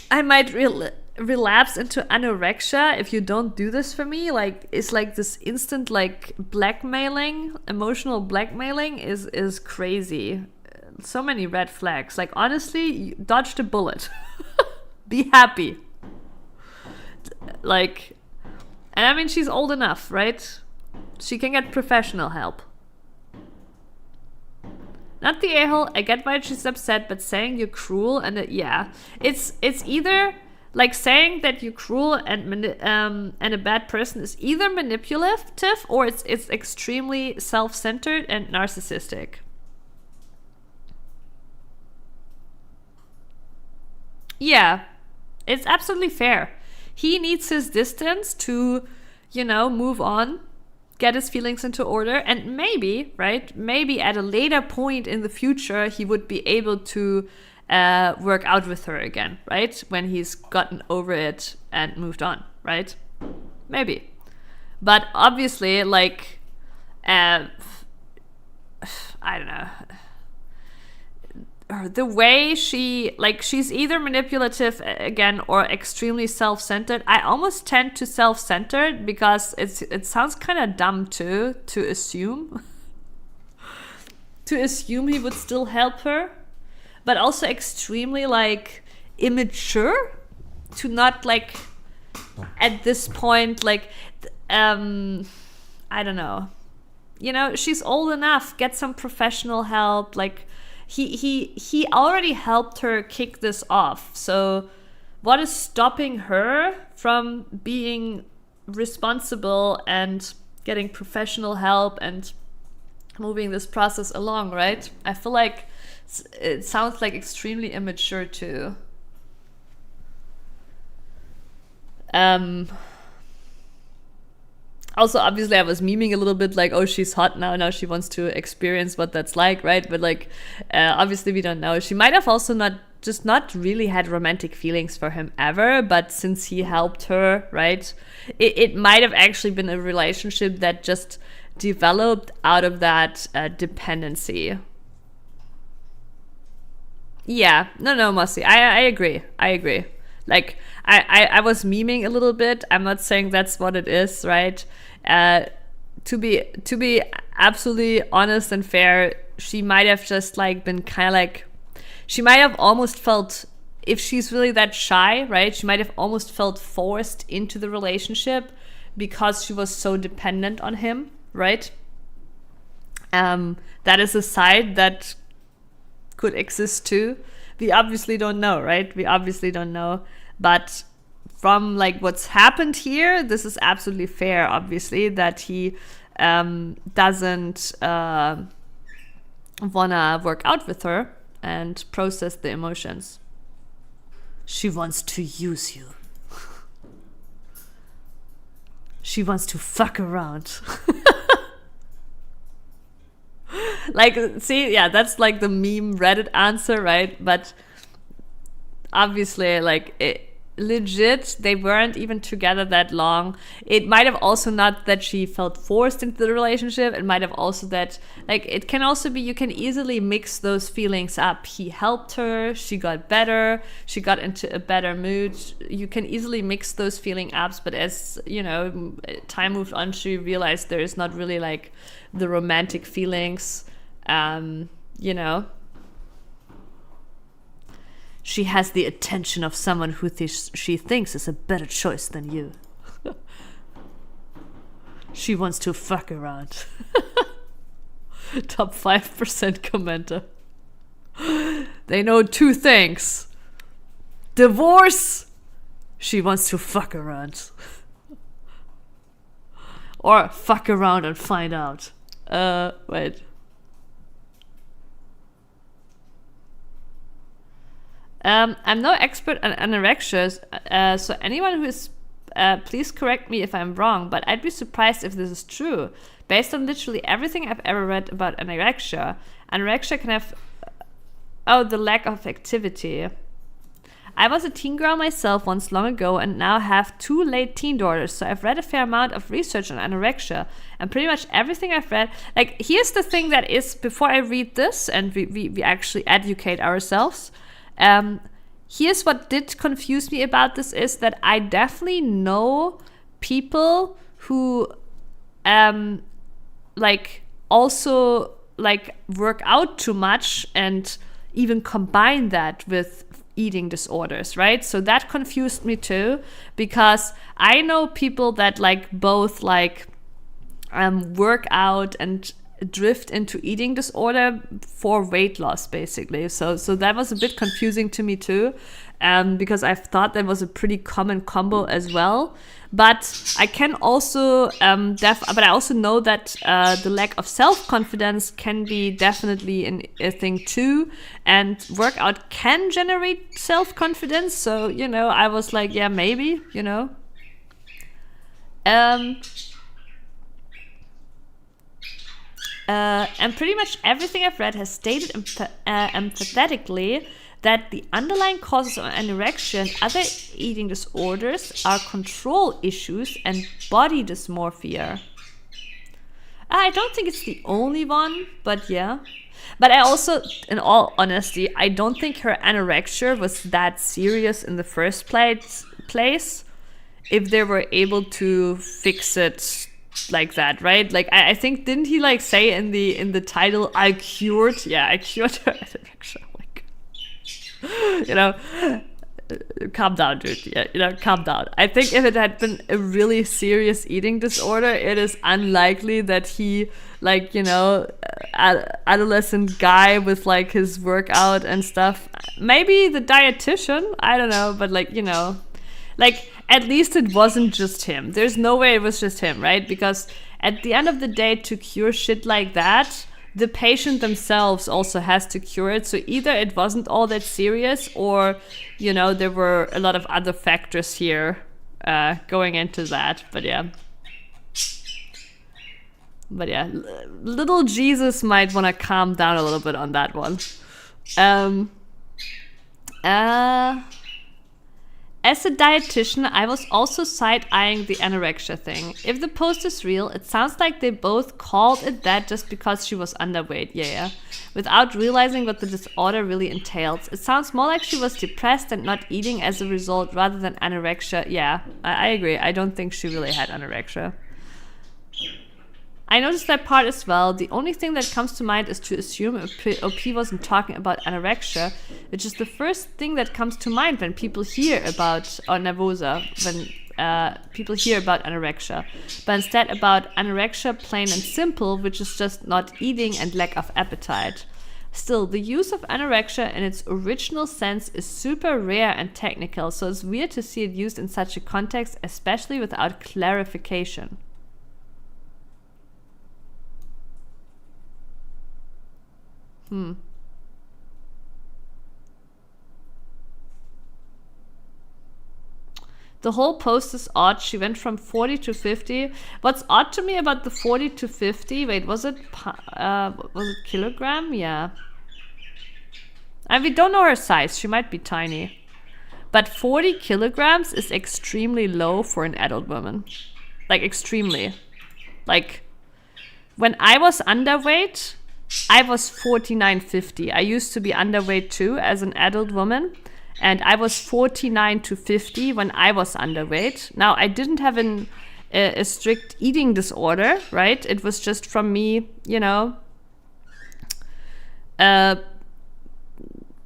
I might relapse into anorexia if you don't do this for me. Like, it's like this instant, like, blackmailing, emotional blackmailing is crazy. So many red flags. Like, honestly, you dodged a bullet. Be happy. Like, and I mean, she's old enough, right? She can get professional help. Not the a-hole. I get why she's upset, but saying you're cruel and yeah, it's either like saying that you're cruel and a bad person is either manipulative or it's extremely self-centered and narcissistic. Yeah, it's absolutely fair. He needs his distance to, you know, move on, get his feelings into order, and maybe, right, maybe at a later point in the future, he would be able to work out with her again, right? When he's gotten over it and moved on, right? Maybe. But obviously, like, I don't know. The way she's either manipulative again or extremely self-centered. I almost tend to self-centered because it sounds kind of dumb too to assume he would still help her, but also extremely like immature to not like at this point like I don't know. You know, she's old enough. Get some professional help. Like, he already helped her kick this off. So what is stopping her from being responsible and getting professional help and moving this process along, right? I feel like it sounds like extremely immature too. Also, obviously, I was memeing a little bit like, oh, she's hot now she wants to experience what that's like, right? But like, obviously, we don't know. She might have also not really had romantic feelings for him ever, but since he helped her, right, it might have actually been a relationship that just developed out of that dependency. Yeah, no, Mossy, I agree. Like, I was memeing a little bit. I'm not saying that's what it is, right? To be absolutely honest and fair, she might have just like been kind of like, she might have almost felt, if she's really that shy, right? She might have almost felt forced into the relationship because she was so dependent on him, right? That is a side that could exist too. We obviously don't know, right? But from like what's happened here, this is absolutely fair, obviously, that he doesn't wanna work out with her and process the emotions. She wants to use you. She wants to fuck around. Like, see, yeah, that's like the meme Reddit answer, right? But obviously, like, legit, they weren't even together that long. It might have also not that she felt forced into the relationship. It might have also that, like, it can also be, you can easily mix those feelings up. He helped her, she got better, she got into a better mood. You can easily mix those feeling ups, but as, you know, time moved on, she realized there is not really like the romantic feelings, you know. She has the attention of someone who she thinks is a better choice than you. She wants to fuck around. Top 5% commenter. They know two things. Divorce. She wants to fuck around. Or fuck around and find out. Wait. I'm no expert on anorexia, so anyone who is, please correct me if I'm wrong, but I'd be surprised if this is true. Based on literally everything I've ever read about anorexia can have, the lack of activity. I was a teen girl myself once long ago and now have 2 late teen daughters, so I've read a fair amount of research on anorexia, and pretty much everything I've read, like, here's the thing that is, before I read this and we actually educate ourselves, here's what did confuse me about this is that I definitely know people who like also like work out too much and even combine that with eating disorders, right? So that confused me too, because I know people that like both like work out and drift into eating disorder for weight loss, basically. So that was a bit confusing to me too, because I thought that was a pretty common combo as well. But I can also but I also know that the lack of self-confidence can be definitely a thing too, and workout can generate self-confidence. So, you know, I was like, yeah, maybe, you know. And pretty much everything I've read has stated empathetically that the underlying causes of anorexia and other eating disorders are control issues and body dysmorphia. I don't think it's the only one, but yeah. But I also, in all honesty, I don't think her anorexia was that serious in the first place if they were able to fix it like that, right? Like, I think, didn't he like say in the title, I cured her anorexia? Like, you know, calm down, dude. Yeah, you know, calm down. I think if it had been a really serious eating disorder, it is unlikely that he, like, you know, adolescent guy with like his workout and stuff. Maybe the dietitian, I don't know, but like, you know, like, at least it wasn't just him. There's no way it was just him, right? Because at the end of the day, to cure shit like that, the patient themselves also has to cure it. So either it wasn't all that serious, or, you know, there were a lot of other factors here going into that. But yeah, little Jesus might want to calm down a little bit on that one. As a dietitian, I was also side-eyeing the anorexia thing. If the post is real, it sounds like they both called it that just because she was underweight, yeah, without realizing what the disorder really entails. It sounds more like she was depressed and not eating as a result rather than anorexia. Yeah, I agree. I don't think she really had anorexia. I noticed that part as well. The only thing that comes to mind is to assume OP wasn't talking about anorexia, which is the first thing that comes to mind when people hear about, or nervosa, when people hear about anorexia, but instead about anorexia plain and simple, which is just not eating and lack of appetite. Still, the use of anorexia in its original sense is super rare and technical, so it's weird to see it used in such a context, especially without clarification. The whole post is odd. She went from 40 to 50. What's odd to me about the 40 to 50? Wait, was it kilogram? Yeah. And we don't know her size. She might be tiny. But 40 kilograms is extremely low for an adult woman. Like, extremely. Like, when I was underweight, I was 49.50. I used to be underweight too as an adult woman. And I was 49 to 50 when I was underweight. Now, I didn't have a strict eating disorder, right? It was just from me, you know,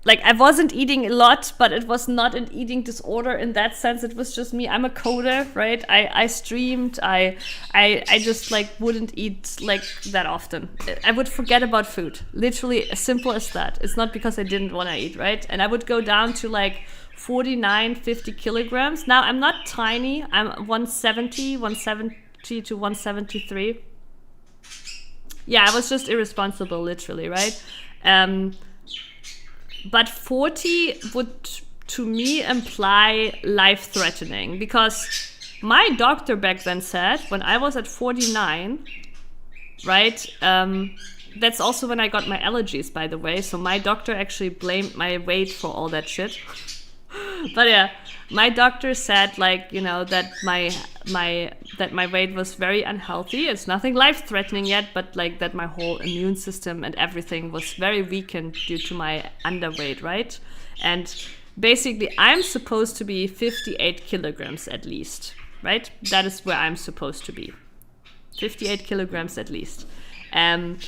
like I wasn't eating a lot, but it was not an eating disorder in that sense. It was just me. I'm a coder, right? I streamed. I just like wouldn't eat like that often. I would forget about food. Literally as simple as that. It's not because I didn't want to eat, right? And I would go down to like 49, 50 kilograms. Now I'm not tiny. I'm 170 to 173. Yeah, I was just irresponsible, literally, right? But 40 would, to me, imply life-threatening, because my doctor back then said, when I was at 49, right, that's also when I got my allergies, by the way, so my doctor actually blamed my weight for all that shit. But yeah, my doctor said, like, you know, that my weight was very unhealthy. It's nothing life-threatening yet, but like that my whole immune system and everything was very weakened due to my underweight, right? And basically, I'm supposed to be 58 kilograms at least, right? That is where I'm supposed to be. 58 kilograms at least.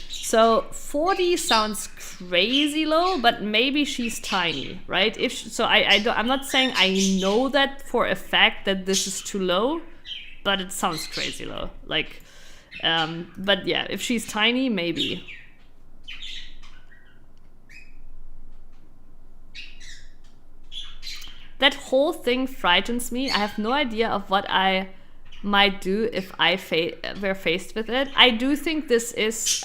So 40 sounds crazy low, but maybe she's tiny, right? I'm not saying I know that for a fact that this is too low, but it sounds crazy low. Like, but yeah, if she's tiny, maybe. That whole thing frightens me. I have no idea of what I might do if I were faced with it. I do think this is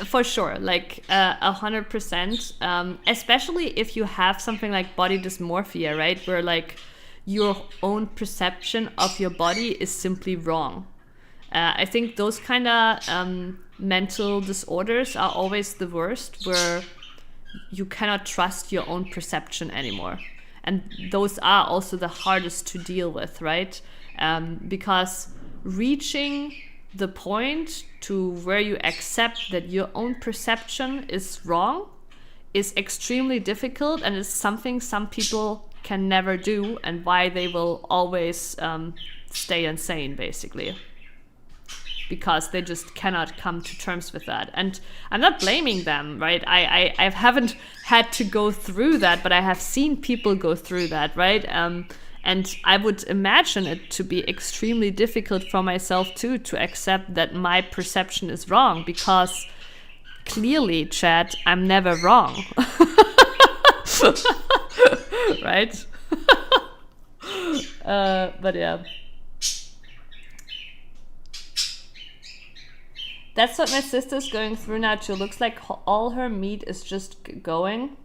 for sure, like 100%, especially if you have something like body dysmorphia, right, where like your own perception of your body is simply wrong. I think those kind of mental disorders are always the worst, where you cannot trust your own perception anymore, and those are also the hardest to deal with, right? Because reaching the point to where you accept that your own perception is wrong is extremely difficult, and is something some people can never do, and why they will always stay insane, basically, because they just cannot come to terms with that. And I'm not blaming them, right? I haven't had to go through that, but I have seen people go through that, right? And I would imagine it to be extremely difficult for myself too, to accept that my perception is wrong, because clearly, chat, I'm never wrong. Right? But yeah. That's what my sister's going through now too. Looks like all her meat is just going.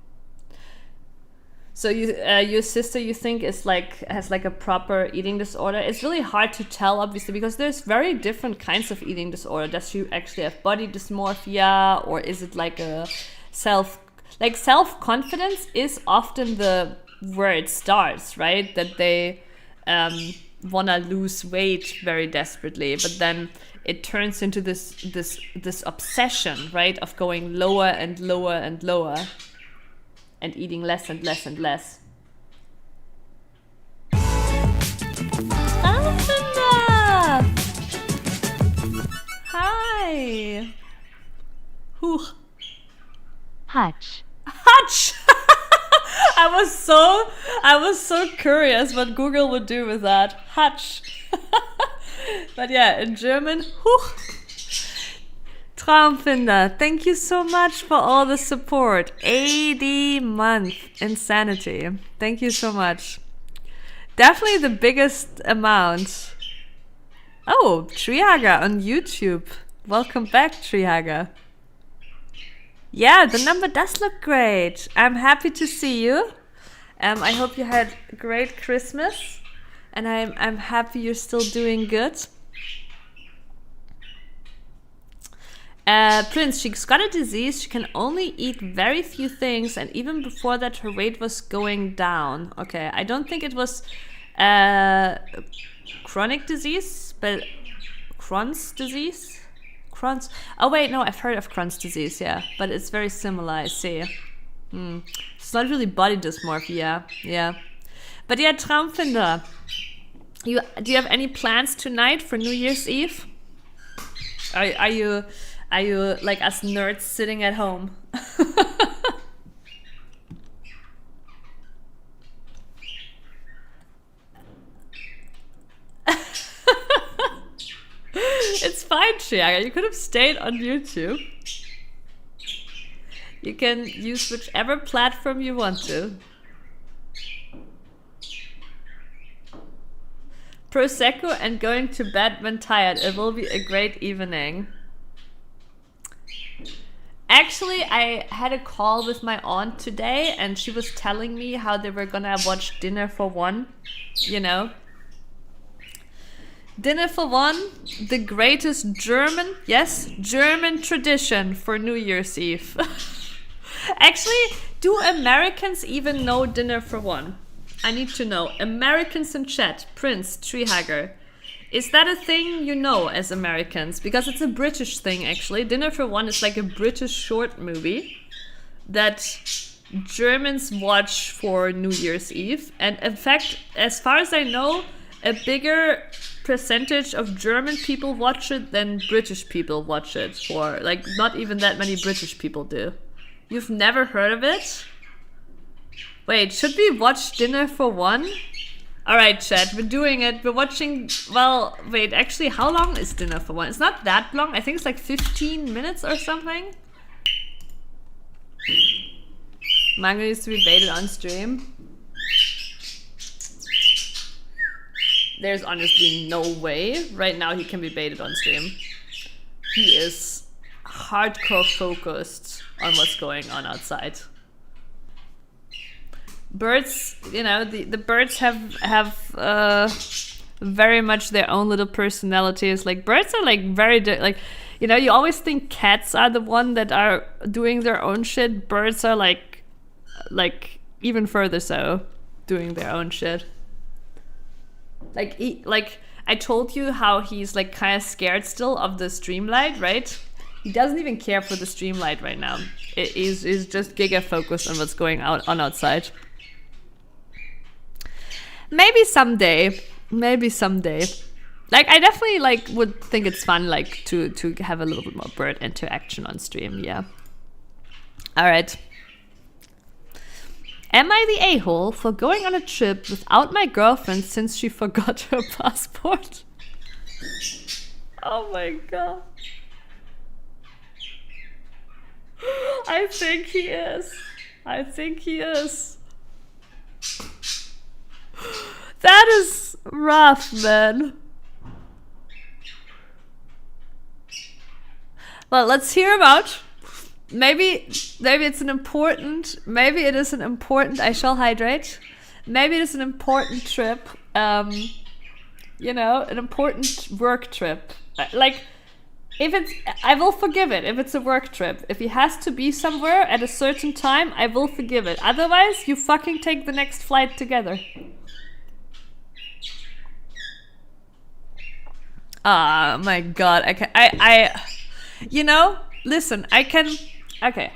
So your sister, you think, has like a proper eating disorder? It's really hard to tell, obviously, because there's very different kinds of eating disorder. Does she actually have body dysmorphia, or is it like a self-confidence is often the where it starts, right? That they want to lose weight very desperately, but then it turns into this obsession, right, of going lower and lower and lower and eating less and less and less. Hi. Huch. Hutch. Hutch. I was so curious what Google would do with that. Hutch. But yeah, in German, Huch. Traumfinder, thank you so much for all the support. 80 month insanity. Thank you so much. Definitely the biggest amount. Oh, Trihaga on YouTube. Welcome back, Trihaga. Yeah, the number does look great. I'm happy to see you. I hope you had a great Christmas, and I'm happy you're still doing good. Prince, she's got a disease. She can only eat very few things, and even before that, her weight was going down. Okay, I don't think it was chronic disease, but Crohn's disease? Crohn's. Oh wait, no, I've heard of Crohn's disease, yeah, but it's very similar. I see. It's not really body dysmorphia, yeah. But yeah, Traumfinder, do you have any plans tonight for New Year's Eve? Are you like us nerds sitting at home? It's fine, Chiaga. You could have stayed on YouTube. You can use whichever platform you want to. Prosecco and going to bed when tired. It will be a great evening. Actually, I had a call with my aunt today, and she was telling me how they were gonna watch Dinner for One, you know. Dinner for One, the greatest German tradition for New Year's Eve. Actually, do Americans even know Dinner for One? I need to know. Americans in chat, Prince, Treehager. Is that a thing you know as Americans? Because it's a British thing, actually. Dinner for One is like a British short movie that Germans watch for New Year's Eve. And in fact, as far as I know, a bigger percentage of German people watch it than British people watch it. For like, not even that many British people do. You've never heard of it? Wait, should we watch Dinner for One? Alright, chat, we're doing it. We're watching, well, wait, actually, how long is Dinner for One? It's not that long. I think it's like 15 minutes or something. Mango needs to be baited on stream. There's honestly no way right now he can be baited on stream. He is hardcore focused on what's going on outside. Birds, you know, the birds have very much their own little personalities. Like, birds are like very like, you know, you always think cats are the one that are doing their own shit. Birds are like even further so, doing their own shit. Like I told you how he's like kind of scared still of the streamlight, right? He doesn't even care for the streamlight right now. He's just giga focused on what's going on outside. Maybe someday. Like, I definitely like would think it's fun like to have a little bit more bird interaction on stream, yeah. Alright. Am I the a-hole for going on a trip without my girlfriend since she forgot her passport? Oh my god. I think he is. That is rough, man. Well, let's hear him out. Maybe it is an important, I shall hydrate. Maybe it is an important trip. You know, an important work trip. Like, I will forgive it if it's a work trip. If he has to be somewhere at a certain time, I will forgive it. Otherwise, you fucking take the next flight together. Ah, my God. Listen, okay.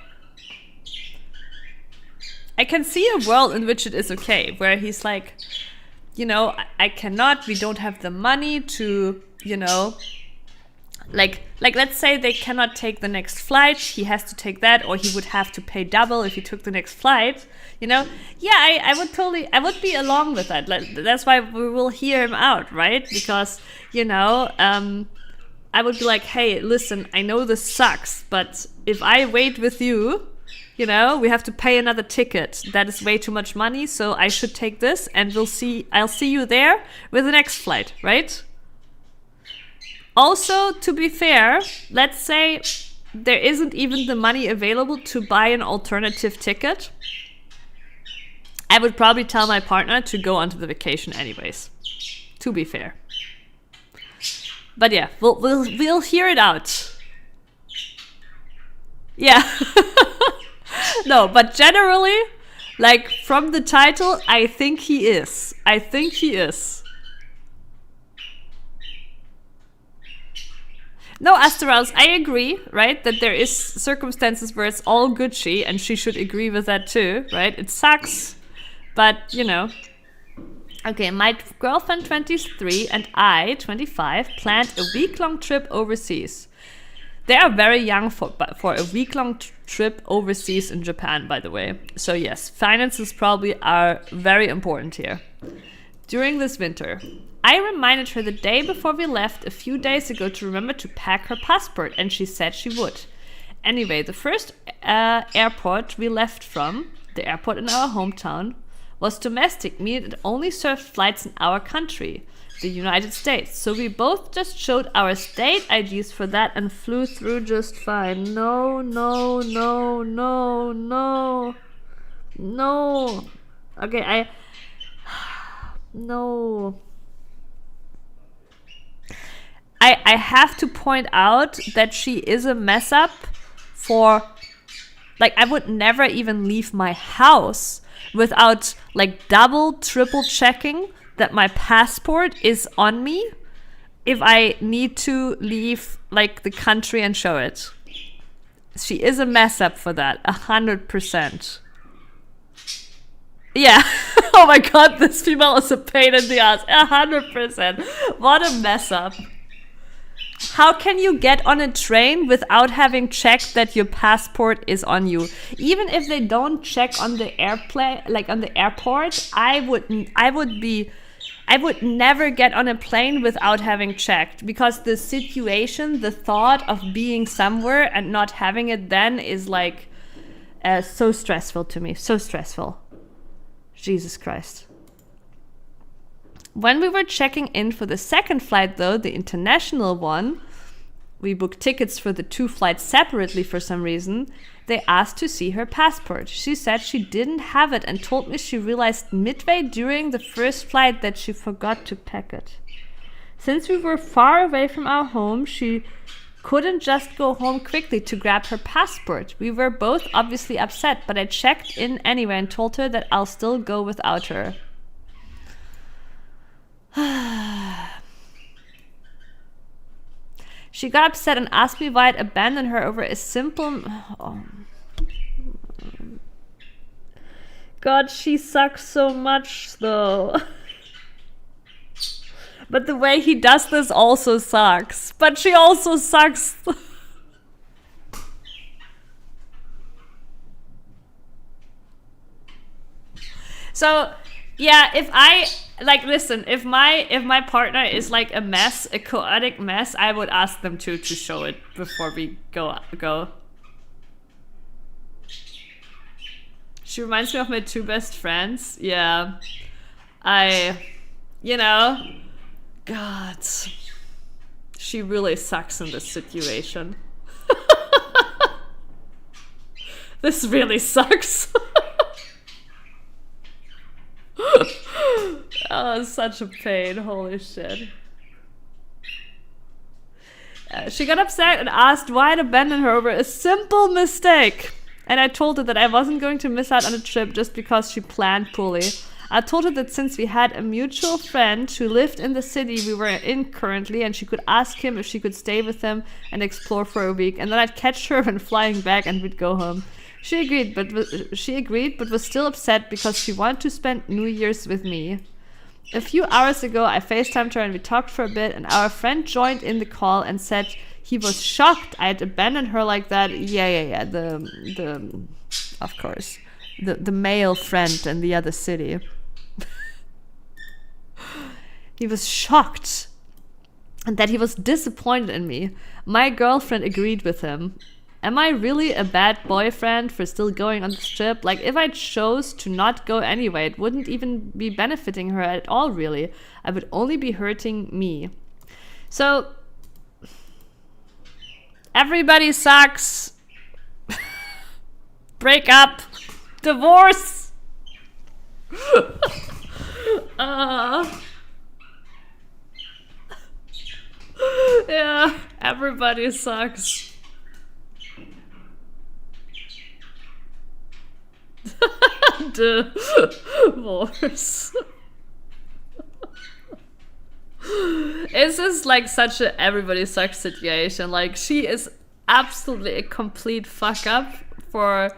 I can see a world in which it is okay, where he's like, I cannot, we don't have the money to, like let's say they cannot take the next flight, he has to take that, or he would have to pay double if he took the next flight, I would be along with that. That's why we will hear him out, right? Because, I would be like, hey, listen, I know this sucks, but if I wait with you, we have to pay another ticket. That is way too much money, so I should take this, and I'll see you there with the next flight, right? Also, to be fair, let's say there isn't even the money available to buy an alternative ticket. I would probably tell my partner to go onto the vacation anyways, to be fair. But yeah, we'll hear it out. Yeah. No, but generally, like from the title, I think he is. No, Asterals, I agree, right? That there is circumstances where it's all Gucci, and she should agree with that too, right? It sucks, but Okay, my girlfriend 23 and I, 25, planned a week-long trip overseas. They are very young for a week-long trip overseas in Japan, by the way. So yes, finances probably are very important here. During this winter, I reminded her the day before we left a few days ago to remember to pack her passport, and she said she would. Anyway, the first airport we left from, the airport in our hometown, was domestic, meaning it only served flights in our country, the United States. So we both just showed our state IDs for that and flew through just fine. No. Okay, No. I have to point out that she is a mess up for, like, I would never even leave my house without, like, double, triple checking that my passport is on me if I need to leave, like, the country and show it. She is a mess up for that, 100%. Yeah. Oh my God, this female is a pain in the ass, 100%. What a mess up. How can you get on a train without having checked that your passport is on you? Even if they don't check on the airplane, like on the airport, I would never get on a plane without having checked, because the situation, the thought of being somewhere and not having it then is like so stressful to me. So stressful. Jesus Christ. When we were checking in for the second flight, though, the international one, we booked tickets for the two flights separately for some reason, they asked to see her passport. She said she didn't have it and told me she realized midway during the first flight that she forgot to pack it. Since we were far away from our home, she couldn't just go home quickly to grab her passport. We were both obviously upset, but I checked in anyway and told her that I'll still go without her. She got upset and asked me why I'd abandoned her over a simple... Oh. God, she sucks so much, though. But the way he does this also sucks. But she also sucks. So, yeah, if my partner is like a mess, a chaotic mess, I would ask them to show it before we go. She reminds me of my two best friends. Yeah. God. She really sucks in this situation. This really sucks. Oh, such a pain. Holy shit. She got upset and asked why I'd abandon her over a simple mistake. And I told her that I wasn't going to miss out on the trip just because she planned poorly. I told her that since we had a mutual friend who lived in the city we were in currently, and she could ask him if she could stay with him and explore for a week, and then I'd catch her when flying back and we'd go home. She agreed, but was still upset because she wanted to spend New Year's with me. A few hours ago, I FaceTimed her and we talked for a bit, and our friend joined in the call and said he was shocked I had abandoned her like that. Yeah. Of course. The male friend in the other city. He was shocked. And that he was disappointed in me. My girlfriend agreed with him. Am I really a bad boyfriend for still going on this trip? Like, if I chose to not go anyway, it wouldn't even be benefiting her at all, really. I would only be hurting me. So, everybody sucks. Break up. Divorce. Yeah, everybody sucks. Divorce. It's just like such a everybody sucks situation. Like, she is absolutely a complete fuck up for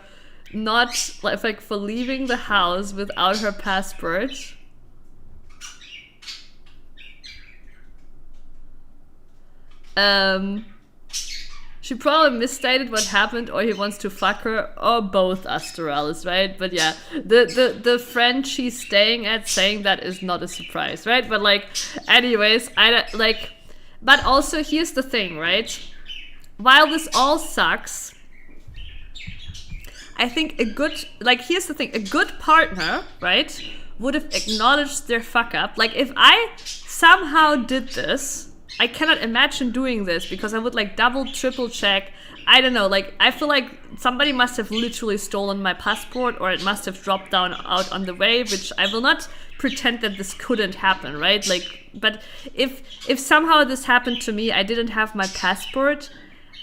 not like for leaving the house without her passport. She probably misstated what happened, or he wants to fuck her, or both, Astralis, right? But yeah, the friend she's staying at saying that is not a surprise, right? But like, anyways, but also here's the thing, right? While this all sucks, I think here's the thing, a good partner, right, would have acknowledged their fuck up. Like, if I somehow did this, I cannot imagine doing this because I would like double, triple check. I don't know, like, I feel like somebody must have literally stolen my passport, or it must have dropped down out on the way, which I will not pretend that this couldn't happen, right? Like, but if somehow this happened to me, I didn't have my passport,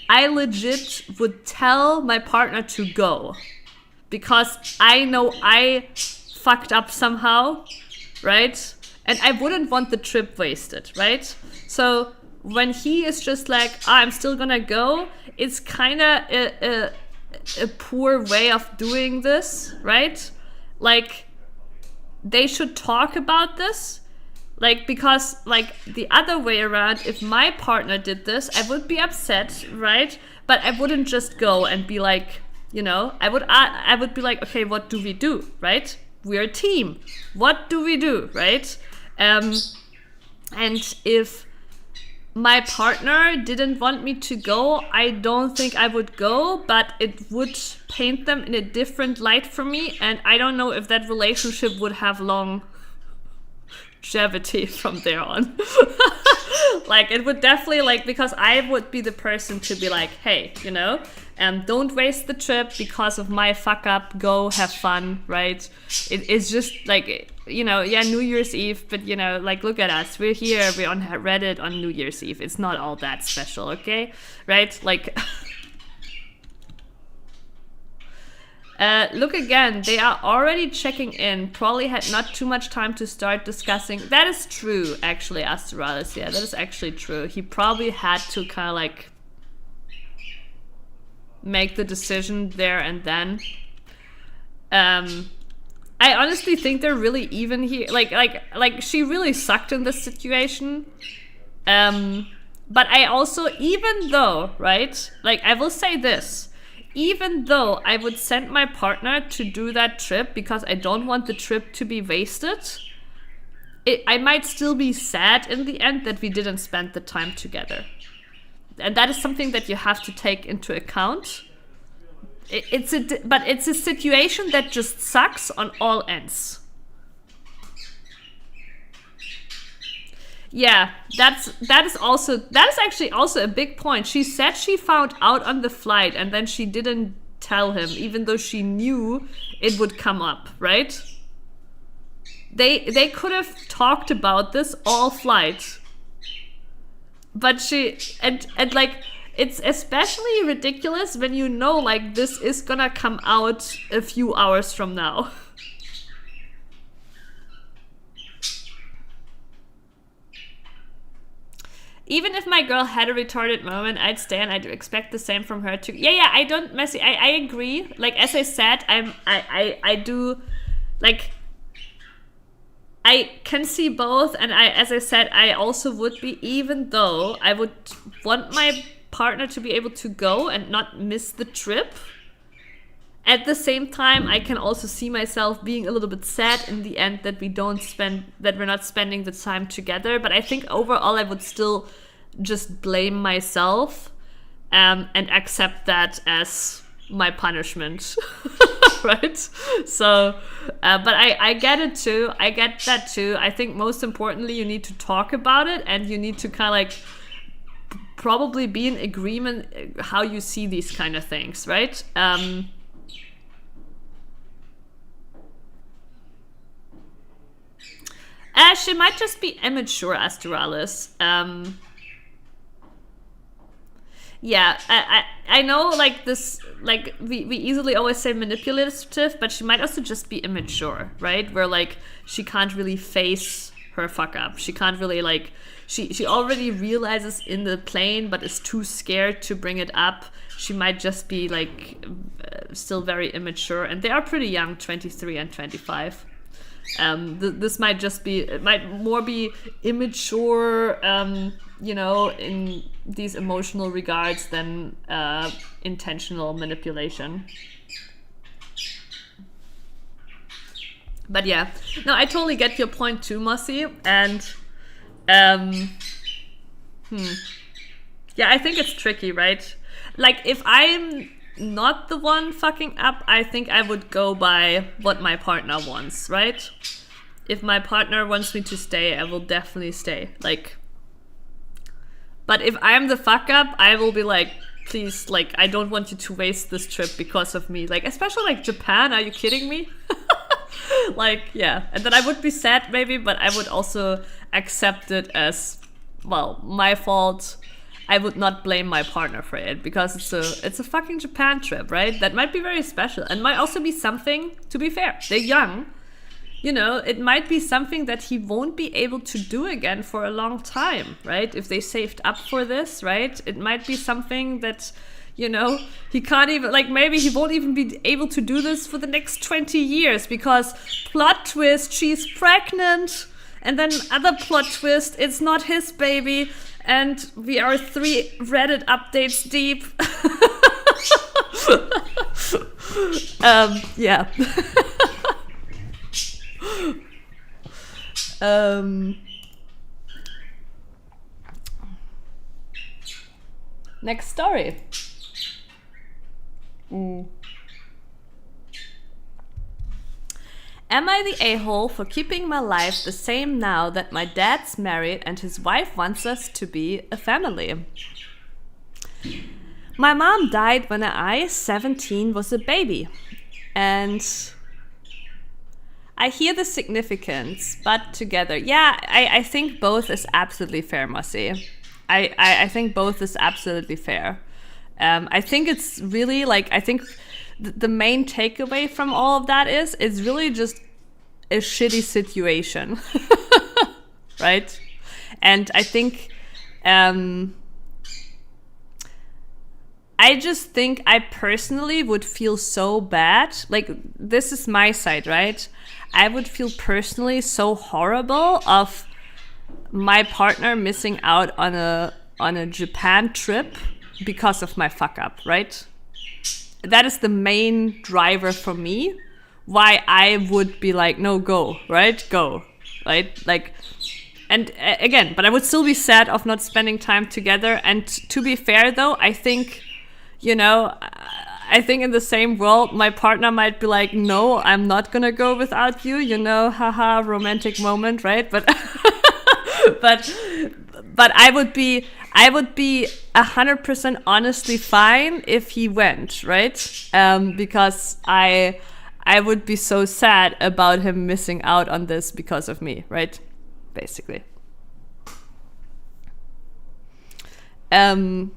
I legit would tell my partner to go. Because I know I fucked up somehow, right? And I wouldn't want the trip wasted, right? So when he is just like, I'm still gonna go, it's kind of a poor way of doing this, right? Like, they should talk about this. Like, because, like, the other way around, if my partner did this, I would be upset, right? But I wouldn't just go and be like, you know, I would be like, okay, what do we do, right? We're a team. What do we do, right? And if my partner didn't want me to go, I don't think I would go, but it would paint them in a different light for me, and I don't know if that relationship would have longevity from there on. Like, it would definitely, like, because I would be the person to be like, hey, you know, don't waste the trip because of my fuck up, go have fun, right? It's just like, you know, yeah, New Year's Eve, but, you know, like, look at us, we're here, we're on Reddit on New Year's Eve, it's not all that special, okay, right? Like, look again, they are already checking in, probably had not too much time to start discussing. That is true, actually, Astralis, yeah, that is actually true. He probably had to kind of like make the decision there and then. I honestly think they're really even here. Like she really sucked in this situation. But I also, even though, right, like, I will say this, even though I would send my partner to do that trip because I don't want the trip to be wasted, I might still be sad in the end that we didn't spend the time together. And that is something that you have to take into account. But it's a situation that just sucks on all ends. Yeah, that is actually also a big point. She said she found out on the flight and then she didn't tell him, even though she knew it would come up, right? They could have talked about this all flight. but and like, it's especially ridiculous when you know, like, this is gonna come out a few hours from now. Even if my girl had a retarded moment, I'd stay, and I do expect the same from her too. Yeah, I don't messy. I agree. Like, as I said, I do, like, I can see both, and as I said, I also would be, even though I would want my partner to be able to go and not miss the trip. At the same time, I can also see myself being a little bit sad in the end that we're not spending the time together. But I think overall, I would still just blame myself, and accept that as my punishment, right? So, but I get it too. I get that too. I think most importantly, you need to talk about it, and you need to kind of like probably be in agreement how you see these kind of things, right? She might just be immature, Astralis. Yeah, I know, like, this, like, we easily always say manipulative, but she might also just be immature, right? Where, like, she can't really face her fuck up. She can't really, like, she already realizes in the plane, but is too scared to bring it up. She might just be, like, still very immature. And they are pretty young, 23 and 25. This might just be, it might more be immature, you know, in these emotional regards than intentional manipulation. But yeah, no, I totally get your point too, Mossy. And yeah, I think it's tricky, right? Like, if I'm not the one fucking up, I think I would go by what my partner wants, right? If my partner wants me to stay, I will definitely stay. Like, but if I'm the fuck up, I will be like, please, like, I don't want you to waste this trip because of me. Like, especially like Japan, are you kidding me? Like, yeah. And then I would be sad maybe, but I would also accept it as, well, my fault. I would not blame my partner for it, because it's a fucking Japan trip, right? That might be very special, and might also be something, to be fair, they're young. You know, it might be something that he won't be able to do again for a long time, right? If they saved up for this, right? It might be something that, you know, he can't even, like, maybe he won't even be able to do this for the next 20 years, because plot twist, she's pregnant, and then other plot twist, it's not his baby. And we are 3 Reddit updates deep. Yeah. Next story. Am I the a-hole for keeping my life the same now that my dad's married and his wife wants us to be a family? My mom died when I, 17, was a baby. And I hear the significance, but together. Yeah, I think both is absolutely fair, Mossy. I think both is absolutely fair. I think it's really, like, I think the main takeaway from all of that is it's really just a shitty situation. Right? And I think I just think I personally would feel so bad. Like, this is my side, right? I would feel personally so horrible of my partner missing out on a Japan trip because of my fuck up, right? That is the main driver for me, why I would be like, no, go, right? Go, right? Like, and again, but I would still be sad of not spending time together. And to be fair, though, I think, you know, I think in the same world, my partner might be like, no, I'm not gonna go without you, you know, haha, romantic moment, right? But but I would be 100% honestly fine if he went, right? Because I would be so sad about him missing out on this because of me, right? Basically. My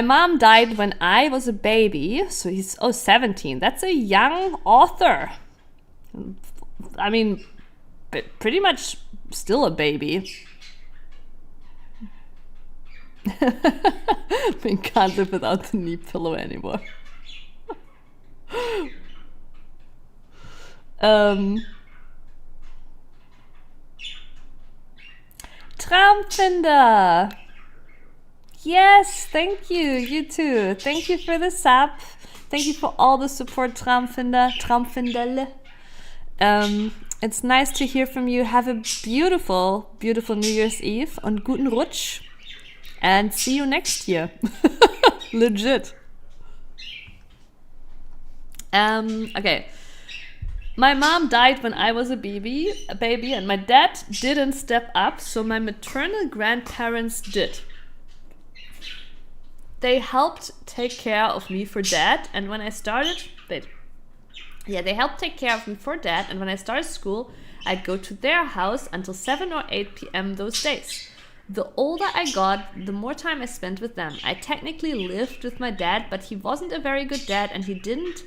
mom died when I was a baby, so he's 17. That's a young author. I mean, pretty much still a baby. I can't live without the knee pillow anymore. Traumfinder. Yes, thank you. You too. Thank you for the sub. Thank you for all the support, Traumfinder. Traumfinderle. It's nice to hear from you. Have a beautiful, beautiful New Year's Eve und guten Rutsch. And see you next year. Legit. Okay. My mom died when I was a baby, and my dad didn't step up, so my maternal grandparents did. They helped take care of me for Dad, and when I started, they helped take care of me for Dad, and when I started school, I'd go to their house until 7 or 8 p.m. those days. The older I got, the more time I spent with them. I technically lived with my dad, but he wasn't a very good dad, and he didn't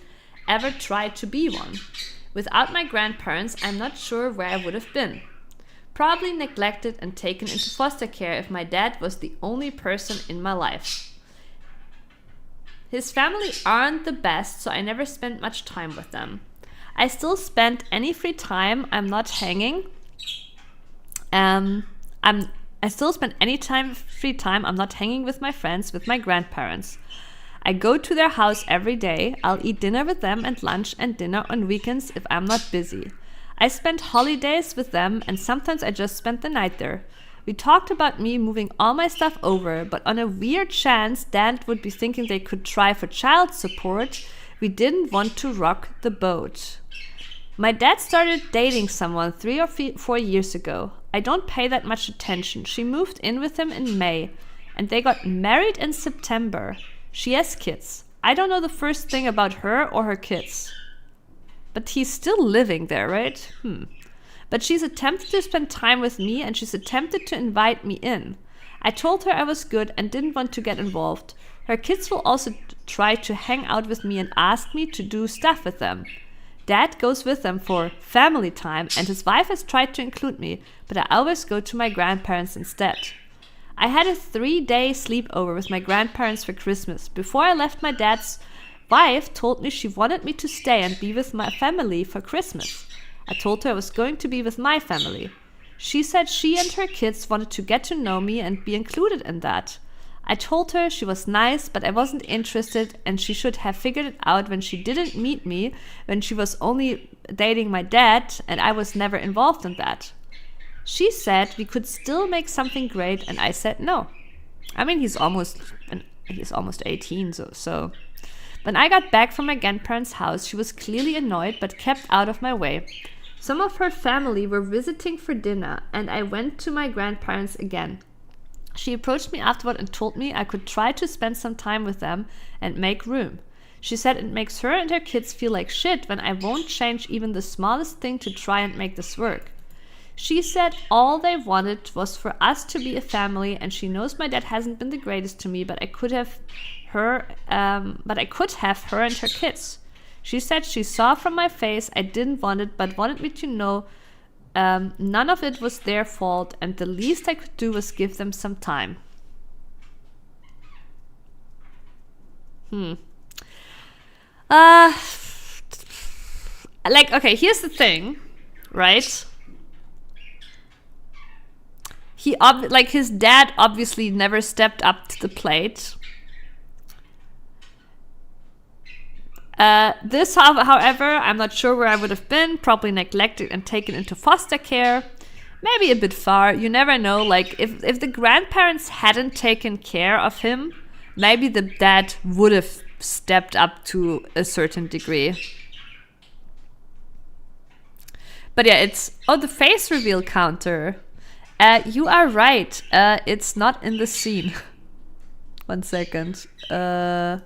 ever try to be one. Without my grandparents, I'm not sure where I would have been. Probably neglected and taken into foster care if my dad was the only person in my life. His family aren't the best, so I never spent much time with them. I still spend any free time I'm not hanging. I still spend any free time I'm not hanging with my friends, with my grandparents. I go to their house every day. I'll eat dinner with them and lunch and dinner on weekends if I'm not busy. I spend holidays with them, and sometimes I just spend the night there. We talked about me moving all my stuff over, but on a weird chance Dad would be thinking they could try for child support. We didn't want to rock the boat. My dad started dating someone 3 or 4 years ago. I don't pay that much attention. She moved in with him in May, and they got married in September. She has kids. I don't know the first thing about her or her kids. But he's still living there, right? But she's attempted to spend time with me, and she's attempted to invite me in. I told her I was good and didn't want to get involved. Her kids will also try to hang out with me and ask me to do stuff with them. Dad goes with them for family time, and his wife has tried to include me, but I always go to my grandparents instead. I had a 3-day sleepover with my grandparents for Christmas. Before I left, my dad's wife told me she wanted me to stay and be with my family for Christmas. I told her I was going to be with my family. She said she and her kids wanted to get to know me and be included in that. I told her she was nice, but I wasn't interested, and she should have figured it out when she didn't meet me, when she was only dating my dad, and I was never involved in that. She said we could still make something great, and I said no. I mean, he's almost 18, so. When I got back from my grandparents' house, she was clearly annoyed, but kept out of my way. Some of her family were visiting for dinner, and I went to my grandparents again. She approached me afterward and told me I could try to spend some time with them and make room. She said it makes her and her kids feel like shit when I won't change even the smallest thing to try and make this work. She said all they wanted was for us to be a family, and she knows my dad hasn't been the greatest to me, but I could have her and her kids. She said she saw from my face I didn't want it, but wanted me to know none of it was their fault, and the least I could do was give them some time. Okay, here's the thing, right? His dad obviously never stepped up to the plate. This, however, I'm not sure where I would have been. Probably neglected and taken into foster care. Maybe a bit far. You never know. Like, if the grandparents hadn't taken care of him, maybe the dad would have stepped up to a certain degree. But yeah, it's... Oh, the face reveal counter. You are right. It's not in the scene. 1 second. Wait.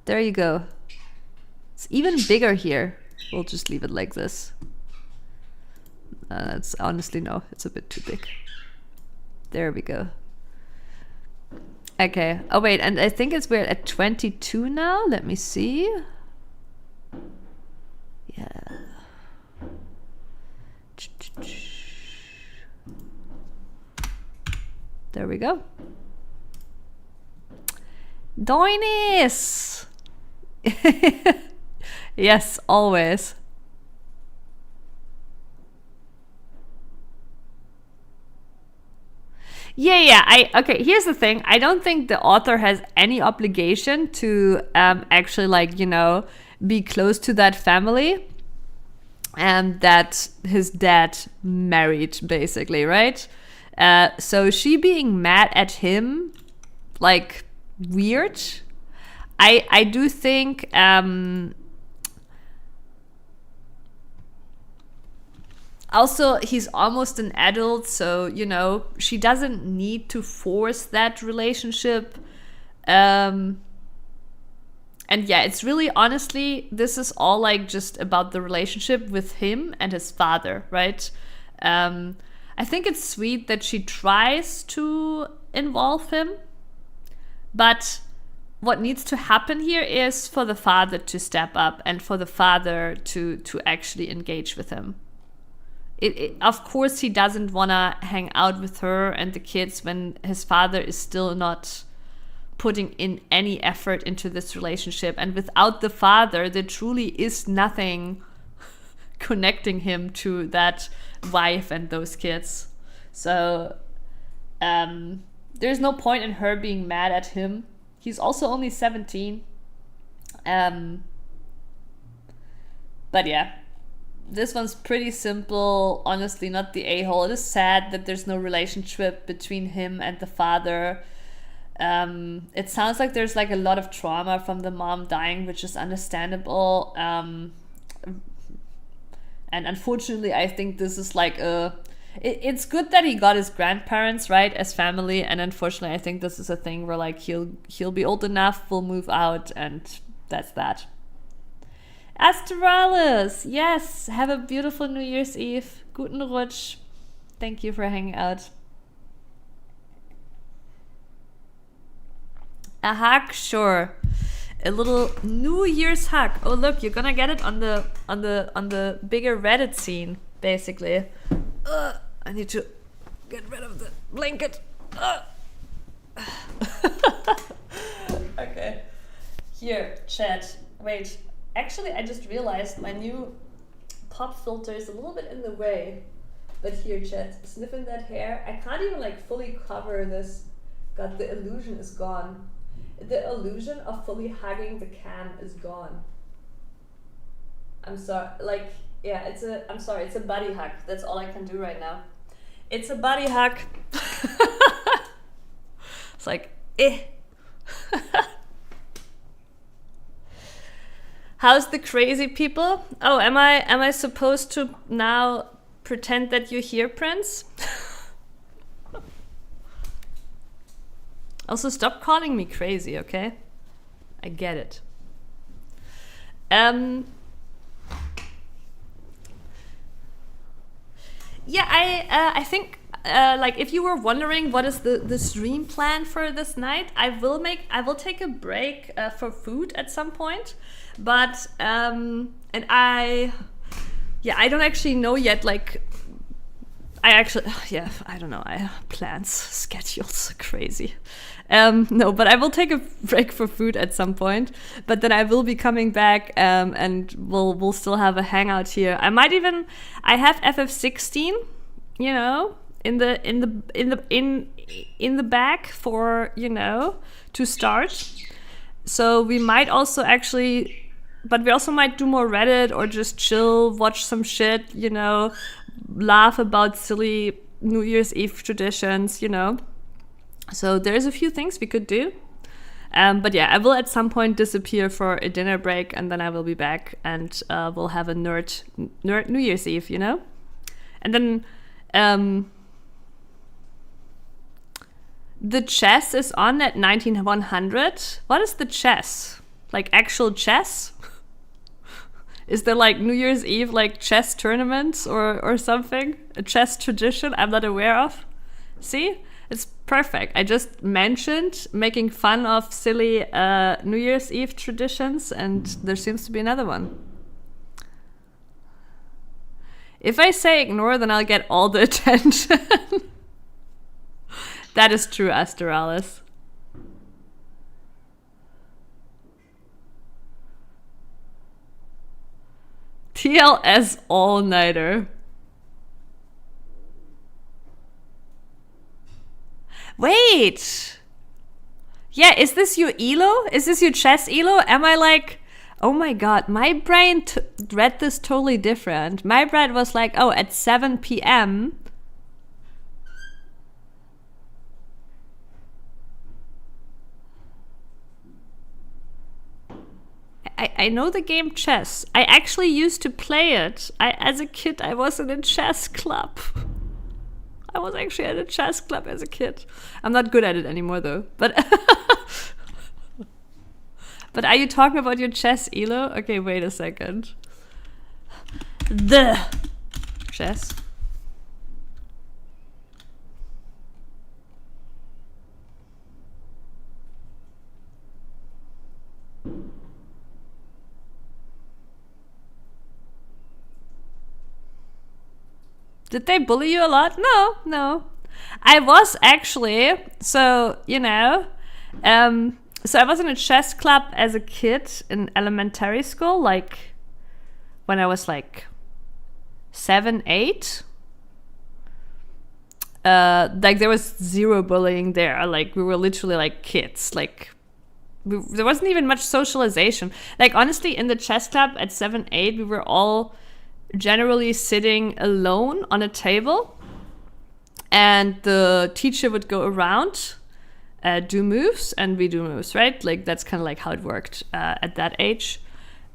there you go. It's even bigger here. We'll just leave it like this. It's honestly, no, it's a bit too big. There we go. Okay. Oh, wait, and I think we're at 22 now. Let me see. Yeah. There we go. Doinis! Yes, always. Yeah. Okay, here's the thing. I don't think the author has any obligation to actually, like, you know, be close to that family that his dad married, basically, right? So she being mad at him, like, weird. I do think also he's almost an adult, so, you know, she doesn't need to force that relationship. And yeah, it's really, honestly, this is all like just about the relationship with him and his father, right? I think it's sweet that she tries to involve him, but what needs to happen here is for the father to step up and for the father to actually engage with him. Of course, he doesn't want to hang out with her and the kids when his father is still not putting in any effort into this relationship. And without the father, there truly is nothing connecting him to that wife and those kids. So there's no point in her being mad at him. He's also only 17. But yeah, this one's pretty simple. Honestly, not the a-hole. It is sad that there's no relationship between him and the father. It sounds like there's like a lot of trauma from the mom dying, which is understandable. And unfortunately, I think this is like it's good that he got his grandparents, right, as family. And unfortunately, I think this is a thing where like he'll be old enough, we'll move out, and that's that. Astralis, yes, have a beautiful New Year's Eve. Guten Rutsch. Thank you for hanging out. A hug, sure. A little New Year's hug. Oh, look, you're gonna get it on the bigger Reddit scene, basically. I need to get rid of the blanket. Okay. Here, chat. Wait. Actually, I just realized my new pop filter is a little bit in the way. But here, chat, sniffing that hair. I can't even like fully cover this. God, the illusion is gone. The illusion of fully hugging the can is gone. I'm sorry, like, yeah, I'm sorry, it's a buddy hug. That's all I can do right now. It's a buddy hug. It's like, eh. How's the crazy people? Oh, am I supposed to now pretend that you're here, Prince? Also, stop calling me crazy, okay? I get it. Yeah, I think like if you were wondering what is the stream plan for this night, I will take a break for food at some point, but and I don't actually know yet, like I don't know, I plans, schedules, crazy. No, but I will take a break for food at some point, but then I will be coming back and we'll still have a hangout here. I have FF16, you know, in the bag for, you know, to start. So we might also actually, but we also might do more Reddit or just chill, watch some shit, you know, laugh about silly New Year's Eve traditions, you know. So there's a few things we could do. But yeah, I will at some point disappear for a dinner break, and then I will be back, and we'll have a nerd New Year's Eve, you know? And then the chess is on at 19100. What is the chess? Like actual chess? Is there like New Year's Eve like chess tournaments or something? A chess tradition I'm not aware of? See? It's perfect. I just mentioned making fun of silly New Year's Eve traditions, and there seems to be another one. If I say ignore, then I'll get all the attention. That is true, Astralis. TLS all-nighter. Wait! Yeah, is this your ELO? Is this your chess ELO? Am I like... Oh my god, my brain read this totally different. My brain was like, oh, at 7 p.m. I know the game chess. I actually used to play it. As a kid, I was in a chess club. I was actually at a chess club as a kid. I'm not good at it anymore, though. But but are you talking about your chess ELO? Okay, wait a second. The chess. Did they bully you a lot? No. I was actually, so, you know, so I was in a chess club as a kid in elementary school, like when I was like 7, 8. Like there was zero bullying there. Like we were literally like kids. Like there wasn't even much socialization. Like honestly, in the chess club at 7, 8, we were all generally sitting alone on a table, and the teacher would go around, do moves, and we do moves, right? Like that's kind of like how it worked at that age.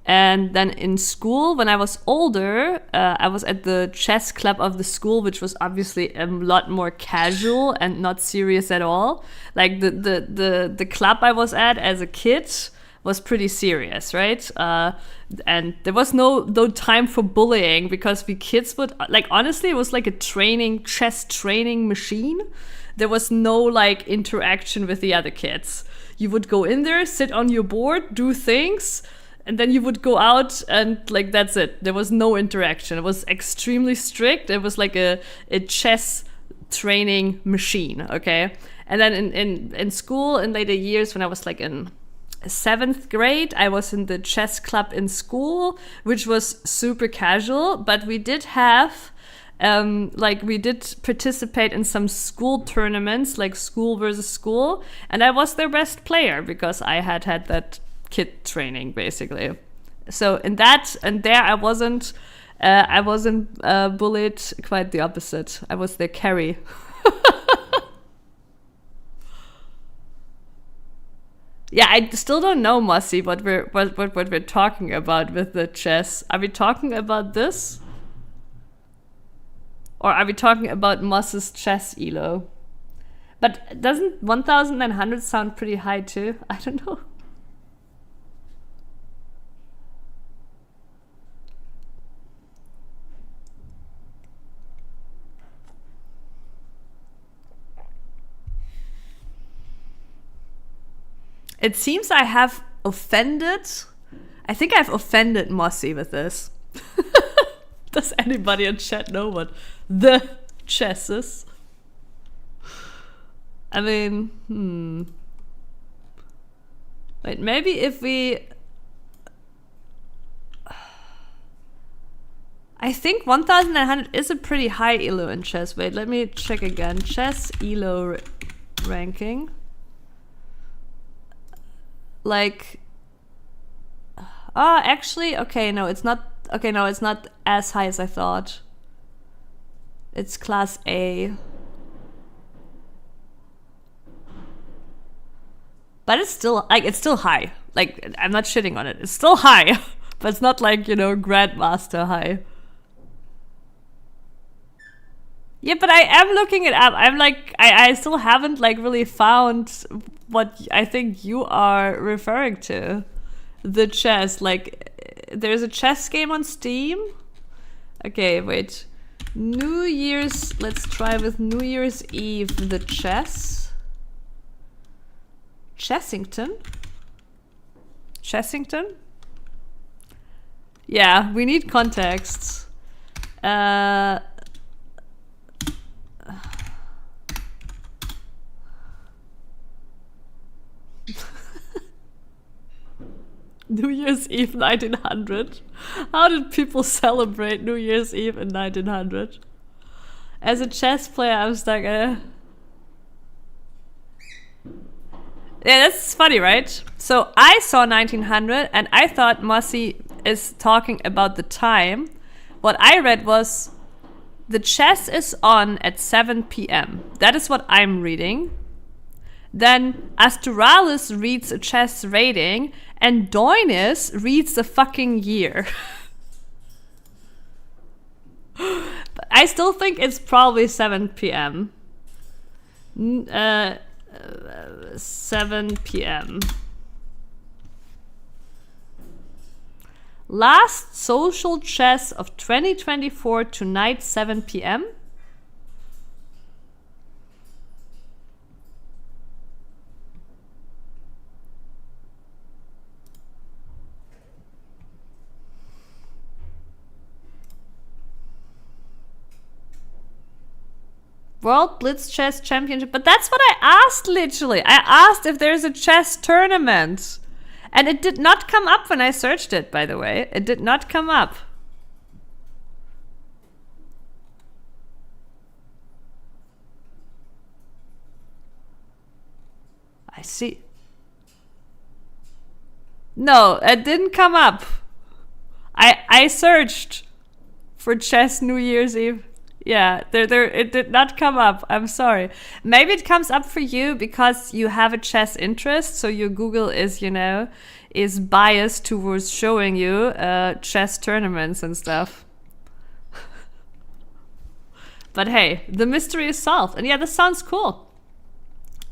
And then in school, when I was older, I was at the chess club of the school, which was obviously a lot more casual and not serious at all. Like the club I was at as a kid was pretty serious, right? And there was no time for bullying, because we kids would, like, honestly, it was like a chess training machine. There was no like interaction with the other kids. You would go in there, sit on your board, do things, and then you would go out, and like that's it. There was no interaction. It was extremely strict. It was like a chess training machine, okay? And then in school, in later years, when I was like in 7th grade, I was in the chess club in school, which was super casual, but we did have we did participate in some school tournaments, like school versus school, and I was their best player because I had that kid training, basically. So in that and there, I wasn't bullied. Quite the opposite. I was their carry. Yeah, I still don't know, Mossy, what we're talking about with the chess. Are we talking about this? Or are we talking about Moss's chess elo? But doesn't 1,900 sound pretty high too? I don't know. It seems I have offended. I think I've offended Mossy with this. Does anybody in chat know what the chess is? I mean, Wait, maybe if we... I think 1,900 is a pretty high elo in chess. Wait, let me check again. Chess elo ranking. Like... actually, okay, no, it's not... Okay, no, it's not as high as I thought. It's class A. But it's still, like, it's still high. Like, I'm not shitting on it. It's still high. But it's not like, you know, Grandmaster high. Yeah, but I am looking it up. I'm like, I still haven't, like, really found what I think you are referring to. the chess. Like, there's a chess game on Steam. Okay, wait. New Year's, let's try with New Year's Eve, the chess. Chessington? Chessington? Yeah, we need contexts. New Year's Eve 1900. How did people celebrate New Year's Eve in 1900? As a chess player, I was like, Yeah, that's funny, right? So I saw 1900 and I thought Mossy is talking about the time. What I read was the chess is on at 7 p.m. That is what I'm reading. Then Astralis reads a chess rating and Doinus reads the fucking year. But I still think it's probably 7 p.m. 7 p.m. Last social chess of 2024 tonight, 7 p.m. World Blitz Chess Championship. But that's what I asked, literally. I asked if there's a chess tournament. And it did not come up when I searched it, by the way. It did not come up. I see. No, it didn't come up. I searched for chess New Year's Eve. Yeah, it did not come up. I'm sorry. Maybe it comes up for you because you have a chess interest, so your Google is, is biased towards showing you chess tournaments and stuff. But hey, the mystery is solved. And yeah, this sounds cool.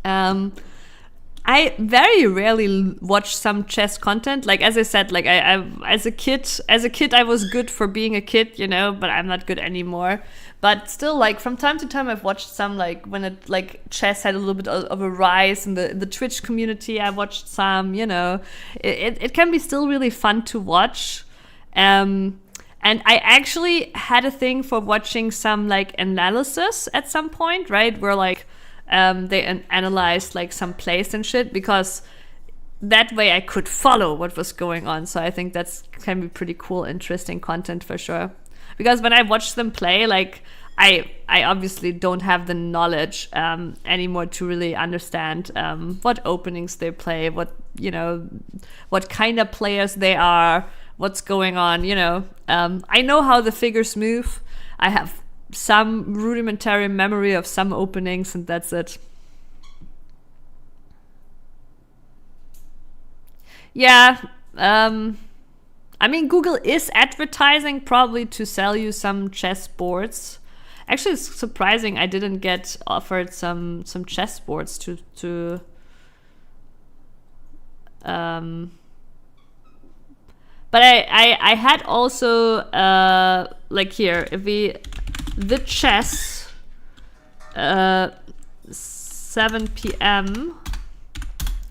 I very rarely watch some chess content. Like, as I said, like I as a kid I was good for being a kid, but I'm not good anymore. But still, like, from time to time I've watched some, like, when it, like, chess had a little bit of a rise in the Twitch community. I watched some, it can be still really fun to watch. And I actually had a thing for watching some, like, analysis at some point, right? Where, like, they analyzed, like, some plays and shit, because that way I could follow what was going on. So I think that's can be pretty cool, interesting content for sure. Because when I watch them play, like, I obviously don't have the knowledge anymore to really understand what openings they play, what kind of players they are, what's going on, I know how the figures move. I have some rudimentary memory of some openings, and that's it. Yeah, I mean, Google is advertising probably to sell you some chess boards. Actually, it's surprising I didn't get offered some chess boards to but I had also like here, if we the chess 7 p.m.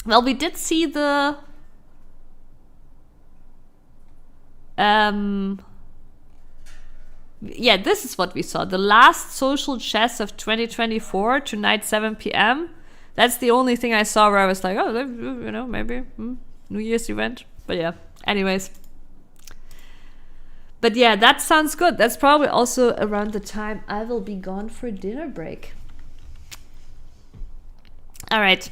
Well, we did see the yeah, this is what we saw. The last social chess of 2024 tonight, 7 p.m. That's the only thing I saw where I was like, oh, maybe New Year's event. But yeah, anyways. But yeah, that sounds good. That's probably also around the time I will be gone for a dinner break. All right.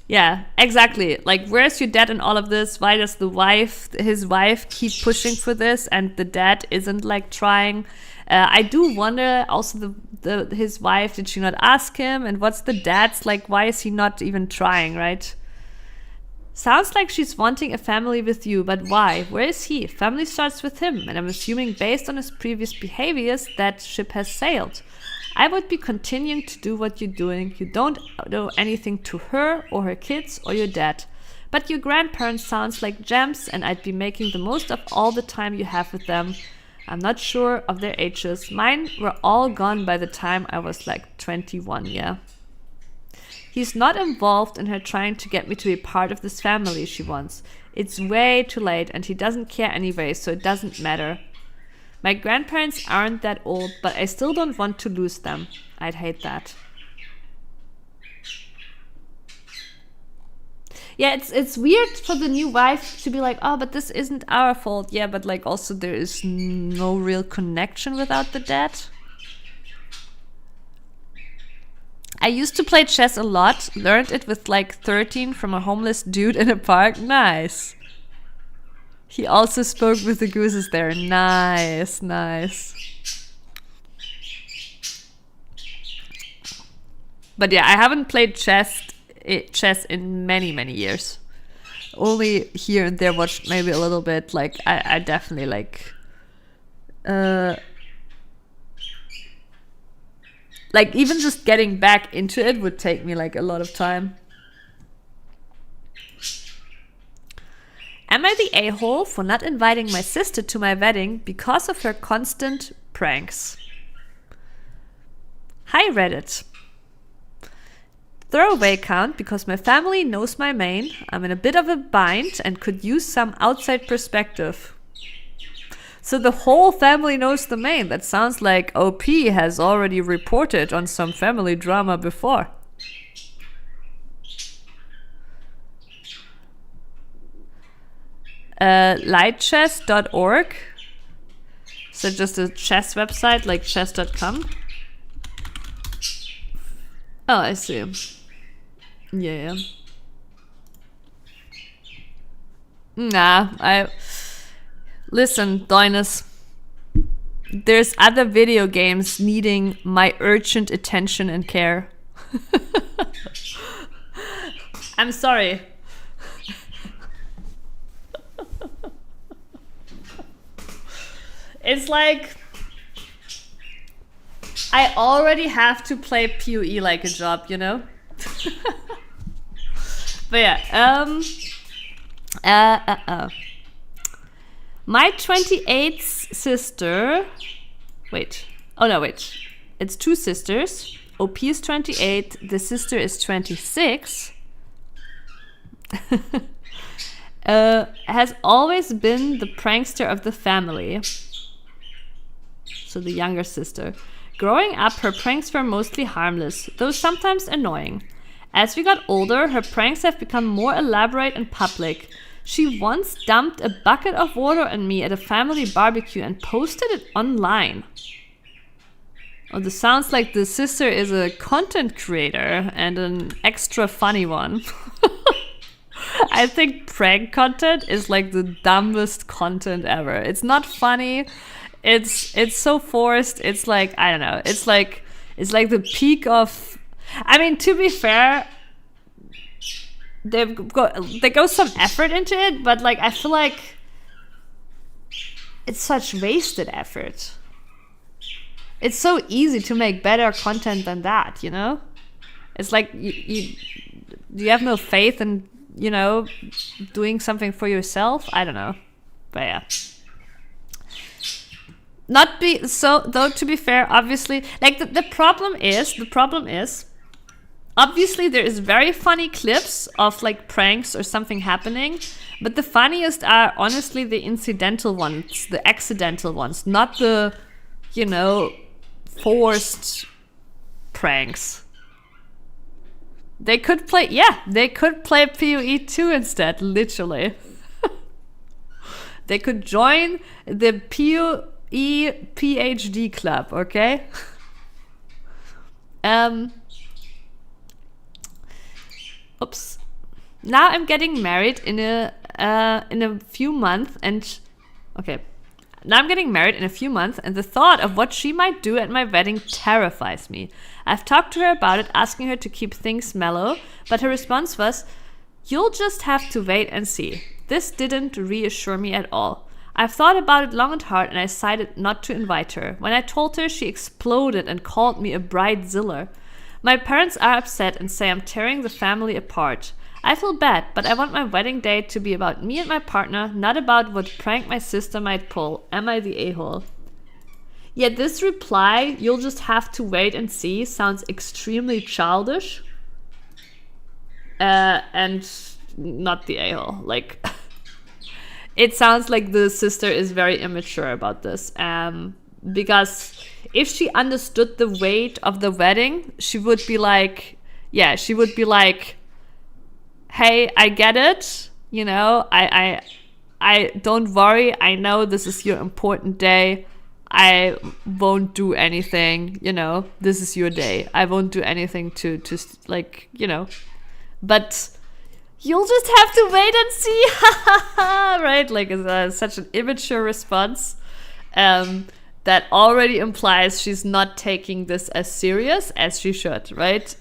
Yeah, exactly. Like, where's your dad in all of this? Why does his wife keep pushing for this and the dad isn't, like, trying? I do wonder also his wife, did she not ask him? And what's the dad's, like, why is he not even trying, right? Sounds like she's wanting a family with you, but why? Where is he? Family starts with him, and I'm assuming based on his previous behaviors that ship has sailed. I would be continuing to do what you're doing. You don't owe anything to her or her kids or your dad. But your grandparents sounds like gems, and I'd be making the most of all the time you have with them. I'm not sure of their ages. Mine were all gone by the time I was like 21, yeah. He's not involved in her trying to get me to be part of this family she wants. It's way too late, and he doesn't care anyway, so it doesn't matter. My grandparents aren't that old, but I still don't want to lose them. I'd hate that. Yeah, it's weird for the new wife to be like, oh, but this isn't our fault. Yeah, but like also there is no real connection without the dad. I used to play chess a lot. Learned it with like 13 from a homeless dude in a park. Nice. He also spoke with the gooses there. Nice, nice. But yeah, I haven't played chess in many years. Only here and there watched maybe a little bit. Like I definitely like even just getting back into it would take me like a lot of time. Am I the a-hole for not inviting my sister to my wedding because of her constant pranks? Hi Reddit. Throwaway count because my family knows my main. I'm in a bit of a bind and could use some outside perspective. So the whole family knows the main. That sounds like OP has already reported on some family drama before. Lightchess.org. So just a chess website like chess.com. Oh, I see. Yeah. Nah, listen, Doinus. There's other video games needing my urgent attention and care. I'm sorry. It's like I already have to play PoE like a job, you know? But yeah, my 28th sister, it's two sisters. OP is 28, the sister is 26. Has always been the prankster of the family. So the younger sister. Growing up, her pranks were mostly harmless, though sometimes annoying. As we got older, her pranks have become more elaborate and public. She once dumped a bucket of water on me at a family barbecue and posted it online. Oh, this sounds like the sister is a content creator and an extra funny one. I think prank content is like the dumbest content ever. It's not funny. It's so forced. It's like, I don't know. It's like the peak of. I mean, to be fair, they go some effort into it, but like I feel like it's such wasted effort. It's so easy to make better content than that, you know? It's like you have no faith in, you know, doing something for yourself. I don't know, but yeah. Not be so though. To be fair, obviously, like the problem is. Obviously, there is very funny clips of like pranks or something happening, but the funniest are honestly the incidental ones, the accidental ones, not the, you know, forced pranks. They could play PoE 2 instead, literally. They could join the PoE PhD club, okay? Oops. Now I'm getting married in a few months, and now I'm getting married in a few months, and the thought of what she might do at my wedding terrifies me. I've talked to her about it, asking her to keep things mellow, but her response was, "You'll just have to wait and see." This didn't reassure me at all. I've thought about it long and hard, and I decided not to invite her. When I told her, she exploded and called me a bridezilla. My parents are upset and say I'm tearing the family apart. I feel bad, but I want my wedding day to be about me and my partner, not about what prank my sister might pull. Am I the a-hole? Yeah, this reply, you'll just have to wait and see, sounds extremely childish. And not the a-hole. Like, it sounds like the sister is very immature about this. Because if she understood the weight of the wedding, she would be like, hey, I get it. You know, I don't worry. I know this is your important day. I won't do anything, you know, this is your day. I won't do anything to like, you know, but you'll just have to wait and see. Right? Like, it's such an immature response that already implies she's not taking this as serious as she should, right?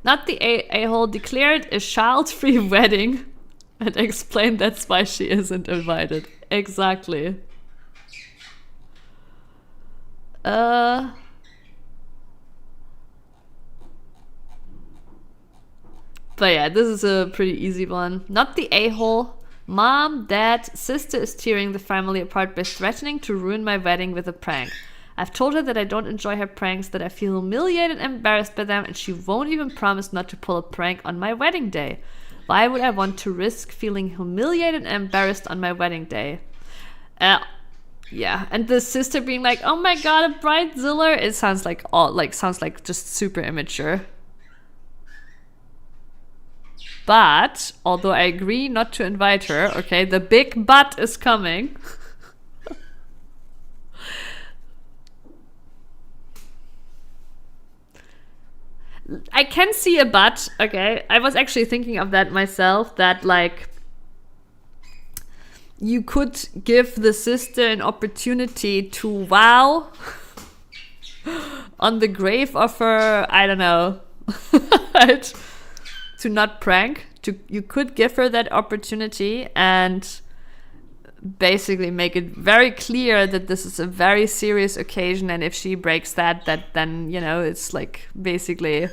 Not the a-hole declared a child-free wedding and explained that's why she isn't invited. Exactly. But yeah, this is a pretty easy one. Not the a-hole. Mom, dad, sister is tearing the family apart by threatening to ruin my wedding with a prank. I've told her that I don't enjoy her pranks, that I feel humiliated and embarrassed by them, and she won't even promise not to pull a prank on my wedding day. Why would I want to risk feeling humiliated and embarrassed on my wedding day? Yeah, and the sister being like, "Oh my god, a bridezilla!" It sounds like just super immature. But although I agree not to invite her, okay, the big but is coming. I can see a but, okay? I was actually thinking of that myself, that like you could give the sister an opportunity to wow on the grave of her, I don't know, right? To not prank. You could give her that opportunity and basically make it very clear that this is a very serious occasion, and if she breaks that then, you know, it's like basically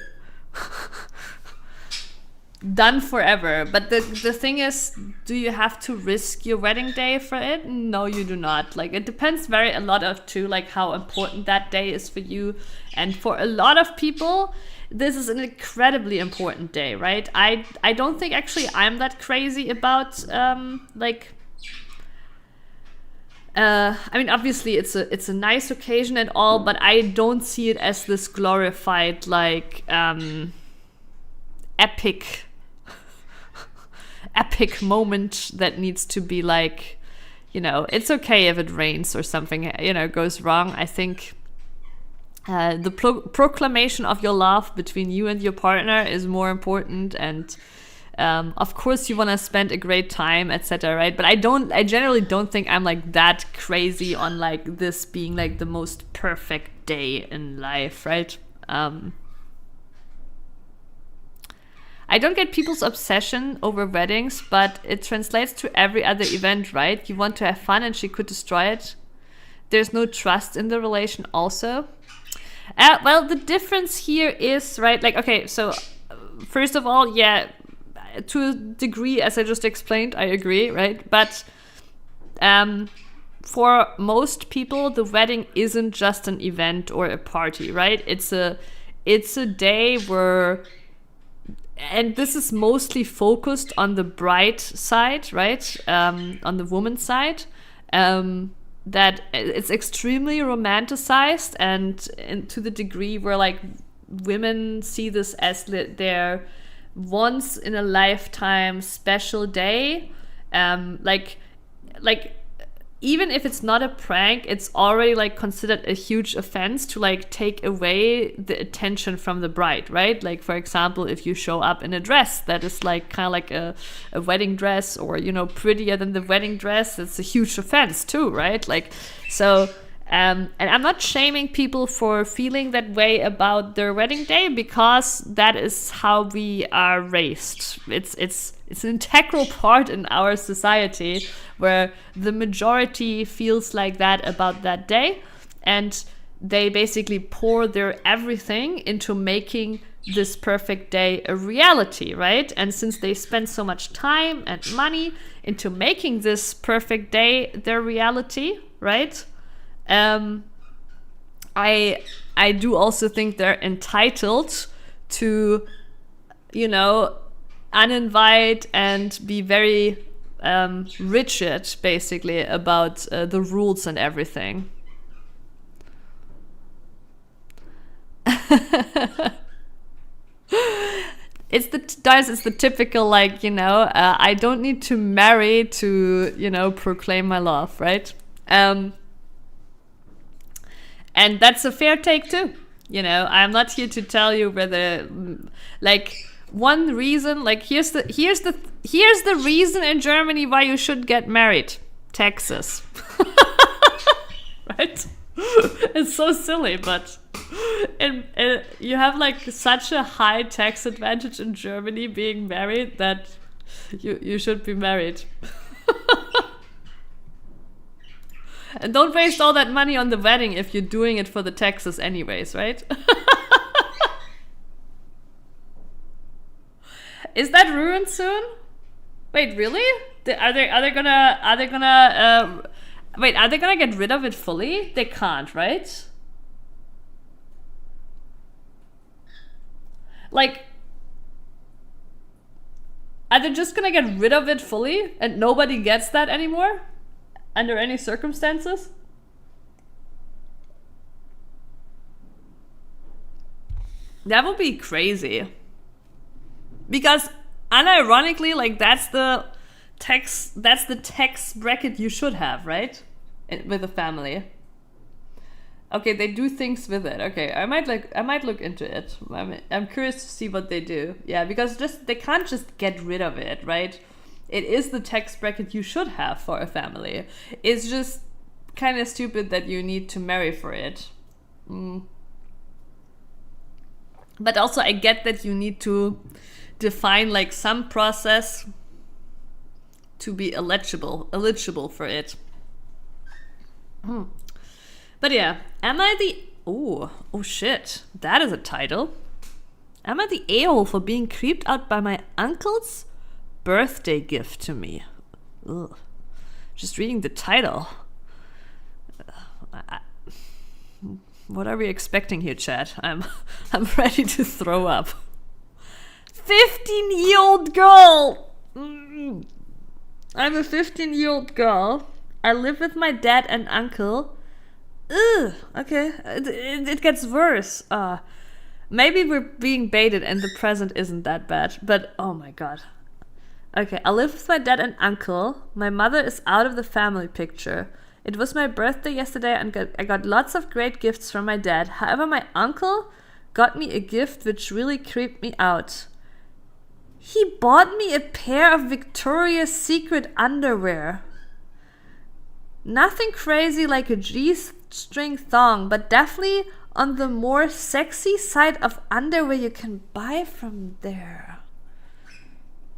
done forever. But the thing is, do you have to risk your wedding day for it? No, you do not. Like, it depends a lot of too, like how important that day is for you. And for a lot of people, this is an incredibly important day, right? I don't think actually I'm that crazy about I mean, obviously it's a nice occasion and all, but I don't see it as this glorified like epic moment that needs to be like, you know, it's okay if it rains or something, you know, goes wrong. I think the proclamation of your love between you and your partner is more important, and of course you want to spend a great time, etc., right? But I generally don't think I'm like that crazy on like this being like the most perfect day in life, right? I don't get people's obsession over weddings, but it translates to every other event, right? You want to have fun and she could destroy it. There's no trust in the relation also. Well, the difference here is, right, like, okay, so first of all, yeah, to a degree, as I just explained, I agree, right? But for most people, the wedding isn't just an event or a party, right? It's a day where, and this is mostly focused on the bride side, right? On the woman's side. That it's extremely romanticized, and to the degree where like women see this as their once in a lifetime special day. Like even if it's not a prank, it's already like considered a huge offense to like take away the attention from the bride, right? Like, for example, if you show up in a dress that is like kind of like a wedding dress, or, you know, prettier than the wedding dress, it's a huge offense too, right? Like, so and I'm not shaming people for feeling that way about their wedding day, because that is how we are raised. It's it's an integral part in our society where the majority feels like that about that day, and they basically pour their everything into making this perfect day a reality, right? And since they spend so much time and money into making this perfect day their reality, right? I do also think they're entitled to, uninvite and be very rigid, basically, about the rules and everything. It's the typical, I don't need to marry to, proclaim my love, right? And that's a fair take too. I'm not here to tell you whether, one reason, here's the reason in Germany why you should get married. Taxes. Right? It's so silly, but you have such a high tax advantage in Germany being married that you should be married. And don't waste all that money on the wedding if you're doing it for the taxes anyways, right? Is that ruined soon? Wait, really? Are they gonna get rid of it fully? They can't, right? Are they just gonna get rid of it fully and nobody gets that anymore? Under any circumstances? That would be crazy. Because unironically, that's the tax bracket you should have, right? With a family. Okay, they do things with it. Okay, I might look into it. I'm curious to see what they do. Yeah, because they can't just get rid of it, right? It is the tax bracket you should have for a family. It's just kind of stupid that you need to marry for it. But also, I get that you need to define some process to be eligible for it. But yeah, am I the... Oh shit, that is a title. Am I the a-hole for being creeped out by my uncle's birthday gift to me? Ugh. Just reading the title. What are we expecting here, chat? I'm ready to throw up. 15-year-old girl! I'm a 15-year-old girl. I live with my dad and uncle. Ugh, okay. It gets worse. Maybe we're being baited and the present isn't that bad. But, oh my god. Okay, I live with my dad and uncle. My mother is out of the family picture. It was my birthday yesterday and I got lots of great gifts from my dad. However, my uncle got me a gift which really creeped me out. He bought me a pair of Victoria's Secret underwear. Nothing crazy like a G-string thong, but definitely on the more sexy side of underwear you can buy from there.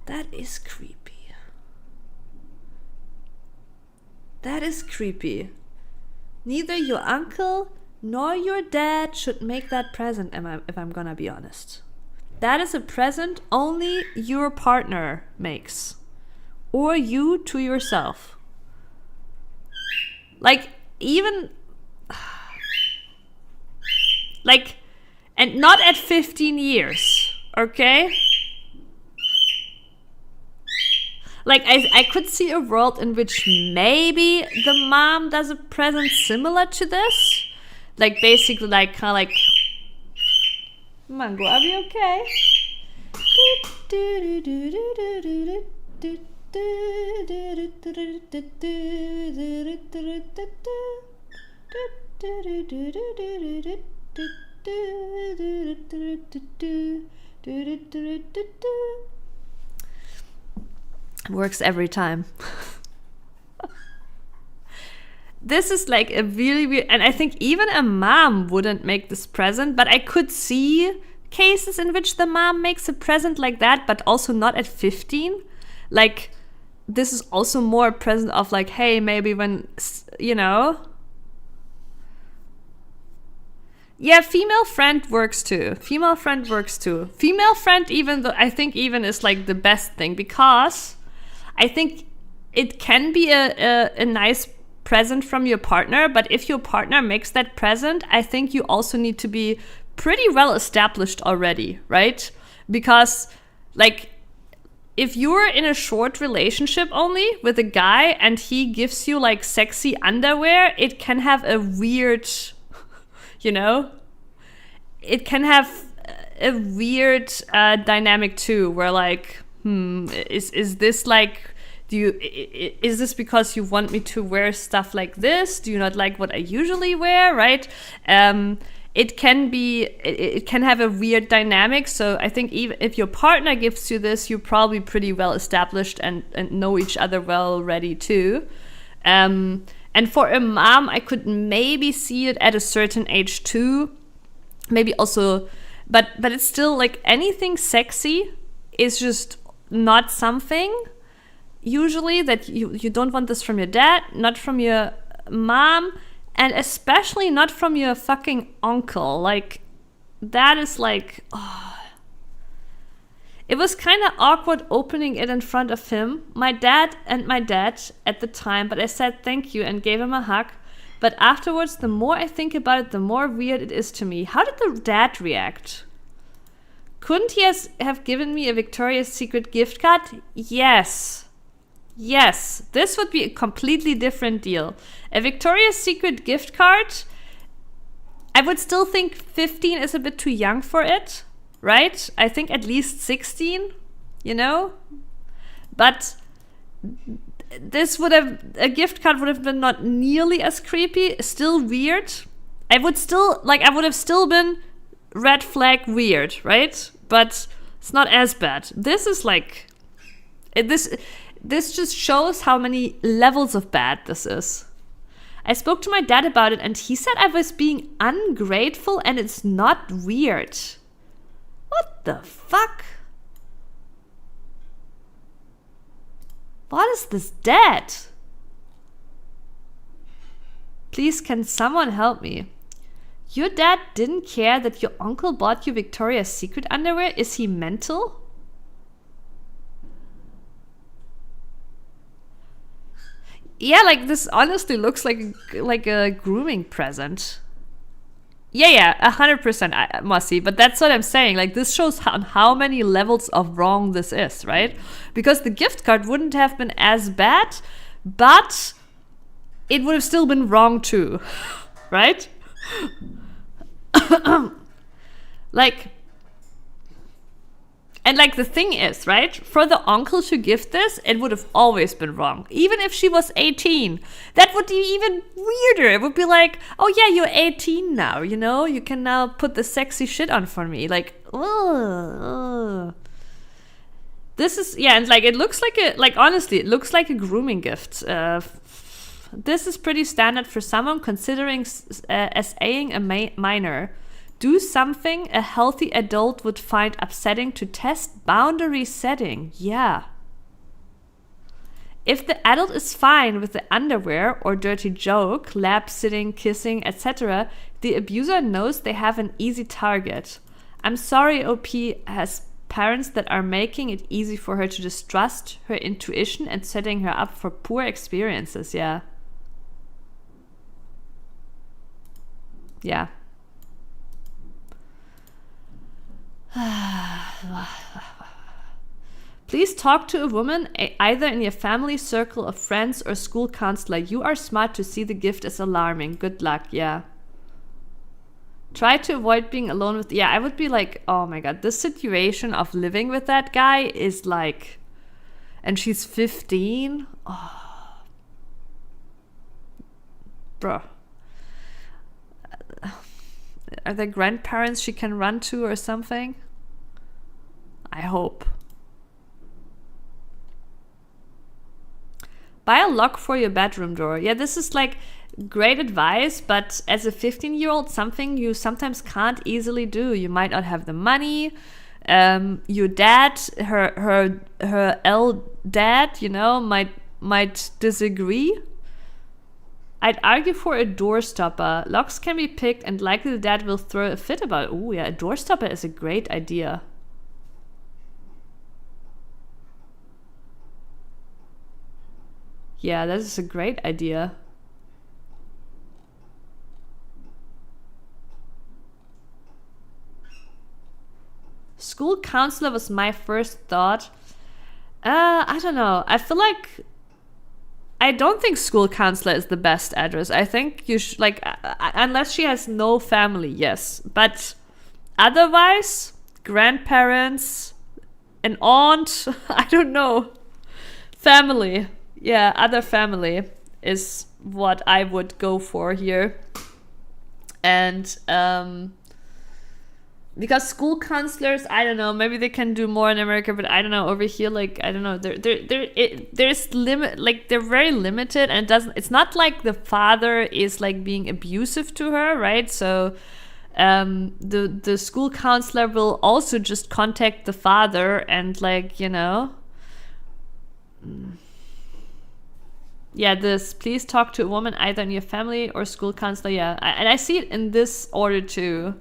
That is creepy. That is creepy. Neither your uncle nor your dad should make that present, if I'm gonna be honest. That is a present only your partner makes. Or you to yourself. And not at 15 years, okay? I could see a world in which maybe the mom does a present similar to this. Basically, Mango, are we okay? Works every time. This is a really weird, and I think even a mom wouldn't make this present, but I could see cases in which the mom makes a present like that, but also not at 15. like, this is also more present of like, hey, maybe when, you know. Yeah, female friend works too. Female friend, even though I think even is like the best thing, because I think it can be a nice present from your partner, but if your partner makes that present, I think you also need to be pretty well established already, right? Because like, if you're in a short relationship only with a guy and he gives you like sexy underwear, it can have a weird, you know, it can have a weird dynamic too, where like, is this like, is this because you want me to wear stuff like this? Do you not like what I usually wear, right? It can have a weird dynamic. So I think even if your partner gives you this, you're probably pretty well established and know each other well already too. And for a mom, I could maybe see it at a certain age too. Maybe also, but it's still like anything sexy is just not something usually that you don't want this from your dad, not from your mom, and especially not from your fucking uncle. Like, that is like, oh. It was kind of awkward opening it in front of him, my dad at the time, but I said thank you and gave him a hug. But afterwards, the more I think about it, the more weird it is to me. How did the dad react? Couldn't he have given me a Victoria's Secret gift card? Yes. Yes, this would be a completely different deal. A Victoria's Secret gift card, I would still think 15 is a bit too young for it, right? I think at least 16, you know? But a gift card would have been not nearly as creepy, still weird. I would have still been red flag weird, right? But it's not as bad. This is like, this just shows how many levels of bad this is. I spoke to my dad about it and he said I was being ungrateful and it's not weird. What the fuck? What is this dad? Please, can someone help me? Your dad didn't care that your uncle bought you Victoria's Secret underwear? Is he mental? Yeah, like, this honestly looks like a grooming present. Yeah, 100%, Mossy. But that's what I'm saying. Like, this shows how many levels of wrong this is, right? Because the gift card wouldn't have been as bad, but it would have still been wrong too, right? Like, and like, the thing is, right, for the uncle to gift this, it would have always been wrong. Even if she was 18, that would be even weirder. It would be like, oh yeah, you're 18 now, you know, you can now put the sexy shit on for me. Like, ugh. This is, yeah, and like, it looks like honestly, it looks like a grooming gift. This is pretty standard for someone considering SAing a minor. Do something a healthy adult would find upsetting to test boundary setting. Yeah. If the adult is fine with the underwear or dirty joke, lap sitting, kissing, etc., the abuser knows they have an easy target. I'm sorry OP has parents that are making it easy for her to distrust her intuition and setting her up for poor experiences. Yeah. Yeah. Please talk to a woman, either in your family circle of friends or school counselor. You are smart to see the gift as alarming. Good luck, yeah. Try to avoid being alone with... Yeah, I would be like, oh my god, this situation of living with that guy is like... And she's 15? Oh. Bro. Are there grandparents she can run to or something? I hope. Buy a lock for your bedroom door. Yeah, this is like great advice, but as a 15-year-old, something you sometimes can't easily do. You might not have the money. your dad, her L dad, you know, might disagree. I'd argue for a door stopper. Locks can be picked and likely the dad will throw a fit about it. Oh yeah, a door stopper is a great idea. Yeah, that is a great idea. School counselor was my first thought. I don't know. I feel like I don't think school counselor is the best address. I think you should, like, unless she has no family, yes. But otherwise, grandparents, an aunt, I don't know. Family. Yeah, other family is what I would go for here. And because school counselors, I don't know, maybe they can do more in America, but I don't know, over here, like, I don't know, there's limit, like, they're very limited, and it's not like the father is like being abusive to her, right? So the school counselor will also just contact the father and, like, you know, yeah, this, please talk to a woman either in your family or school counselor. Yeah, and I see it in this order too.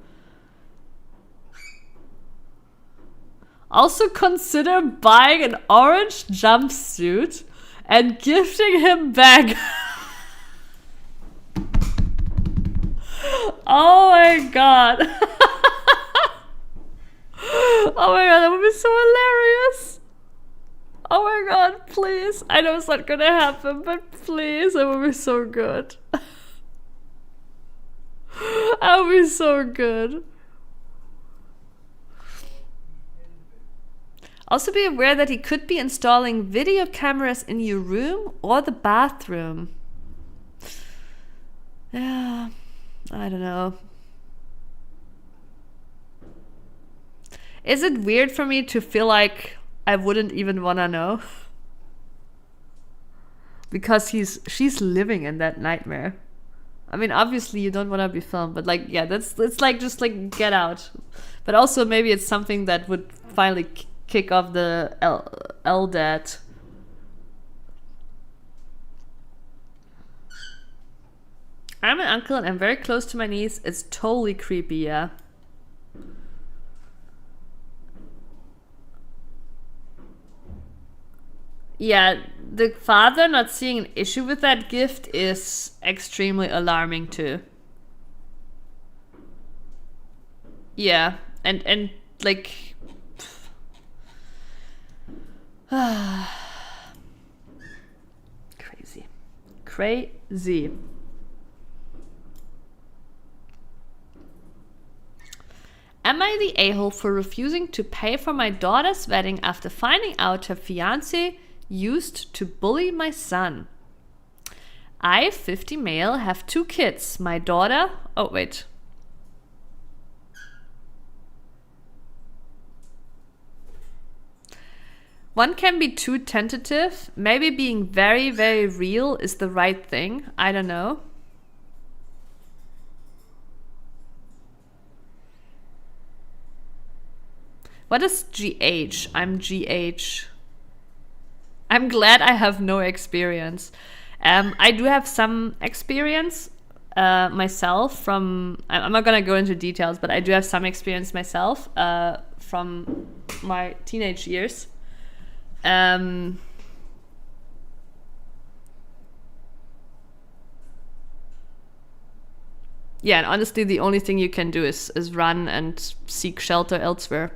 Also consider buying an orange jumpsuit and gifting him back. Oh my god. Oh my god, that would be so hilarious. Oh my god, please. I know it's not gonna happen, but please, that would be so good. That would be so good. Also be aware that he could be installing video cameras in your room or the bathroom. Yeah, I don't know. Is it weird for me to feel like I wouldn't even wanna know? Because she's living in that nightmare. I mean, obviously you don't want to be filmed, but like, yeah, it's like, just like, get out. But also maybe it's something that would finally kick off the LDAT. I'm an uncle and I'm very close to my niece. It's totally creepy, yeah. Yeah, the father not seeing an issue with that gift is extremely alarming too. Yeah, and like, crazy. Am I the a-hole for refusing to pay for my daughter's wedding after finding out her fiancé used to bully my son? I, 50 male, have 2 kids. My daughter... Oh, wait. One can be too tentative. Maybe being very, very real is the right thing. I don't know. What is GH? I'm GH. I'm glad I have no experience. I do have some experience myself from... I'm not gonna go into details, but I do have some experience myself from my teenage years. Yeah, and honestly, the only thing you can do is run and seek shelter elsewhere.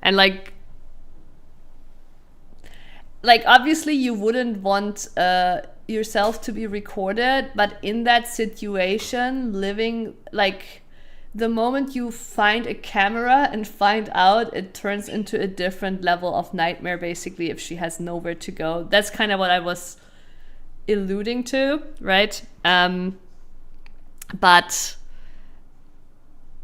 And like obviously you wouldn't want yourself to be recorded, but in that situation, living, like, the moment you find a camera and find out, it turns into a different level of nightmare, basically, if she has nowhere to go. That's kind of what I was alluding to, right? But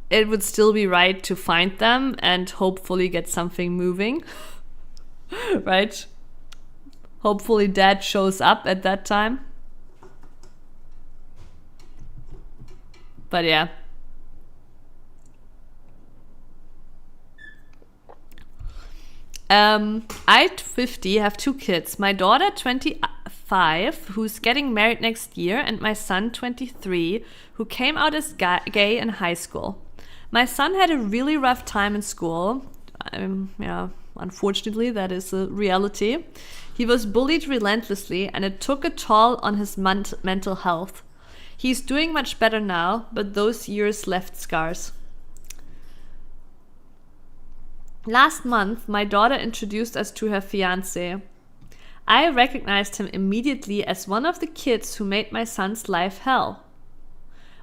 it would still be right to find them and hopefully get something moving, right? Hopefully dad shows up at that time. But yeah. I, 50, have 2 kids. My daughter, 25, who's getting married next year, and my son, 23, who came out as gay in high school. My son had a really rough time in school. Unfortunately, that is a reality. He was bullied relentlessly, and it took a toll on his mental health. He's doing much better now, but those years left scars. Last month, my daughter introduced us to her fiancé. I recognized him immediately as one of the kids who made my son's life hell.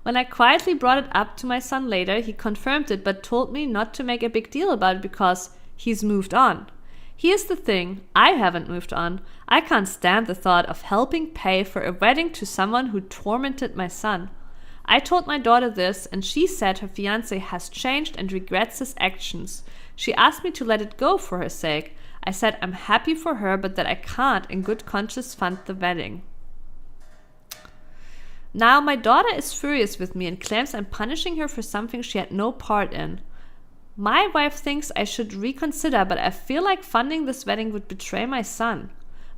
When I quietly brought it up to my son later, he confirmed it but told me not to make a big deal about it because he's moved on. Here's the thing, I haven't moved on. I can't stand the thought of helping pay for a wedding to someone who tormented my son. I told my daughter this, and she said her fiancé has changed and regrets his actions. She asked me to let it go for her sake. I said I'm happy for her, but that I can't in good conscience fund the wedding. Now my daughter is furious with me and claims I'm punishing her for something she had no part in. My wife thinks I should reconsider, but I feel like funding this wedding would betray my son.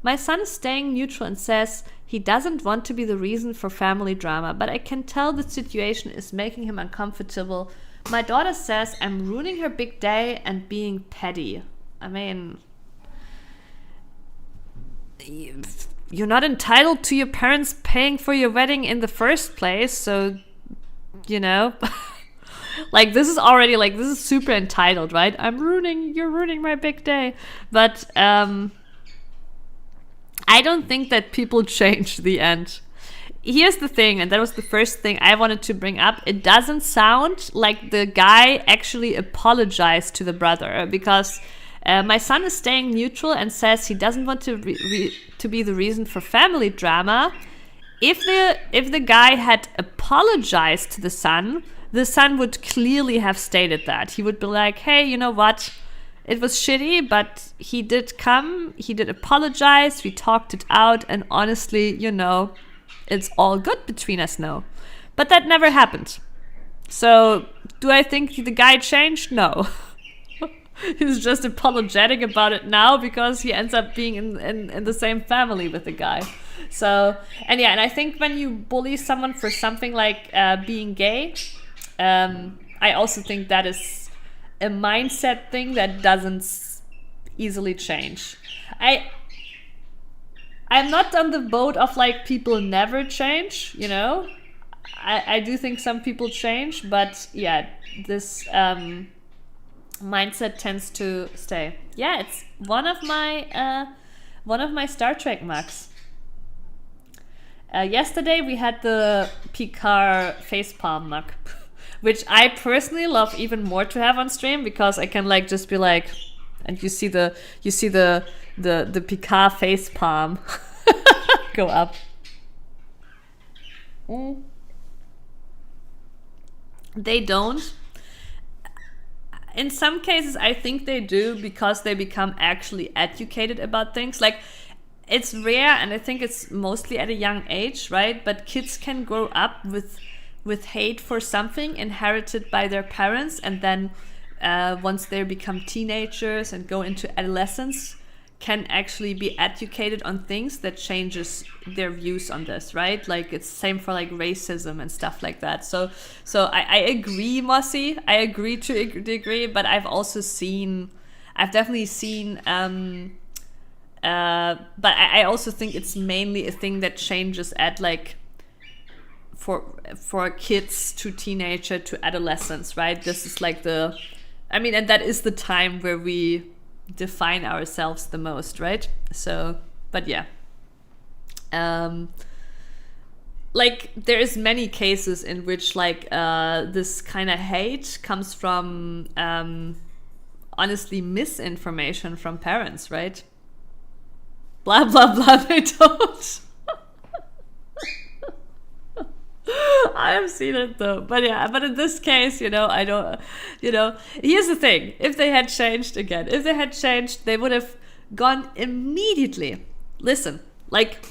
My son is staying neutral and says he doesn't want to be the reason for family drama, but I can tell the situation is making him uncomfortable. My daughter says I'm ruining her big day and being petty. I mean, you're not entitled to your parents paying for your wedding in the first place, so, like, this is super entitled, right? You're ruining my big day. But I don't think that people change the end. Here's the thing, and that was the first thing I wanted to bring up. It doesn't sound like the guy actually apologized to the brother, because my son is staying neutral and says he doesn't want to be the reason for family drama. If the guy had apologized to the son would clearly have stated that. He would be like, hey, you know what? It was shitty, but he did come, he did apologize, we talked it out, and honestly, it's all good between us now. But that never happened. So, do I think the guy changed? No. He's just apologetic about it now because he ends up being in the same family with the guy. So, and I think when you bully someone for something like being gay, I also think that is a mindset thing that doesn't easily change. I'm not on the boat of like people never change, I do think some people change, but this mindset tends to stay. It's one of my Star Trek mugs. Yesterday we had the Picard facepalm mug, which I personally love even more to have on stream, because I can like just be like, and you see the Picard facepalm go up. They don't. In some cases, I think they do, because they become actually educated about things. Like, it's rare, and I think it's mostly at a young age, right? But kids can grow up with hate for something inherited by their parents, and then once they become teenagers and go into adolescence, can actually be educated on things that changes their views on this, right? Like, it's same for like racism and stuff like that. So I agree, Mossy. I agree to a degree, but I've definitely seen, but I also think it's mainly a thing that changes at like for kids to teenager to adolescence, right? This is like and that is the time where we define ourselves the most, right? So, but like there is many cases in which like this kind of hate comes from honestly misinformation from parents, right? Blah blah blah. They don't. I have seen it though, but in this case, I don't, here's the thing. If they had changed, they would have gone immediately. Listen, like,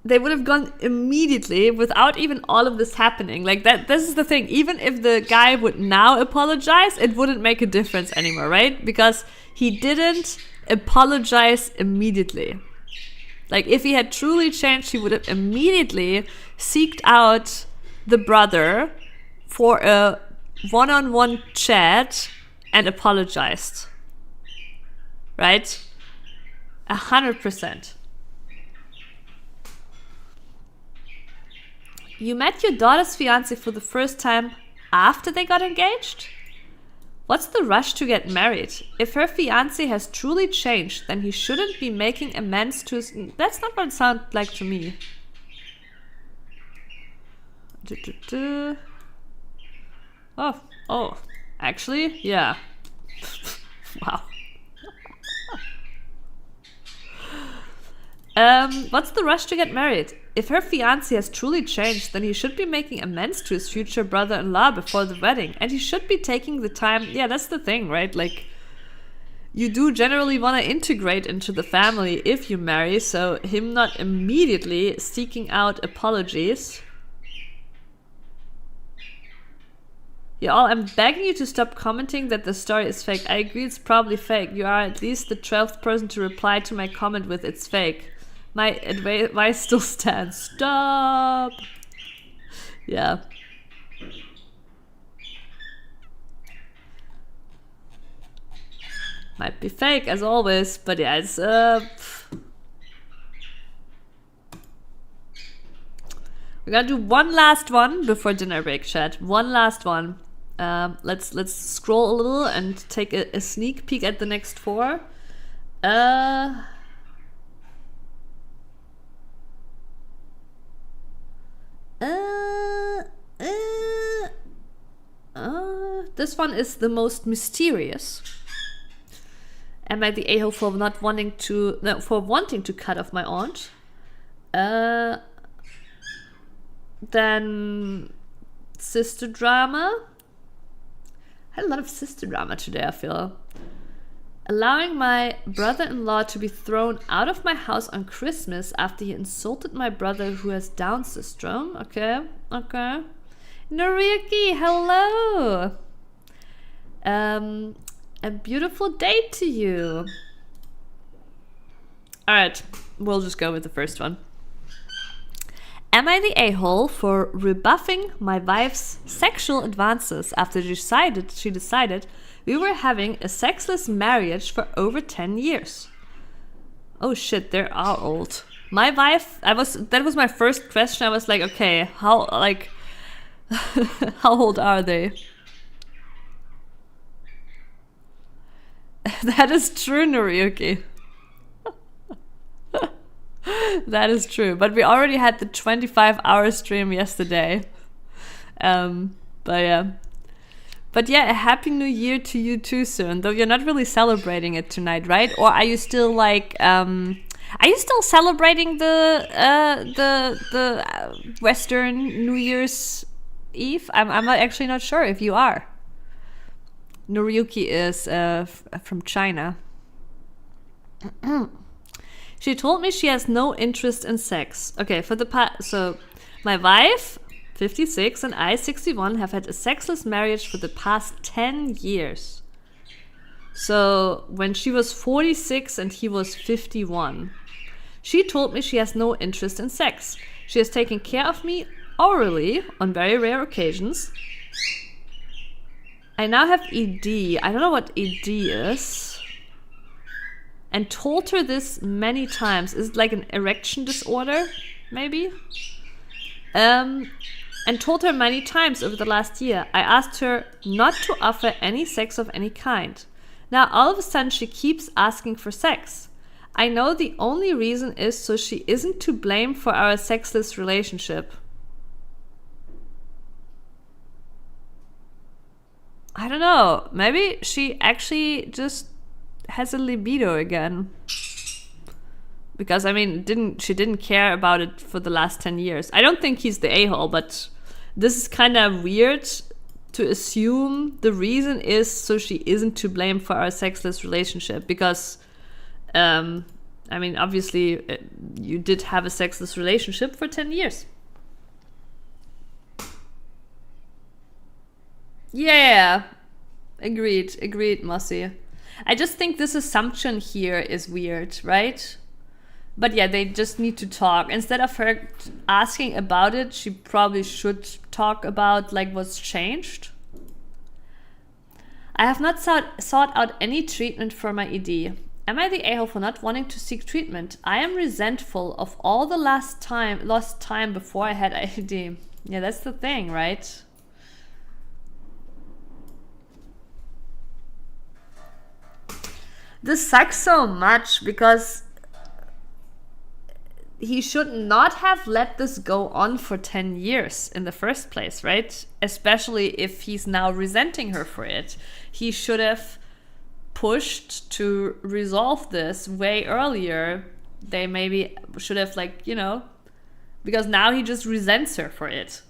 they would have gone immediately without even all of this happening. Like that, this is the thing. Even if the guy would now apologize, it wouldn't make a difference anymore, right? Because he didn't apologize immediately. Like if he had truly changed, he would have immediately seeked out the brother for a one-on-one chat and apologized. Right? 100%. You met your daughter's fiancé for the first time after they got engaged? What's the rush to get married? If her fiancé has truly changed, then he shouldn't be making amends to his... That's not what it sounds like to me. Oh, actually, yeah. Wow. What's the rush to get married? If her fiancé has truly changed, then he should be making amends to his future brother-in-law before the wedding. And he should be taking the time... Yeah, that's the thing, right? Like, you do generally want to integrate into the family if you marry, so him not immediately seeking out apologies. Y'all, I'm begging you to stop commenting that the story is fake. I agree it's probably fake. You are at least the 12th person to reply to my comment with it's fake. My advice still stands. Stop! Yeah. Might be fake, as always, but yeah, it's... We're gonna do one last one before dinner break, chat. One last one. Let's scroll a little and take a sneak peek at the next four. This one is the most mysterious. Am I the a-hole for not wanting to... No, for wanting to cut off my aunt? Then... Sister drama. I had a lot of sister drama today, I feel. Allowing my brother-in-law to be thrown out of my house on Christmas after he insulted my brother who has Down syndrome. Okay. Noriyuki, hello! A beautiful day to you. Alright, we'll just go with the first one. Am I the a-hole for rebuffing my wife's sexual advances after she decided we were having a sexless marriage for over 10 years? Oh shit, they are old. My wife, that was my first question. I was like, okay, how old are they? That is true, Noriyuki. That is true. But we already had the 25-hour stream yesterday. But yeah, a happy new year to you too soon. Though you're not really celebrating it tonight, right? Or are you still like are you still celebrating the Western New Year's Eve? I'm actually not sure if you are. Noriyuki is from China. She told me she has no interest in sex. Okay, so my wife, 56, and I, 61, have had a sexless marriage for the past 10 years. So when she was 46 and he was 51, she told me she has no interest in sex. She has taken care of me orally on very rare occasions. I now have ED. I don't know what ED is. And told her this many times. Is it like an erection disorder? Maybe? And told her many times over the last year. I asked her not to offer any sex of any kind. Now all of a sudden she keeps asking for sex. I know the only reason is so she isn't to blame for our sexless relationship. I don't know. Maybe she actually just has a libido again. Because, I mean, she didn't care about it for the last 10 years. I don't think he's the a-hole, but this is kind of weird to assume the reason is so she isn't to blame for our sexless relationship. Because, I mean, obviously, you did have a sexless relationship for 10 years. Yeah, agreed, Mossy. I just think this assumption here is weird, right? But yeah, they just need to talk. Instead of her asking about it, she probably should talk about like what's changed. I have not sought out any treatment for my ED. Am I the a-hole for not wanting to seek treatment? I am resentful of all the lost time before I had ED. Yeah, that's the thing, right? This sucks so much because he should not have let this go on for 10 years in the first place, right? Especially if he's now resenting her for it. He should have pushed to resolve this way earlier. They maybe should have, like, you know, because now he just resents her for it.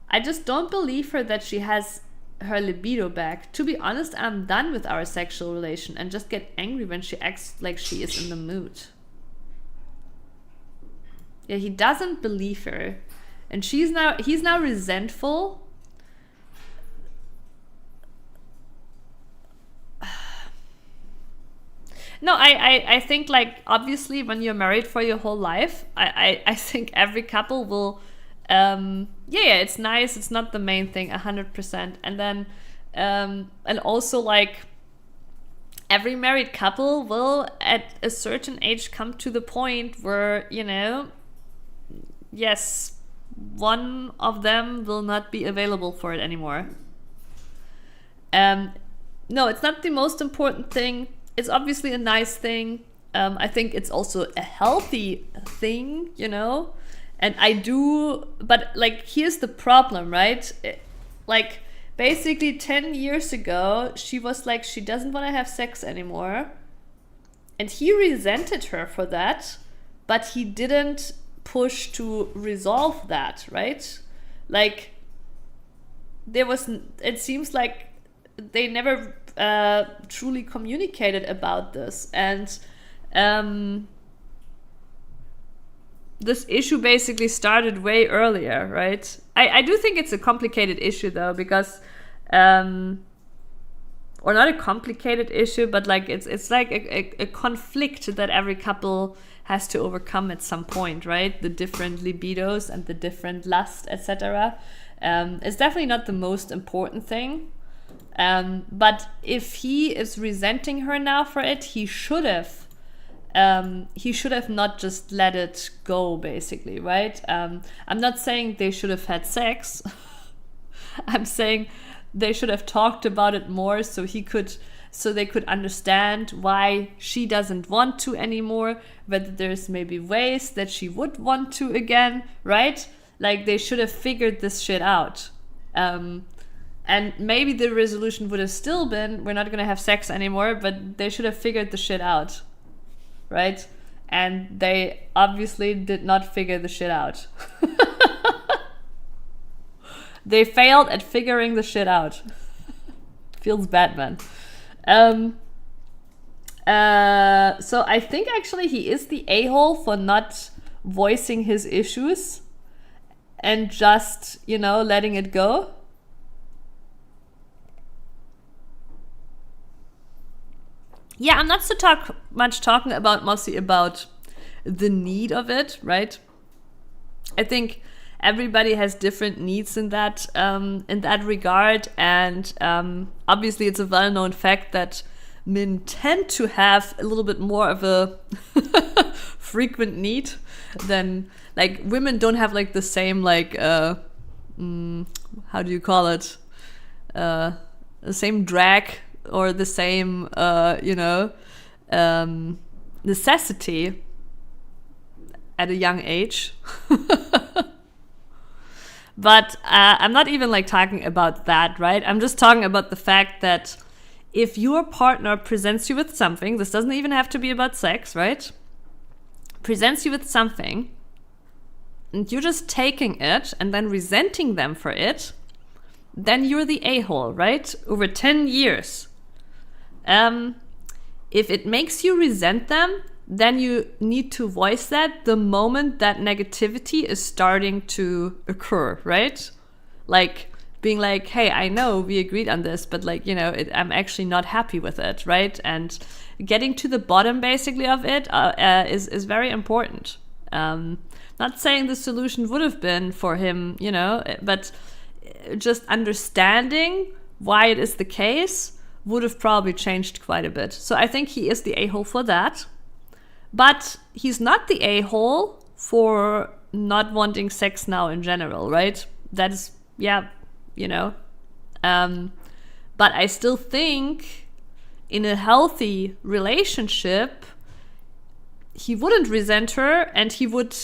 I just don't believe her that she has her libido back. To be honest, I'm done with our sexual relation and just get angry when she acts like she is in the mood. Yeah, he doesn't believe her. And he's now resentful. No, I think, like, obviously when you're married for your whole life, I think every couple will yeah, it's nice. It's not the main thing, 100%. And then, and also, like, every married couple will at a certain age come to the point where, you know, yes, one of them will not be available for it anymore. No, it's not the most important thing. It's obviously a nice thing. I think it's also a healthy thing, you know? And I do, but, like, here's the problem, right? Like, basically 10 years ago, she was like, she doesn't want to have sex anymore. And he resented her for that, but he didn't push to resolve that, right? Like, it seems like they never truly communicated about this. And this issue basically started way earlier, right? I do think it's a complicated issue, though, because or not a complicated issue, but, like, it's like a conflict that every couple has to overcome at some point, right? The different libidos and the different lust, etc. It's definitely not the most important thing. But if he is resenting her now for it, he should have not just let it go, basically, right? I'm not saying they should have had sex. I'm saying they should have talked about it more so they could understand why she doesn't want to anymore, whether there's maybe ways that she would want to again, right? Like, they should have figured this shit out. And maybe the resolution would have still been, we're not going to have sex anymore, but they should have figured the shit out. Right? And they obviously did not figure the shit out. They failed at figuring the shit out. Feels bad, man. So I think actually he is the a-hole for not voicing his issues and just, you know, letting it go. Yeah, I'm not so much talking about Mossy about the need of it, right? I think everybody has different needs in that regard, and obviously it's a well-known fact that men tend to have a little bit more of a frequent need than, like, women don't have, like, the same, like, how do you call it? The same drag or the same, necessity at a young age. But I'm not even, like, talking about that, right? I'm just talking about the fact that if your partner presents you with something, this doesn't even have to be about sex, right? Presents you with something, and you're just taking it and then resenting them for it, then you're the a-hole, right? Over 10 years. If it makes you resent them, then you need to voice that the moment that negativity is starting to occur, right? Like being like, hey, I know we agreed on this, but like, I'm actually not happy with it, right? And getting to the bottom basically of it is very important. Not saying the solution would have been for him, but just understanding why it is the case would have probably changed quite a bit. So I think he is the a-hole for that. But he's not the a-hole for not wanting sex now in general, right? That is, But I still think in a healthy relationship, he wouldn't resent her and he would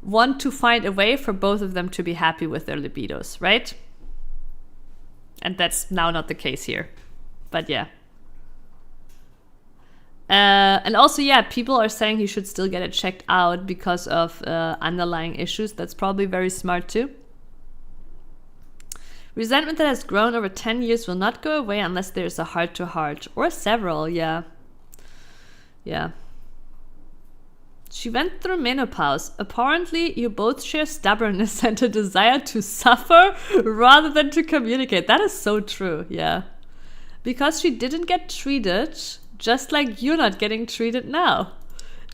want to find a way for both of them to be happy with their libidos, right? And that's now not the case here. But yeah. And also, people are saying he should still get it checked out because of underlying issues. That's probably very smart too. Resentment that has grown over 10 years will not go away unless there's a heart-to-heart. Or several, yeah. Yeah. She went through menopause. Apparently, you both share stubbornness and a desire to suffer rather than to communicate. That is so true, yeah. Because she didn't get treated, just like you're not getting treated now.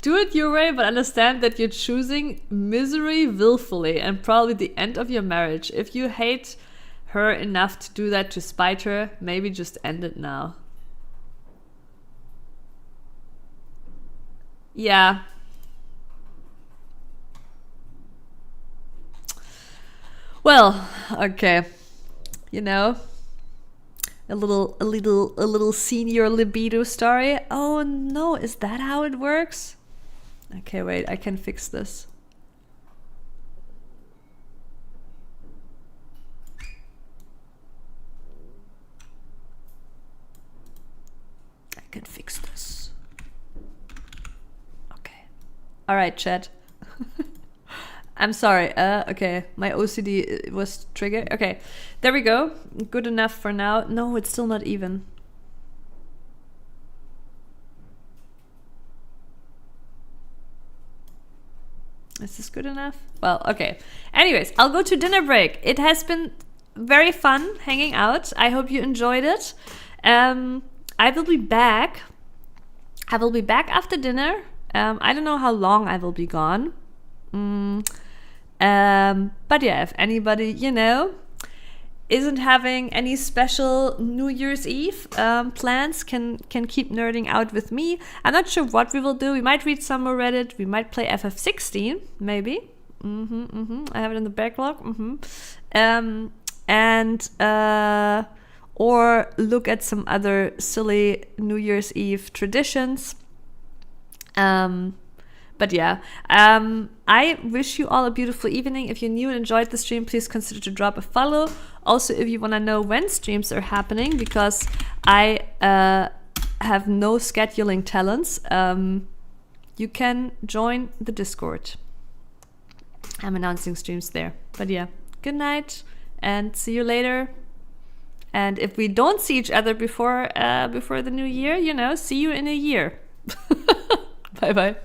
Do it your way, but understand that you're choosing misery willfully and probably the end of your marriage. If you hate her enough to do that to spite her, maybe just end it now. Yeah. Well, okay. A little senior libido story. Oh no, is that how it works? Okay, wait, I can fix this. I can fix this. Okay. All right, chat. I'm sorry. Okay, my OCD was triggered. Okay, there we go. Good enough for now. No, it's still not even. Is this good enough? Well, okay. Anyways, I'll go to dinner break. It has been very fun hanging out. I hope you enjoyed it. I will be back. I will be back after dinner. I don't know how long I will be gone. But yeah, if anybody, isn't having any special New Year's Eve plans, can keep nerding out with me. I'm not sure what we will do. We might read some more Reddit. We might play FF16, maybe. I have it in the backlog. Or look at some other silly New Year's Eve traditions. But yeah, I wish you all a beautiful evening. If you're new and enjoyed the stream, please consider to drop a follow. Also, if you want to know when streams are happening, because I have no scheduling talents, you can join the Discord. I'm announcing streams there. But yeah, good night and see you later. And if we don't see each other before the new year, see you in a year. Bye-bye.